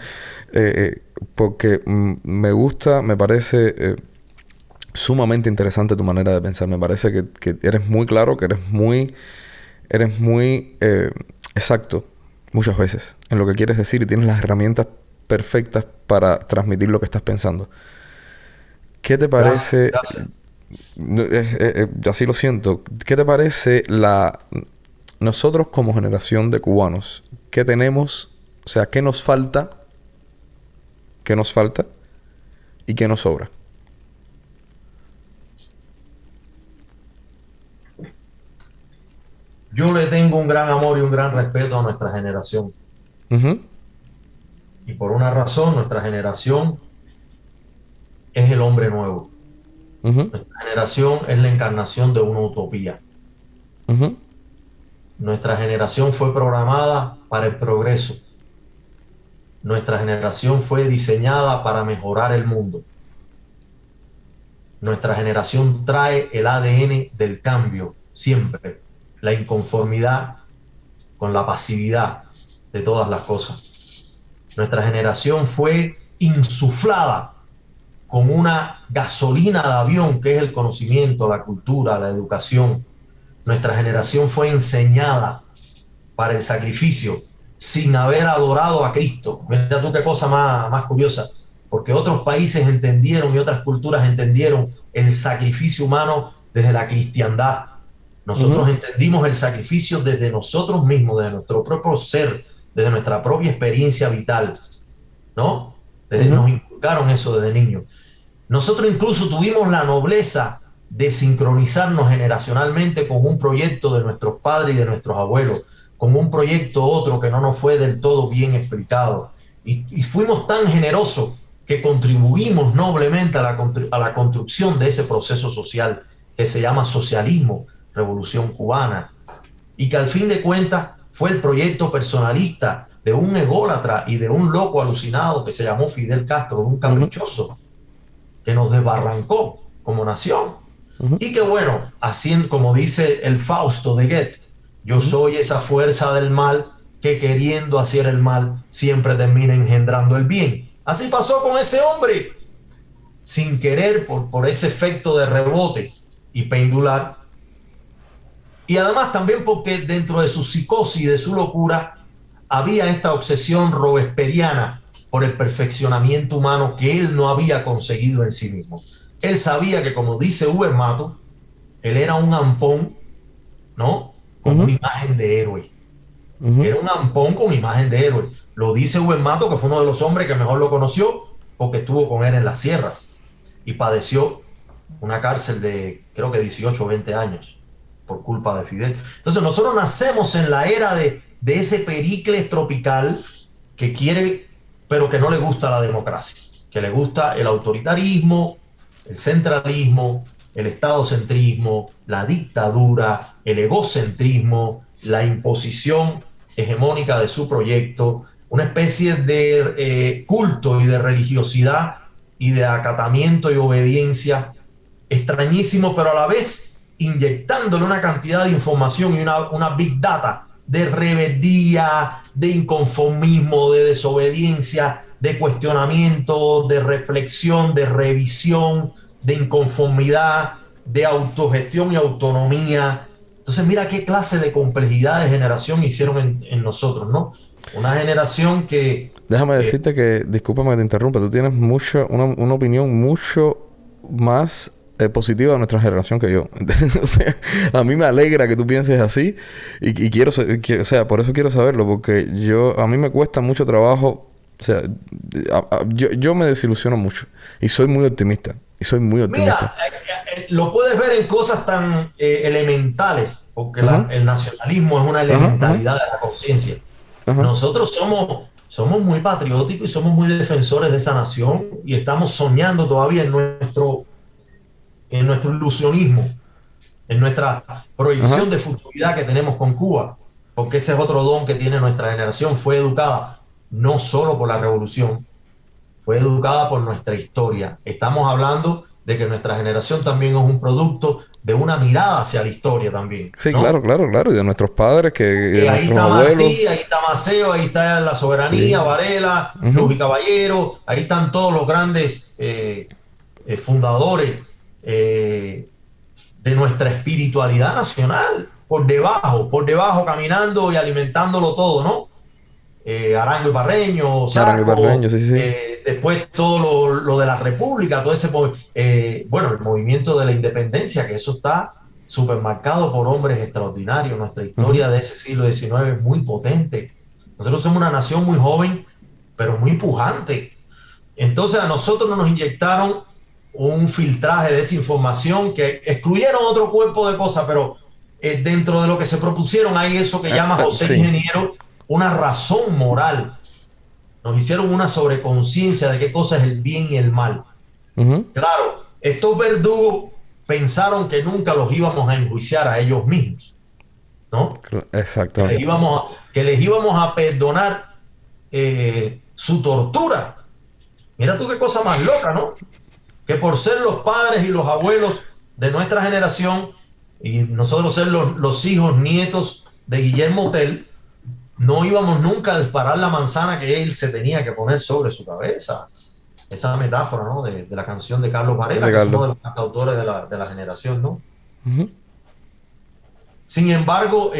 porque me gusta, me parece sumamente interesante tu manera de pensar. Me parece que eres muy claro, que eres muy exacto muchas veces en lo que quieres decir y tienes las herramientas perfectas para transmitir lo que estás pensando. ¿Qué te parece? Gracias. Así lo siento. ¿Qué te parece nosotros como generación de cubanos? ¿Qué tenemos? O sea, ¿qué nos falta? ¿Qué nos falta? ¿Y qué nos sobra? Yo le tengo un gran amor y un gran respeto a nuestra generación. Y por una razón, nuestra generación es el hombre nuevo. Nuestra generación es la encarnación de una utopía. Nuestra generación fue programada para el progreso. Nuestra generación fue diseñada para mejorar el mundo. Nuestra generación trae el ADN del cambio, siempre. La inconformidad con la pasividad de todas las cosas. Nuestra generación fue insuflada con una gasolina de avión que es el conocimiento, la cultura, la educación. Nuestra generación fue enseñada para el sacrificio sin haber adorado a Cristo. Mira tú qué cosa más curiosa, porque otros países entendieron y otras culturas entendieron el sacrificio humano desde la cristiandad. Nosotros entendimos el sacrificio desde nosotros mismos, desde nuestro propio ser, desde nuestra propia experiencia vital, ¿no? Nos inculcaron eso desde niños. Nosotros incluso tuvimos la nobleza de sincronizarnos generacionalmente con un proyecto de nuestros padres y de nuestros abuelos, con un proyecto otro que no nos fue del todo bien explicado. Y fuimos tan generosos que contribuimos noblemente a la construcción de ese proceso social que se llama socialismo, Revolución Cubana, y que al fin de cuentas fue el proyecto personalista de un ególatra y de un loco alucinado que se llamó Fidel Castro, un caprichoso, que nos desbarrancó como nación. Ujú, Y que bueno, así como dice el Fausto de Goethe, yo ujú. soy esa fuerza del mal que queriendo hacer el mal siempre termina engendrando el bien. Así pasó con ese hombre, sin querer, por ese efecto de rebote y pendular. Y además también porque dentro de su psicosis y de su locura había esta obsesión robesperiana por el perfeccionamiento humano que él no había conseguido en sí mismo. Él sabía que, como dice Uber Mato, él era un ampón, ¿no? Con una Ujú, imagen de héroe. ujú. Era un ampón con imagen de héroe. Lo dice Uber Mato, que fue uno de los hombres que mejor lo conoció, porque estuvo con él en la sierra y padeció una cárcel de creo que 18 o 20 años por culpa de Fidel. Entonces nosotros nacemos en la era de ese Pericles tropical que quiere, pero que no le gusta la democracia, que le gusta el autoritarismo, el centralismo, el estadocentrismo, la dictadura, el egocentrismo, la imposición hegemónica de su proyecto, una especie de culto y de religiosidad y de acatamiento y obediencia extrañísimo, pero a la vez inyectándole una cantidad de información y una big data de rebeldía, de inconformismo, de desobediencia, de cuestionamiento, de reflexión, de revisión, de inconformidad, de autogestión y autonomía. Entonces, mira qué clase de complejidad de generación hicieron en nosotros, ¿no? Una generación que Déjame decirte que, discúlpame que te interrumpa, tú tienes una opinión mucho más positiva de nuestra generación que yo. O sea, a mí me alegra que tú pienses así y quiero, o sea, por eso quiero saberlo, porque a mí me cuesta mucho trabajo, o sea, yo me desilusiono mucho y soy muy optimista, y soy muy optimista. mira, lo puedes ver en cosas tan elementales, porque Ajá, el nacionalismo es una ajá, ajá, elementalidad de la conciencia. ajá. Nosotros somos muy patrióticos y somos muy defensores de esa nación y estamos soñando todavía en nuestro ilusionismo, en nuestra Ajá. proyección de futuridad que tenemos con Cuba, porque ese es otro don que tiene nuestra generación. Fue educada no solo por la revolución, fue educada por nuestra historia. Estamos hablando de que nuestra generación también es un producto de una mirada hacia la historia también, Sí, claro, ¿no? claro, claro. Y de nuestros padres, y de Ahí nuestros está Martí, abuelos. ahí está Maceo, ahí está La Soberanía, Sí. Varela, Luz Ujú. y Caballero, ahí están todos los grandes fundadores eh, de nuestra espiritualidad nacional, por debajo, caminando y alimentándolo todo, ¿no? Arango y Parreño, Arango y Sarco, Barreño, sí, sí, sí. después todo lo de la República, todo ese, bueno, el movimiento de la independencia, que eso está supermarcado por hombres extraordinarios. Nuestra Ujú. historia de ese siglo XIX es muy potente. Nosotros somos una nación muy joven, pero muy pujante. Entonces a nosotros nos inyectaron un filtraje de desinformación que excluyeron otro cuerpo de cosas, pero dentro de lo que se propusieron hay eso que llama José Sí. Ingeniero una razón moral. Nos hicieron una sobreconciencia de qué cosa es el bien y el mal. Ujú. Claro, estos verdugos pensaron que nunca los íbamos a enjuiciar a ellos mismos, ¿no? Exactamente. Que les íbamos a perdonar su tortura. Mira tú qué cosa más loca, ¿no? Que por ser los padres y los abuelos de nuestra generación y nosotros ser los hijos, nietos de Guillermo Tell, no íbamos nunca a disparar la manzana que él se tenía que poner sobre su cabeza. Esa metáfora, ¿no? De la canción de Carlos Varela, De que es uno Carlos. de los cantautores de la generación, ¿no? Ujú. Sin embargo,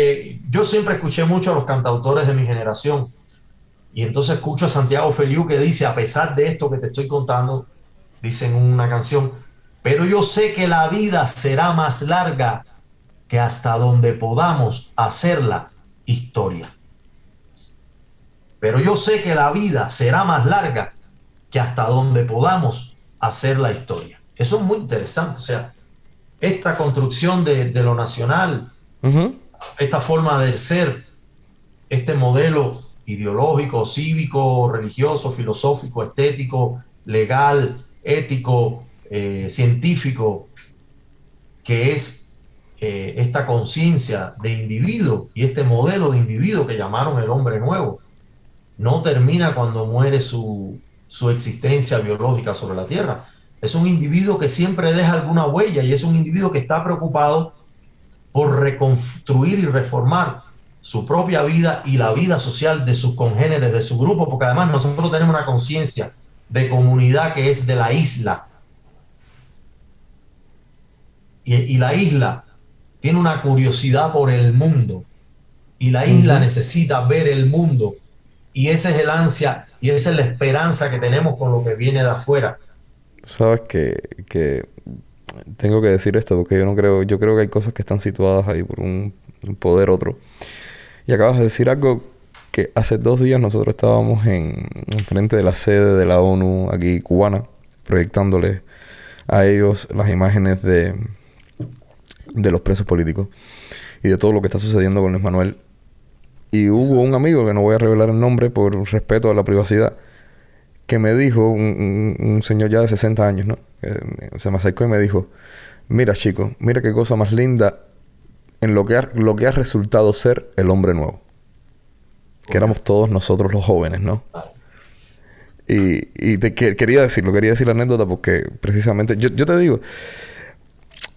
yo siempre escuché mucho a los cantautores de mi generación y entonces escucho a Santiago Feliu que dice, a pesar de esto que te estoy contando, dice en una canción, pero yo sé que la vida será más larga que hasta donde podamos hacerla historia. Pero yo sé que la vida será más larga que hasta donde podamos hacer la historia. Eso es muy interesante. O sea, esta construcción de lo nacional, Ujú. esta forma de ser, este modelo ideológico, cívico, religioso, filosófico, estético, legal, ético, científico, que es esta conciencia de individuo y este modelo de individuo que llamaron el hombre nuevo, no termina cuando muere su existencia biológica sobre la Tierra. Es un individuo que siempre deja alguna huella y es un individuo que está preocupado por reconstruir y reformar su propia vida y la vida social de sus congéneres, de su grupo, porque además nosotros tenemos una conciencia de comunidad que es de la isla. Y la isla tiene una curiosidad por el mundo y la isla necesita ver el mundo, y esa es el ansia y esa es la esperanza que tenemos con lo que viene de afuera. Sabes que tengo que decir esto porque yo creo que hay cosas que están situadas ahí por un poder otro. Y acabas de decir algo que hace 2 días nosotros estábamos en frente de la sede de la ONU aquí cubana, proyectándoles a ellos las imágenes de los presos políticos y de todo lo que está sucediendo con Luis Manuel. Y hubo un amigo, que no voy a revelar el nombre por respeto a la privacidad, que me dijo, un señor ya de 60 años, ¿no? Se me acercó y me dijo: mira, chico, mira qué cosa más linda en lo que ha resultado ser el hombre nuevo. Que éramos todos nosotros los jóvenes, ¿no? Y quería decir la anécdota porque precisamente, yo te digo,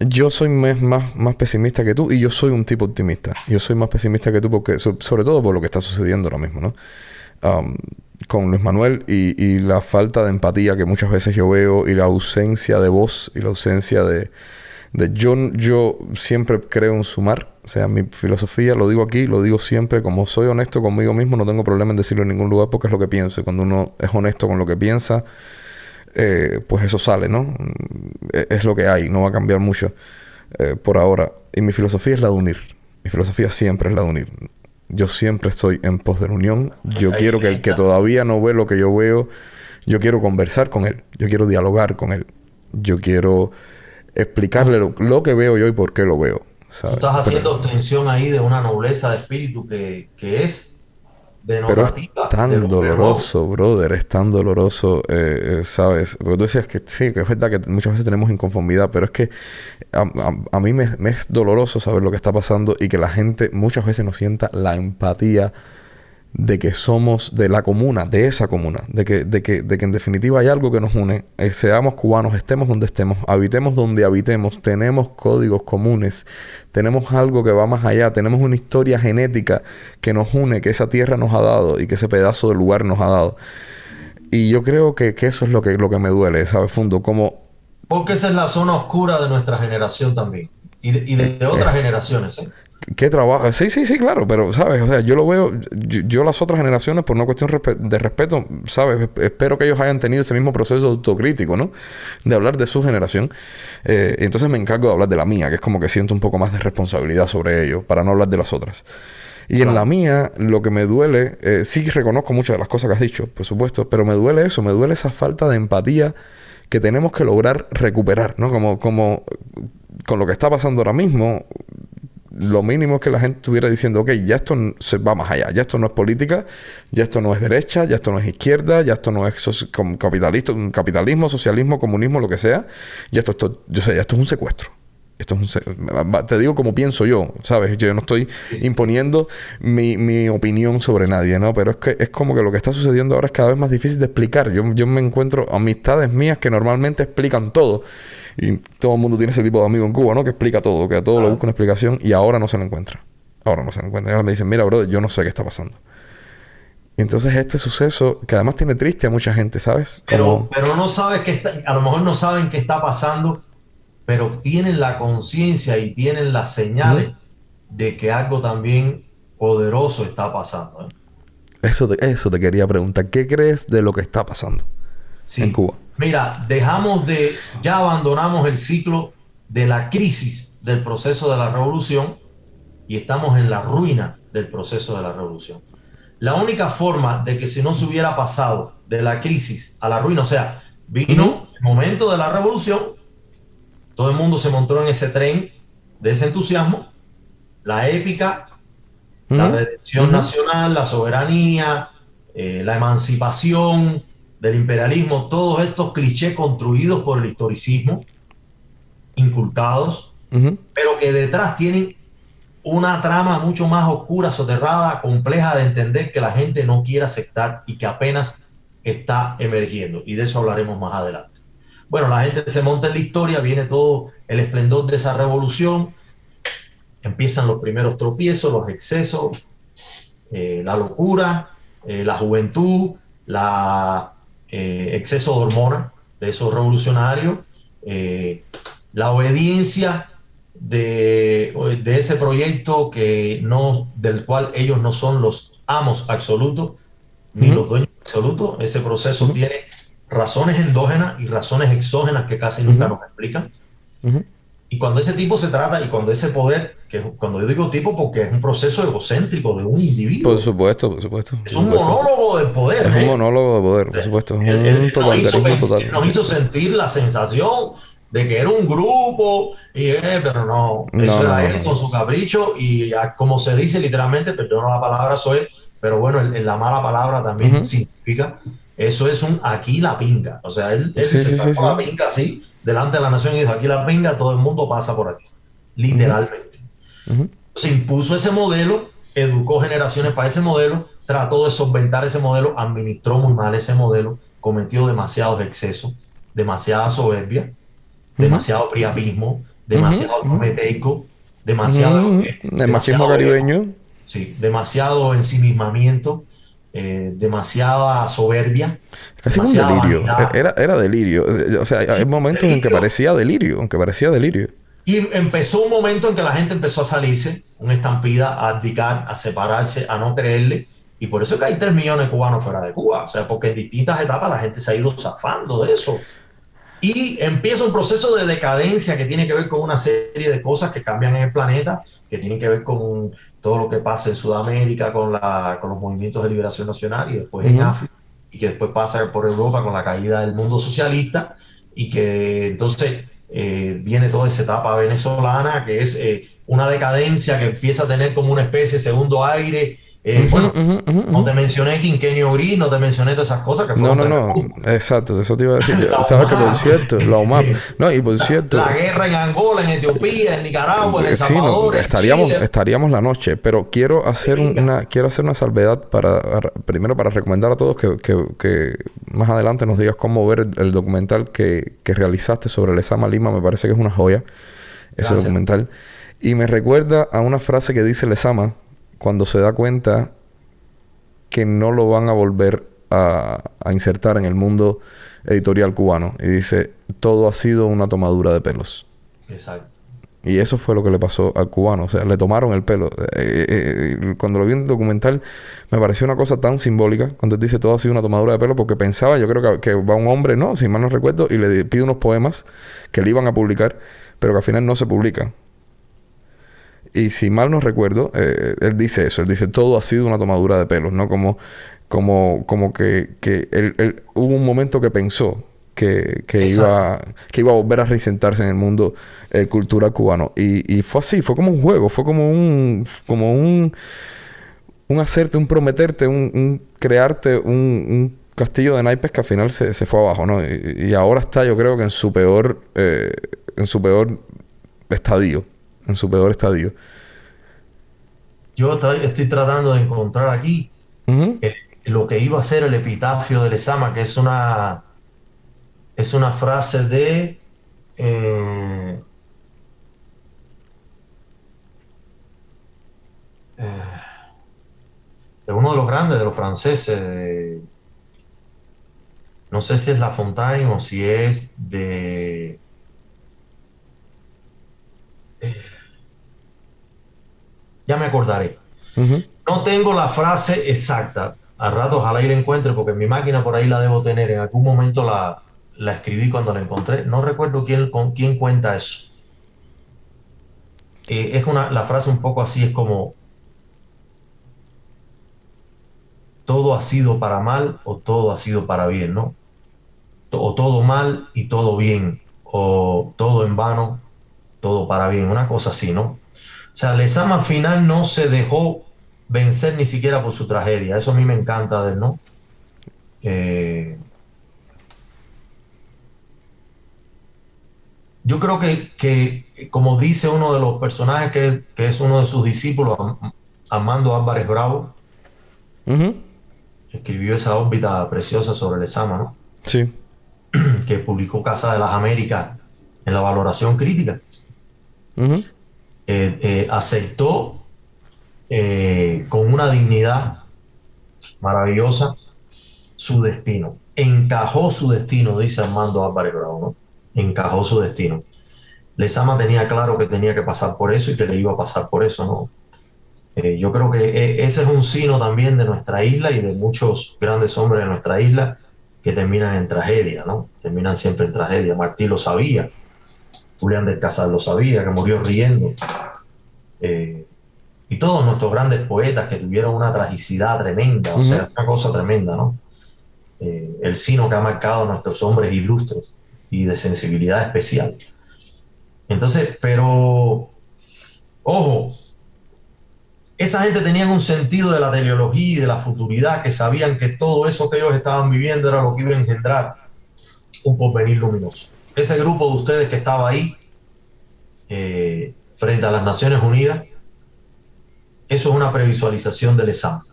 yo soy más pesimista que tú y yo soy un tipo optimista. Yo soy más pesimista que tú porque, sobre todo por lo que está sucediendo ahora mismo, ¿no? Con Luis Manuel y la falta de empatía que muchas veces yo veo y la ausencia de voz y la ausencia de yo siempre creo en sumar. O sea, mi filosofía, lo digo aquí, lo digo siempre, como soy honesto conmigo mismo, no tengo problema en decirlo en ningún lugar porque es lo que pienso. Y cuando uno es honesto con lo que piensa, pues eso sale, ¿no? Es lo que hay, no va a cambiar mucho por ahora. Y mi filosofía es la de unir. Mi filosofía siempre es la de unir. Yo siempre estoy en pos de la unión. Yo quiero que el que todavía no ve lo que yo veo, yo quiero conversar con él. Yo quiero dialogar con él. Yo quiero explicarle lo que veo yo y por qué lo veo, ¿sabes? Tú estás haciendo ostensión ahí de una nobleza de espíritu que es Pero es denotativa tan de lo doloroso, brother, es tan doloroso, ¿sabes? Porque tú decías que sí, que es verdad que muchas veces tenemos inconformidad, pero es que a mí me es doloroso saber lo que está pasando y que la gente muchas veces no sienta la empatía de que somos de la comuna, de esa comuna, de que en definitiva hay algo que nos une, seamos cubanos, estemos donde estemos, habitemos donde habitemos, tenemos códigos comunes, tenemos algo que va más allá, tenemos una historia genética que nos une, que esa tierra nos ha dado y que ese pedazo de lugar nos ha dado. Y yo creo que eso es lo que me duele, ¿sabes, Fundo? Como porque esa es la zona oscura de nuestra generación también y de otras generaciones, ¿eh? ¿qué trabajo? Sí, claro, pero, ¿sabes? O sea, yo lo veo, yo las otras generaciones, por una cuestión de respeto, ¿sabes? Espero que ellos hayan tenido ese mismo proceso autocrítico, ¿no? De hablar de su generación. Entonces me encargo de hablar de la mía, que es como que siento un poco más de responsabilidad sobre ello, para no hablar de las otras. Y en la mía, lo que me duele, sí reconozco muchas de las cosas que has dicho, por supuesto, pero me duele eso, me duele esa falta de empatía que tenemos que lograr recuperar, ¿no? Como con lo que está pasando ahora mismo, lo mínimo es que la gente estuviera diciendo: ok, ya esto se va más allá, ya esto no es política, ya esto no es derecha, ya esto no es izquierda, ya esto no es capitalismo, socialismo, comunismo, lo que sea, ya esto es un secuestro. Te digo como pienso yo, ¿sabes? Yo no estoy imponiendo mi opinión sobre nadie, ¿no? Pero es que es como que lo que está sucediendo ahora es cada vez más difícil de explicar. Yo me encuentro amistades mías que normalmente explican todo. Y todo el mundo tiene ese tipo de amigo en Cuba, ¿no? Que explica todo, que a todo le busca una explicación y ahora no se lo encuentra. Y ahora me dicen: mira, bro, yo no sé qué está pasando. Y entonces este suceso, que además tiene triste a mucha gente, ¿sabes? Pero no sabes a lo mejor no saben qué está pasando, pero tienen la conciencia y tienen las señales de que algo también poderoso está pasando, ¿eh? Eso te quería preguntar. ¿Qué crees de lo que está pasando en Cuba? Mira, ya abandonamos el ciclo de la crisis del proceso de la revolución y estamos en la ruina del proceso de la revolución. La única forma de que si no se hubiera pasado de la crisis a la ruina, o sea, vino el momento de la revolución, todo el mundo se montó en ese tren de ese entusiasmo, la épica, la redención nacional, la soberanía, la emancipación del imperialismo, todos estos clichés construidos por el historicismo, inculcados, pero que detrás tienen una trama mucho más oscura, soterrada, compleja de entender, que la gente no quiere aceptar y que apenas está emergiendo. Y de eso hablaremos más adelante. Bueno, la gente se monta en la historia, viene todo el esplendor de esa revolución, empiezan los primeros tropiezos, los excesos, la locura, la juventud, la exceso de hormonas de esos revolucionarios, la obediencia de ese proyecto del cual ellos no son los amos absolutos ni los dueños absolutos. Ese proceso tiene razones endógenas y razones exógenas que casi nunca nos explican. Y cuando ese tipo se trata, y cuando ese poder, cuando yo digo tipo, porque es un proceso egocéntrico de un individuo. Por supuesto, por supuesto. Es un monólogo del poder. Es un monólogo de poder, por supuesto. Es un totalitarismo total. Nos hizo sentir la sensación de que era un grupo, pero no. Eso era él con su capricho y como se dice literalmente, perdón la palabra soy, pero bueno, en la mala palabra también significa, eso es un aquí la pinga. O sea, él se sacó la pinga así, delante de la nación y dijo, aquí la pinga, todo el mundo pasa por aquí. Literalmente. Se impuso ese modelo, educó generaciones para ese modelo, trató de solventar ese modelo, administró muy mal ese modelo, cometió demasiados excesos, demasiada soberbia, demasiado priapismo, demasiado prometeico, demasiado... el machismo caribeño. Sí, demasiado ensimismamiento, demasiada soberbia. Casi un delirio. Era delirio. O sea, hay momentos en que parecía delirio, Y empezó un momento en que la gente empezó a salirse, una estampida, a abdicar, a separarse, a no creerle. Y por eso es que hay 3 millones de cubanos fuera de Cuba. O sea, porque en distintas etapas la gente se ha ido zafando de eso. Y empieza un proceso de decadencia que tiene que ver con una serie de cosas que cambian en el planeta, que tienen que ver con todo lo que pasa en Sudamérica, con los movimientos de liberación nacional y después en África, y que después pasa por Europa con la caída del mundo socialista, y que entonces viene toda esa etapa venezolana, que es una decadencia que empieza a tener como una especie de segundo aire. No te mencioné Quinquenio Gris, no te mencioné todas esas cosas que fueron exacto, eso te iba a decir. Sabes que por cierto, la UMAP, y por cierto, la guerra en Angola, en Etiopía, en Nicaragua, en El Salvador, estaríamos la noche, pero quiero hacer una salvedad primero para recomendar a todos que más adelante nos digas cómo ver el documental que realizaste sobre Lezama Lima. Me parece que es una joya ese documental, y me recuerda a una frase que dice Lezama cuando se da cuenta que no lo van a volver a insertar en el mundo editorial cubano. Y dice, todo ha sido una tomadura de pelos. Exacto. Y eso fue lo que le pasó al cubano. O sea, le tomaron el pelo. Cuando lo vi en el documental, me pareció una cosa tan simbólica. Cuando él dice, todo ha sido una tomadura de pelo. Porque pensaba, yo creo que va un hombre, ¿no? Si mal no recuerdo, y le pide unos poemas que le iban a publicar, pero que al final no se publican. Y si mal no recuerdo, él dice eso. Él dice, todo ha sido una tomadura de pelos, ¿no? Como que él hubo un momento que pensó que iba a volver a reinsentarse en el mundo cultural cubano. Y fue así. Fue como un juego. Fue como un hacerte, un prometerte, un crearte un castillo de naipes que al final se fue abajo, ¿no? Y ahora está, yo creo que en su peor estadio. En su peor estadio. Yo estoy tratando de encontrar aquí lo que iba a ser el epitafio de Lezama, que es una frase de uno de los grandes, de los franceses. No sé si es La Fontaine o si es de... ya me acordaré. No tengo la frase exacta. A rato ojalá y la encuentre, porque en mi máquina por ahí la debo tener. En algún momento la escribí cuando la encontré. No recuerdo con quién cuenta eso. La frase un poco así, es como: todo ha sido para mal o todo ha sido para bien, ¿no? O todo mal y todo bien, o todo en vano, todo para bien, una cosa así, ¿no? O sea, Lezama al final no se dejó vencer ni siquiera por su tragedia. Eso a mí me encanta de él, ¿no? Yo creo que como dice uno de los personajes que es uno de sus discípulos, Armando Álvarez Bravo, escribió esa órbita preciosa sobre Lezama, ¿no? Sí. que publicó Casa de las Américas en la valoración crítica, Ujú. aceptó con una dignidad maravillosa su destino. Encajó su destino, dice Armando Álvarez Bravo, ¿no? Encajó su destino. Lezama tenía claro que tenía que pasar por eso y que le iba a pasar por eso, ¿no? Yo creo que ese es un signo también de nuestra isla y de muchos grandes hombres de nuestra isla que terminan en tragedia, ¿no? Terminan siempre en tragedia. Martí lo sabía, Julián del Casal lo sabía, que murió riendo. Eh, y todos nuestros grandes poetas que tuvieron una tragicidad tremenda, o sea, una cosa tremenda, ¿no? El sino que ha marcado a nuestros hombres ilustres y de sensibilidad especial. Entonces, pero, ojo, esa gente tenía un sentido de la teleología y de la futuridad, que sabían que todo eso que ellos estaban viviendo era lo que iba a engendrar un porvenir luminoso. Ese grupo de ustedes que estaba ahí, frente a las Naciones Unidas, eso es una previsualización del Lezama.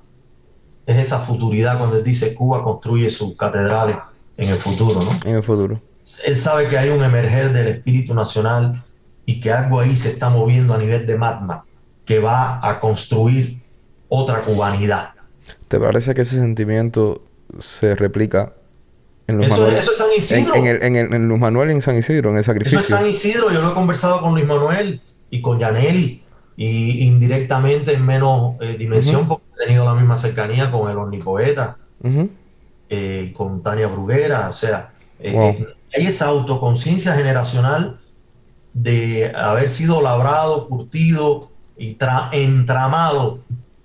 Es esa futuridad cuando él dice Cuba construye sus catedrales en el futuro, ¿no? En el futuro. Él sabe que hay un emerger del espíritu nacional y que algo ahí se está moviendo a nivel de magma que va a construir otra cubanidad. ¿Te parece que ese sentimiento se replica en Luis Eso, Manuel? eso es San Isidro. En Luis Manuel y en San Isidro, en el sacrificio. Eso es San Isidro. Yo lo he conversado con Luis Manuel y con Yaneli y indirectamente en menos dimensión porque he tenido la misma cercanía con el omnipoeta, con Tania Bruguera. O sea, Wow. hay esa autoconciencia generacional de haber sido labrado, curtido y entramado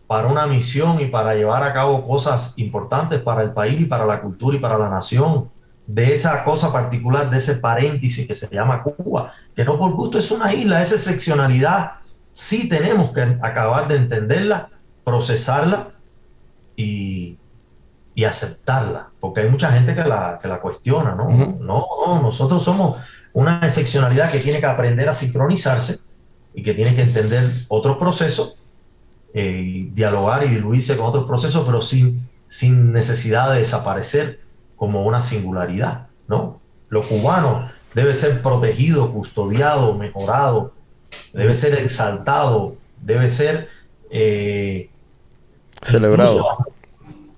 para una misión y para llevar a cabo cosas importantes para el país y para la cultura y para la nación, de esa cosa particular, de ese paréntesis que se llama Cuba, que no por gusto es una isla, esa excepcionalidad sí tenemos que acabar de entenderla, procesarla y, y aceptarla, porque hay mucha gente que la cuestiona, ¿no? No, nosotros somos una excepcionalidad que tiene que aprender a sincronizarse y que tiene que entender otros procesos, dialogar y diluirse con otros procesos, pero sin necesidad de desaparecer como una singularidad, ¿no? Lo cubano debe ser protegido, custodiado, mejorado, debe ser exaltado, debe ser celebrado,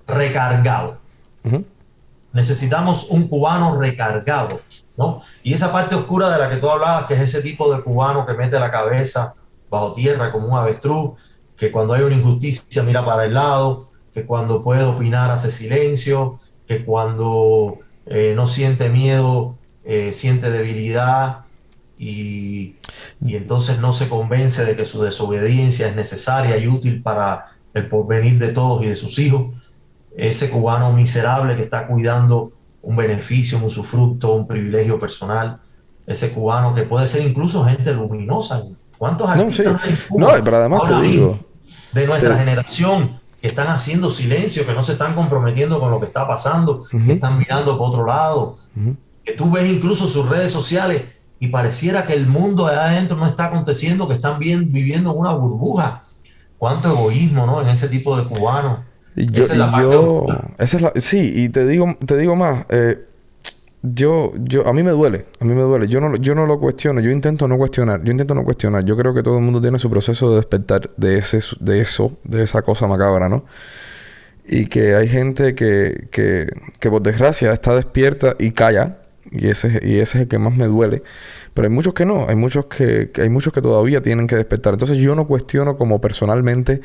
recargado. Necesitamos un cubano recargado, ¿no? Y esa parte oscura de la que tú hablabas, que es ese tipo de cubano que mete la cabeza bajo tierra como un avestruz, que cuando hay una injusticia mira para el lado, que cuando puede opinar hace silencio, que cuando no siente miedo, siente debilidad y entonces no se convence de que su desobediencia es necesaria y útil para el porvenir de todos y de sus hijos. Ese cubano miserable que está cuidando un beneficio, un usufructo, un privilegio personal, ese cubano que puede ser incluso gente luminosa. ¿Cuántos artistas sí. en Cuba, Pero además te digo, de nuestra generación, que están haciendo silencio, que no se están comprometiendo con lo que está pasando, que están mirando por otro lado, que tú ves incluso sus redes sociales y pareciera que el mundo de adentro no está aconteciendo, que están viviendo en una burbuja? Cuánto egoísmo, ¿no? En ese tipo de cubanos. Esa es la parte oscura. Sí, y te digo más, a mí me duele, yo no lo cuestiono, yo intento no cuestionar, yo creo que todo el mundo tiene su proceso de despertar de esa cosa macabra, ¿no? Y que hay gente que por desgracia está despierta y calla, y ese es el que más me duele. Pero hay muchos que no, hay muchos que todavía tienen que despertar. Entonces yo no cuestiono como personalmente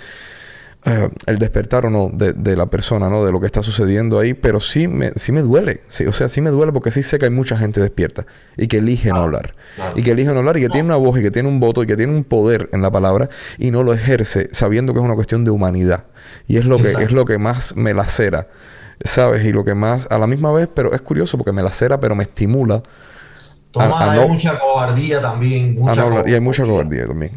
el despertar o no de la persona, ¿no? De lo que está sucediendo ahí, pero sí me duele. Sí, o sea, sí me duele porque sí sé que hay mucha gente despierta y que elige no hablar. Y que elige no hablar y que tiene una voz y que tiene un voto y que tiene un poder en la palabra y no lo ejerce sabiendo que es una cuestión de humanidad. Y es lo que más me lacera, ¿sabes? Y lo que más, a la misma vez, pero es curioso porque me lacera, pero me estimula. Tomás, hay mucha cobardía también. Y hay mucha cobardía también.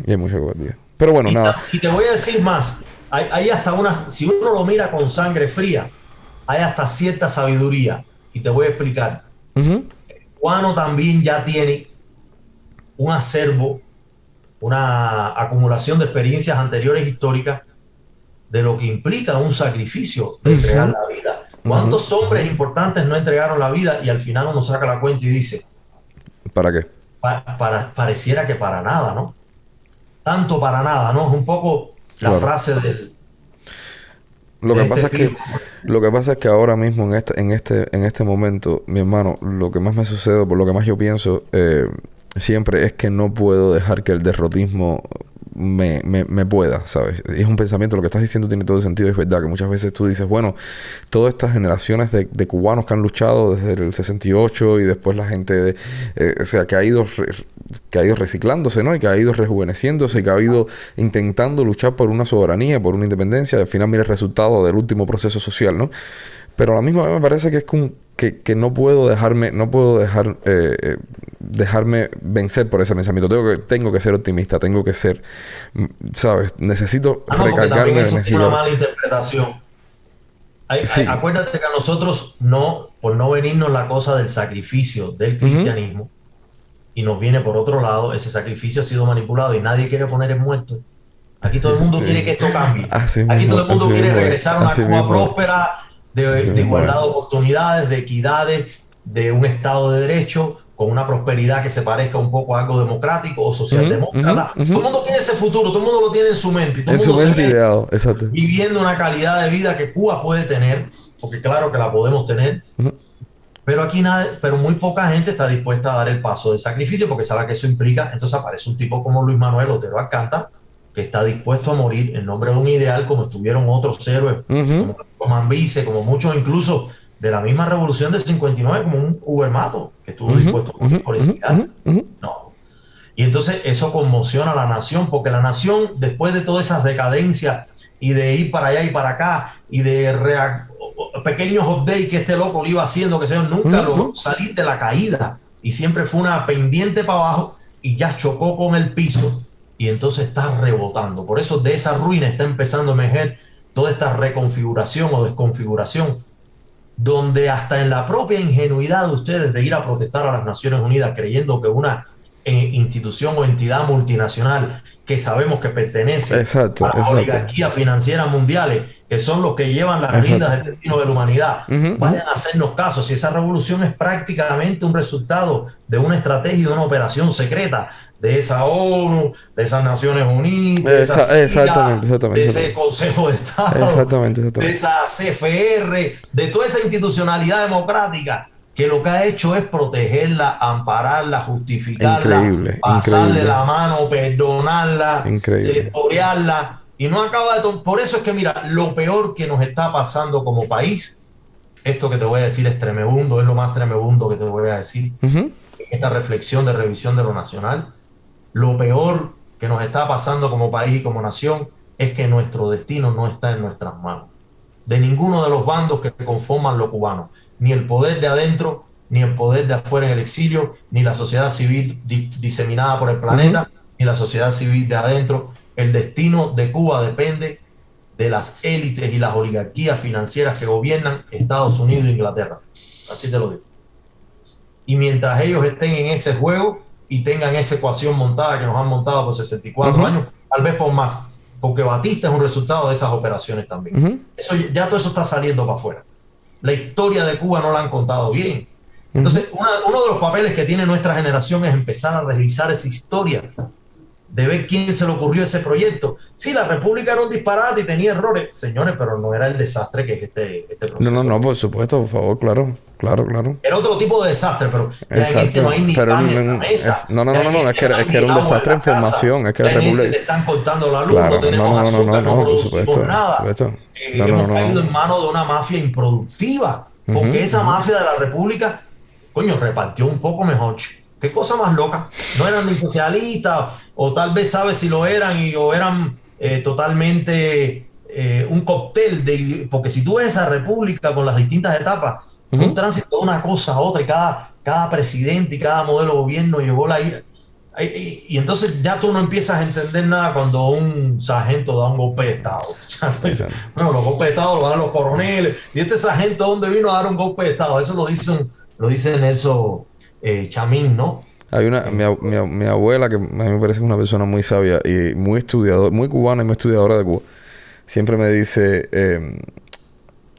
Pero bueno, nada. Y te voy a decir más. Hay hasta si uno lo mira con sangre fría, hay hasta cierta sabiduría. Y te voy a explicar. El cubano también ya tiene un acervo, una acumulación de experiencias anteriores históricas de lo que implica un sacrificio de entregar la vida. ¿Cuántos hombres importantes no entregaron la vida? Y al final uno saca la cuenta y dice, ¿Para qué? pareciera que para nada, ¿no? Tanto para nada, ¿no? Es un poco la Claro. frase del... Lo de que este pasa es que, pibe. lo que pasa es que ahora mismo en este momento, mi hermano, lo que más me sucede, por lo que más yo pienso, siempre es que no puedo dejar que el derrotismo me pueda, ¿sabes? Y es un pensamiento, lo que estás diciendo tiene todo el sentido, es verdad, que muchas veces tú dices, bueno, todas estas generaciones de cubanos que han luchado desde el 68 y después la gente, o sea, que ha ido reciclándose, ¿no? Y que ha ido rejuveneciéndose y que ha ido intentando luchar por una soberanía, por una independencia. Al final mira el resultado del último proceso social, ¿no? Pero a la misma vez me parece que es como que no puedo dejarme vencer por ese pensamiento. Tengo que ser optimista, tengo que ser, ¿sabes? Necesito No, porque también recargarme de eso tiene una energía. mala interpretación. Sí. Acuérdate que a nosotros no, por no venirnos la cosa del sacrificio del Ujú. cristianismo, y nos viene por otro lado, ese sacrificio ha sido manipulado y nadie quiere poner en muerto. Aquí todo el mundo quiere que Sí. esto cambie. Aquí todo el Así mundo quiere mismo es. regresar a una Así Cuba mismo es. próspera, Así de mismo es. igualdad de oportunidades, de equidades, de un Estado de Derecho, con una prosperidad que se parezca un poco a algo democrático o Ujú, ujú, socialdemócrata. ujú. Todo el mundo quiere ese futuro, todo el mundo lo tiene en su mente y todo En el su mundo se mente ve ideal, exacto. viviendo una calidad de vida que Cuba puede tener, porque claro que la podemos tener, Ujú. pero aquí nada, pero muy poca gente está dispuesta a dar el paso del sacrificio porque sabe que eso implica. Entonces aparece un tipo como Luis Manuel Otero Alcántara, que está dispuesto a morir en nombre de un ideal, como estuvieron otros héroes, Ujú. como Mambice, como muchos incluso de la misma revolución del 59, como un Ubermato, que estuvo Ujú, dispuesto a ujú, morir por ese ujú, ujú, ideal. ujú. No. Y entonces eso conmociona a la nación, porque la nación, después de todas esas decadencias y de ir para allá y para acá, y de pequeños updates que este loco le iba haciendo, que se yo, nunca Ujú, ujú. logró salir de la caída. Y siempre fue una pendiente para abajo y ya chocó con el piso y entonces está rebotando. Por eso de esa ruina está empezando a emerger toda esta reconfiguración o desconfiguración, donde hasta en la propia ingenuidad de ustedes de ir a protestar a las Naciones Unidas creyendo que una institución o entidad multinacional que sabemos que pertenece a Exacto, las exacto, oligarquías financieras mundiales, que son los que llevan las riendas exacto. del destino de la humanidad, Ujú, ujú. vayan a hacernos caso. Si esa revolución es prácticamente un resultado de una estrategia, de una operación secreta de esa ONU, de esas Naciones Unidas, de esa CIA, Exactamente, exactamente, de ese exactamente. Consejo de Estado, Exactamente, de exactamente. esa CFR, de toda esa institucionalidad democrática que lo que ha hecho es protegerla, ampararla, justificarla, Increíble, pasarle increíble, la mano, perdonarla, increíble. torearla. Y no acaba de... Por eso es que, mira, lo peor que nos está pasando como país, esto que te voy a decir es tremebundo, es lo más tremebundo que te voy a decir, Ujú, esta reflexión de revisión de lo nacional. Lo peor que nos está pasando como país y como nación es que nuestro destino no está en nuestras manos. De ninguno de los bandos que conforman los cubanos, ni el poder de adentro, ni el poder de afuera en el exilio, ni la sociedad civil diseminada por el ujú. planeta, ni la sociedad civil de adentro. El destino de Cuba depende de las élites y las oligarquías financieras que gobiernan Estados Unidos e Inglaterra. Así te lo digo. Y mientras ellos estén en ese juego y tengan esa ecuación montada que nos han montado por 64 Ujú, años, tal vez por más, porque Batista es un resultado de esas operaciones también. ujú, Eso, ya todo eso está saliendo para afuera. La historia de Cuba no la han contado bien. ujú. Entonces, uno de los papeles que tiene nuestra generación es empezar a revisar esa historia, de ver quién se le ocurrió ese proyecto. Sí, la República era un disparate y tenía errores, señores, pero no era el desastre que es este No, no, proceso. no, por supuesto, por favor, claro, claro, claro. Era otro tipo de desastre, pero ya en este no Exacto. hay ni Pero pan en la mesa, no, no, ya no, no, en no, este no es hay que era ni un agua en desastre de la casa, información, es que la ya en este República... te están cortando la luz, no Claro, no, tenemos no, no, no, no, azúcar, no no, por producimos supuesto, por nada. supuesto. No, no, no, Hemos no, caído no. en manos de una mafia improductiva, Ujú, porque esa ujú. mafia de la República, coño, repartió un poco mejor. Qué cosa más loca. No eran ni socialistas, o tal vez sabes si lo eran, o eran totalmente un cóctel de... Porque si tú ves esa república con las distintas etapas, fue un Ujú. tránsito de una cosa a otra, y cada presidente y cada modelo de gobierno llevó la ira. Y entonces ya tú no empiezas a entender nada cuando un sargento da un golpe de Estado. Exacto. Bueno, los golpes de Estado lo dan los coroneles. ¿Y este sargento dónde vino a dar un golpe de Estado? Eso lo dicen eso Chamín, ¿no? Hay una, En, mi abuela, que a mí me parece una persona muy sabia y muy estudiadora, muy cubana y muy estudiadora de Cuba, siempre me dice,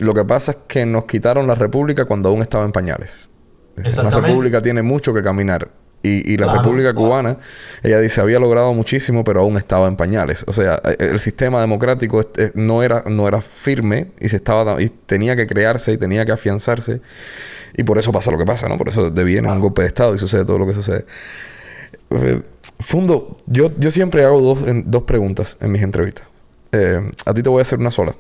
Lo que pasa es que nos quitaron la república cuando aún estaba en pañales. La república tiene mucho que caminar. Y la República Cubana, ella dice, había logrado muchísimo, pero aún estaba en pañales. O sea, el sistema democrático no era firme y tenía que crearse y tenía que afianzarse. Y por eso pasa lo que pasa, ¿no? Por eso deviene un golpe de Estado y sucede todo lo que sucede. Fundo, yo siempre hago dos preguntas en mis entrevistas. A ti te voy a hacer una sola.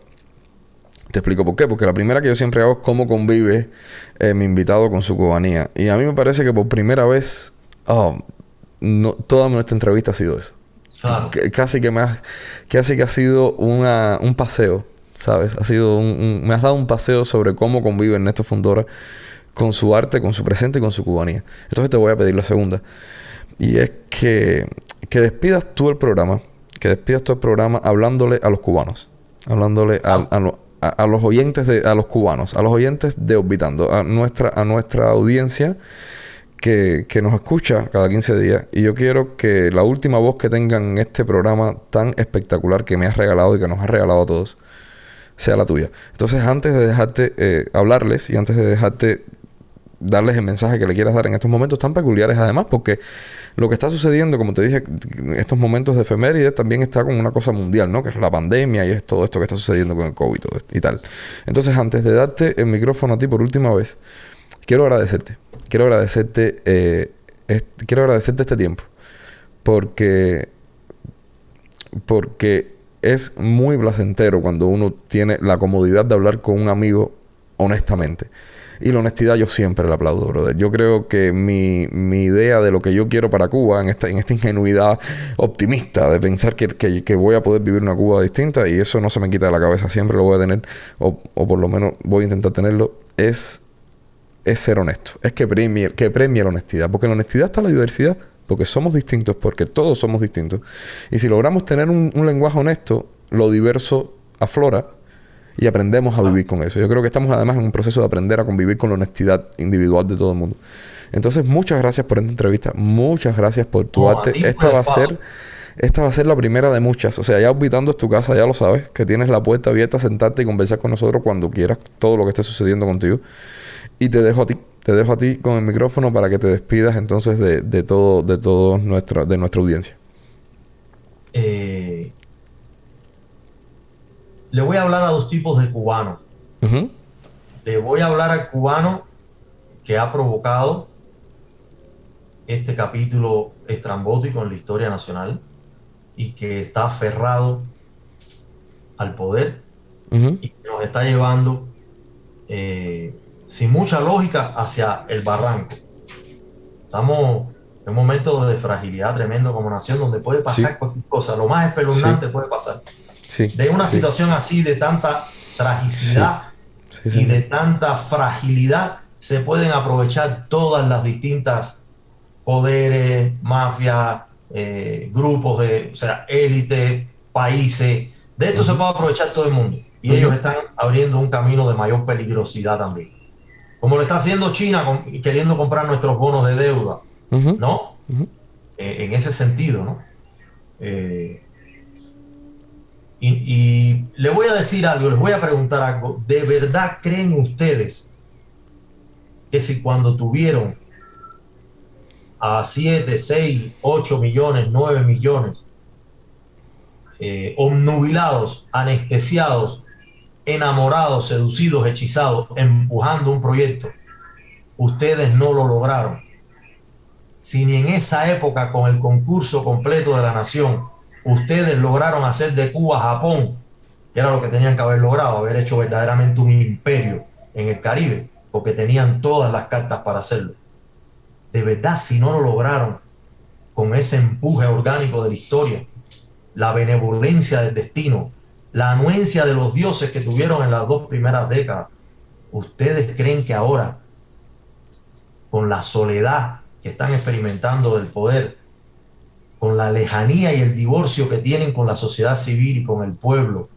Te explico por qué. Porque la primera que yo siempre hago es cómo convive mi invitado con su cubanía. Y a mí me parece que por primera vez... toda nuestra entrevista ha sido eso. Claro. Casi que ha sido un paseo, ¿sabes? Me has dado un paseo sobre cómo convive Ernesto Fundora con su arte, con su presente y con su cubanía. Entonces te voy a pedir la segunda. Y es que despidas tú el programa, hablándole a los cubanos, hablándole a los oyentes a los cubanos, a los oyentes de Orbitando, a nuestra audiencia que nos escucha cada 15 días. Y yo quiero que la última voz que tengan en este programa tan espectacular que me has regalado y que nos has regalado a todos sea la tuya. Entonces, antes de dejarte hablarles y antes de dejarte darles el mensaje que le quieras dar en estos momentos tan peculiares, además, porque lo que está sucediendo, como te dije, en estos momentos de efemérides también está con una cosa mundial, ¿no? Que es la pandemia y es todo esto que está sucediendo con el COVID y tal. Entonces, antes de darte el micrófono a ti por última vez, quiero agradecerte este tiempo, porque es muy placentero cuando uno tiene la comodidad de hablar con un amigo honestamente. Y la honestidad yo siempre la aplaudo, brother. Yo creo que mi idea de lo que yo quiero para Cuba, en esta ingenuidad optimista de pensar que voy a poder vivir una Cuba distinta, y eso no se me quita de la cabeza, siempre lo voy a tener, o por lo menos voy a intentar tenerlo, es ser honesto. Es que premie la honestidad. Porque en la honestidad está la diversidad. Porque somos distintos. Porque todos somos distintos. Y si logramos tener un lenguaje honesto, lo diverso aflora y aprendemos a vivir con eso. Yo creo que estamos además en un proceso de aprender a convivir con la honestidad individual de todo el mundo. Entonces, muchas gracias por esta entrevista. Muchas gracias por tu arte. Esta va a ser la primera de muchas. O sea, ya Orbitando es tu casa, ya lo sabes. Que tienes la puerta abierta a sentarte y conversar con nosotros cuando quieras todo lo que esté sucediendo contigo. Y te dejo a ti con el micrófono para que te despidas entonces de nuestra audiencia. Le voy a hablar a dos tipos de cubanos. Uh-huh. Le voy a hablar al cubano que ha provocado este capítulo estrambótico en la historia nacional y que está aferrado al poder, uh-huh, y que nos está llevando sin mucha lógica hacia el barranco. Estamos en un momento de fragilidad tremendo como nación, donde puede pasar cualquier cosa. Lo más espeluznante puede pasar. De una situación así de tanta tragicidad y de tanta fragilidad, se pueden aprovechar todas las distintas poderes, mafias, grupos élites, países. De esto se puede aprovechar todo el mundo. Y ellos están abriendo un camino de mayor peligrosidad también. Como lo está haciendo China queriendo comprar nuestros bonos de deuda, ¿no? En ese sentido, ¿no? Y le voy a decir algo, les voy a preguntar algo. ¿De verdad creen ustedes que si cuando tuvieron a 7, 6, 8 millones, 9 millones obnubilados, anestesiados, enamorados, seducidos, hechizados, empujando un proyecto, ustedes no lo lograron? Si ni en esa época, con el concurso completo de la nación, ustedes lograron hacer de Cuba Japón, que era lo que tenían que haber logrado, haber hecho verdaderamente un imperio en el Caribe, porque tenían todas las cartas para hacerlo. De verdad, si no lo lograron con ese empuje orgánico de la historia, la benevolencia del destino, la anuencia de los dioses que tuvieron en las 2 primeras décadas, ¿ustedes creen que ahora, con la soledad que están experimentando del poder, con la lejanía y el divorcio que tienen con la sociedad civil y con el pueblo,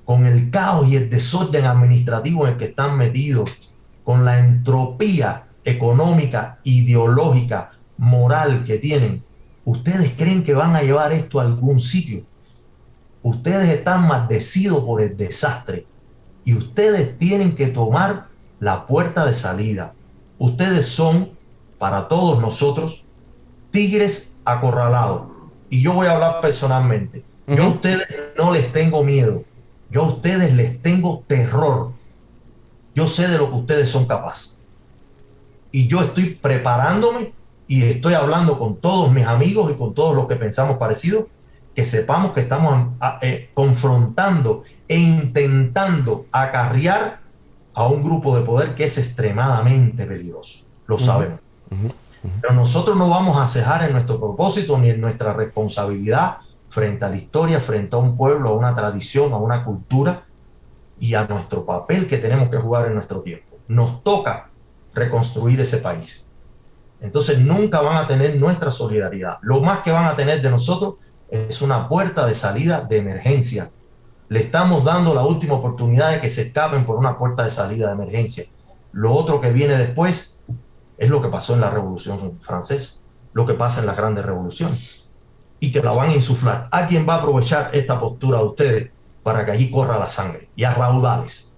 con el caos y el desorden administrativo en el que están metidos, con la entropía económica, ideológica, moral que tienen, ustedes creen que van a llevar esto a algún sitio? Ustedes están maldecidos por el desastre. y ustedes tienen que tomar la puerta de salida. Ustedes son, para todos nosotros, tigres acorralados. Y yo voy a hablar personalmente. Yo a ustedes no les tengo miedo. Yo a ustedes les tengo terror. Yo sé de lo que ustedes son capaces. Y yo estoy preparándome y estoy hablando con todos mis amigos y con todos los que pensamos parecidos, que sepamos que estamos confrontando e intentando acarrear a un grupo de poder que es extremadamente peligroso. Lo sabemos. Pero nosotros no vamos a cejar en nuestro propósito ni en nuestra responsabilidad frente a la historia, frente a un pueblo, a una tradición, a una cultura y a nuestro papel que tenemos que jugar en nuestro tiempo. Nos toca reconstruir ese país. Entonces nunca van a tener nuestra solidaridad. Lo más que van a tener de nosotros es una puerta de salida de emergencia. Le estamos dando la última oportunidad de que se escapen por una puerta de salida de emergencia. Lo otro que viene después es lo que pasó en la Revolución Francesa, lo que pasa en las grandes revoluciones, y que la van a insuflar. ¿A quién va a aprovechar esta postura de ustedes para que allí corra la sangre y a raudales?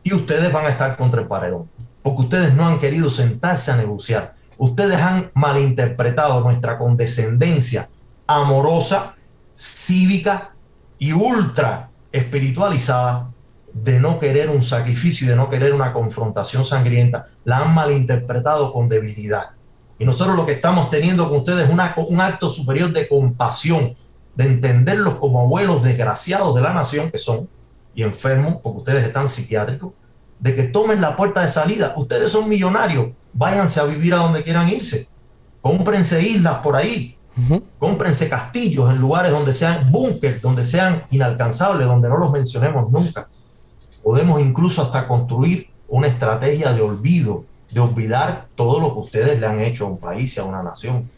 Y ustedes van a estar contra el paredón, porque ustedes no han querido sentarse a negociar. Ustedes han malinterpretado nuestra condescendencia amorosa, cívica y ultra espiritualizada de no querer un sacrificio y de no querer una confrontación sangrienta. La han malinterpretado con debilidad. Y nosotros lo que estamos teniendo con ustedes es un acto superior de compasión, de entenderlos como abuelos desgraciados de la nación que son, y enfermos, porque ustedes están psiquiátricos, de que tomen la puerta de salida. Ustedes son millonarios, váyanse a vivir a donde quieran irse. Cómprense islas por ahí, cómprense castillos en lugares donde sean búnker, donde sean inalcanzables, donde no los mencionemos nunca. Podemos incluso hasta construir una estrategia de olvido, de olvidar todo lo que ustedes le han hecho a un país y a una nación.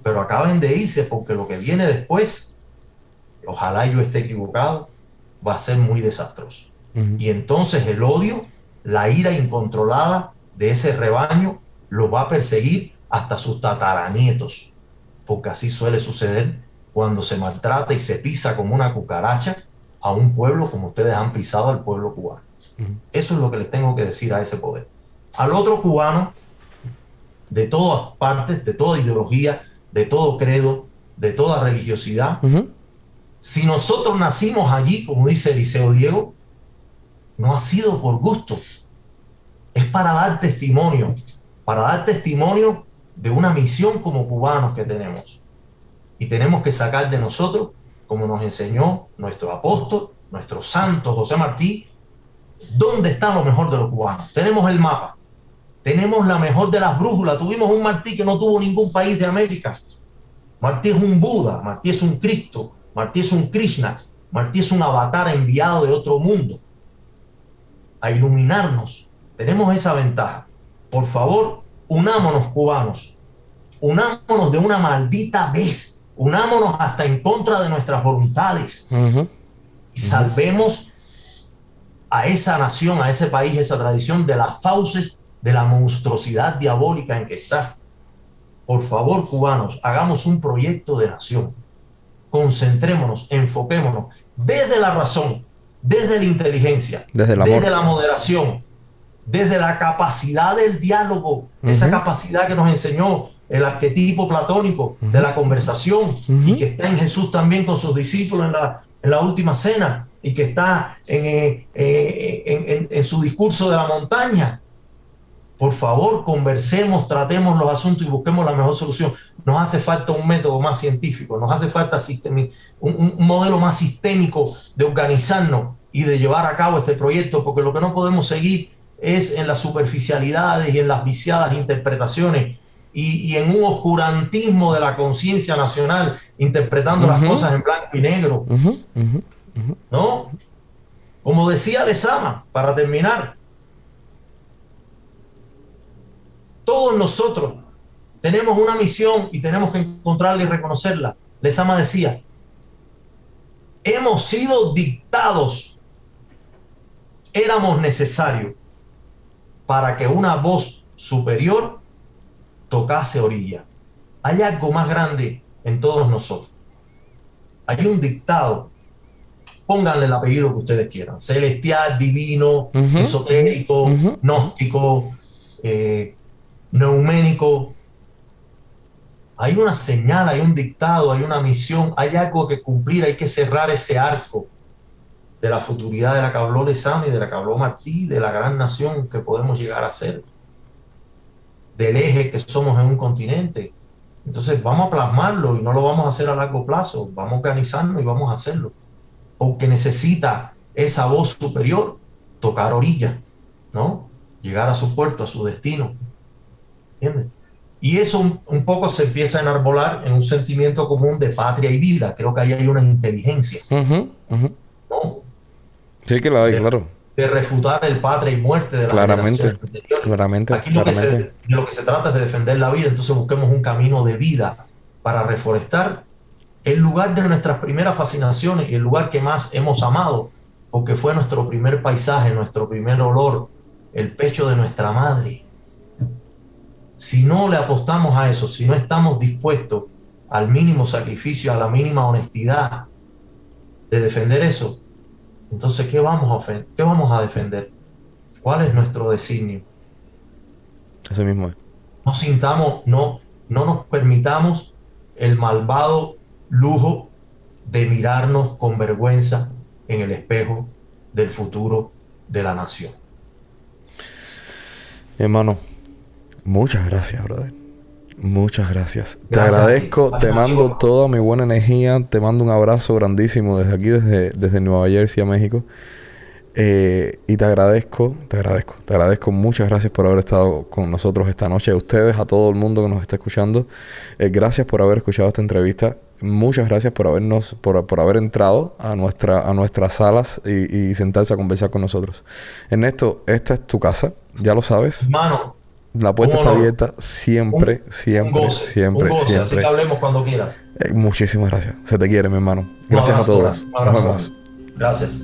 Pero acaben de irse, porque lo que viene después, ojalá yo esté equivocado, va a ser muy desastroso. Y entonces el odio, la ira incontrolada de ese rebaño lo va a perseguir hasta sus tataranietos, porque así suele suceder cuando se maltrata y se pisa como una cucaracha a un pueblo como ustedes han pisado al pueblo cubano. Eso es lo que les tengo que decir a ese poder. Al otro cubano, de todas partes, de toda ideología, de todo credo, de toda religiosidad, si nosotros nacimos allí, como dice Eliseo Diego, no ha sido por gusto. Es para dar testimonio de una misión como cubanos que tenemos. Y tenemos que sacar de nosotros, como nos enseñó nuestro apóstol, nuestro santo José Martí, dónde está lo mejor de los cubanos. Tenemos el mapa, tenemos la mejor de las brújulas. Tuvimos un Martí que no tuvo ningún país de América. Martí es un Buda, Martí es un Cristo, Martí es un Krishna, Martí es un avatar enviado de otro mundo a iluminarnos. Tenemos esa ventaja. Por favor, unámonos cubanos, unámonos de una maldita vez, unámonos hasta en contra de nuestras voluntades y salvemos a esa nación, a ese país, esa tradición de las fauces de la monstruosidad diabólica en que está. Por favor, cubanos, hagamos un proyecto de nación. Concentrémonos, enfoquémonos desde la razón, desde la inteligencia, desde la moderación, desde la capacidad del diálogo, esa capacidad que nos enseñó el arquetipo platónico de la conversación y que está en Jesús también con sus discípulos en la última cena y que está en su discurso de la montaña. Por favor, conversemos, tratemos los asuntos y busquemos la mejor solución. Nos hace falta un método más científico, nos hace falta un modelo más sistémico de organizarnos y de llevar a cabo este proyecto, porque lo que no podemos seguir es en las superficialidades y en las viciadas interpretaciones y en un oscurantismo de la conciencia nacional, interpretando las cosas en blanco y negro. ¿No? Como decía Lezama, para terminar, todos nosotros tenemos una misión y tenemos que encontrarla y reconocerla. Lezama decía, hemos sido dictados, éramos necesarios para que una voz superior tocase orilla. Hay algo más grande en todos nosotros. Hay un dictado pónganle el apellido que ustedes quieran, celestial, divino, esotérico, gnóstico, neuménico. Hay una señal, hay un dictado, hay una misión, hay algo que cumplir, hay que cerrar ese arco de la futuridad de la que habló Lezama y de la que habló Martí, de la gran nación que podemos llegar a ser, del eje que somos en un continente. Entonces vamos a plasmarlo y no lo vamos a hacer a largo plazo, vamos a organizarnos y vamos a hacerlo, porque necesita esa voz superior tocar orilla, ¿no? Llegar a su puerto, a su destino, ¿entiendes? Y eso un poco se empieza a enarbolar en un sentimiento común de patria y vida. Creo que ahí hay una inteligencia, ¿no? Sí que la hay, claro. De refutar el patria y muerte de las generaciones anteriores. Claramente, Aquí de lo que se trata es de defender la vida, entonces busquemos un camino de vida para reforestar el lugar de nuestras primeras fascinaciones y el lugar que más hemos amado, porque fue nuestro primer paisaje, nuestro primer olor, el pecho de nuestra madre. Si no le apostamos a eso, si no estamos dispuestos al mínimo sacrificio, a la mínima honestidad de defender eso, entonces ¿qué vamos a defender? ¿Cuál es nuestro designio? Eso mismo es. No nos permitamos el malvado lujo de mirarnos con vergüenza en el espejo del futuro de la nación. Hermano, muchas gracias, brother. Muchas gracias. Te agradezco, te mando toda mi buena energía, te mando un abrazo grandísimo desde aquí, desde Nueva Jersey a México. Y te agradezco, muchas gracias por haber estado con nosotros esta noche. A ustedes, a todo el mundo que nos está escuchando, gracias por haber escuchado esta entrevista. Muchas gracias por haber entrado a nuestras salas y sentarse a conversar con nosotros. Ernesto, esta es tu casa, ya lo sabes. Hermano, la puerta está abierta siempre. Un goce, así que hablemos cuando quieras. Muchísimas gracias. Se te quiere, mi hermano. Gracias a todos. Nos vemos. Gracias.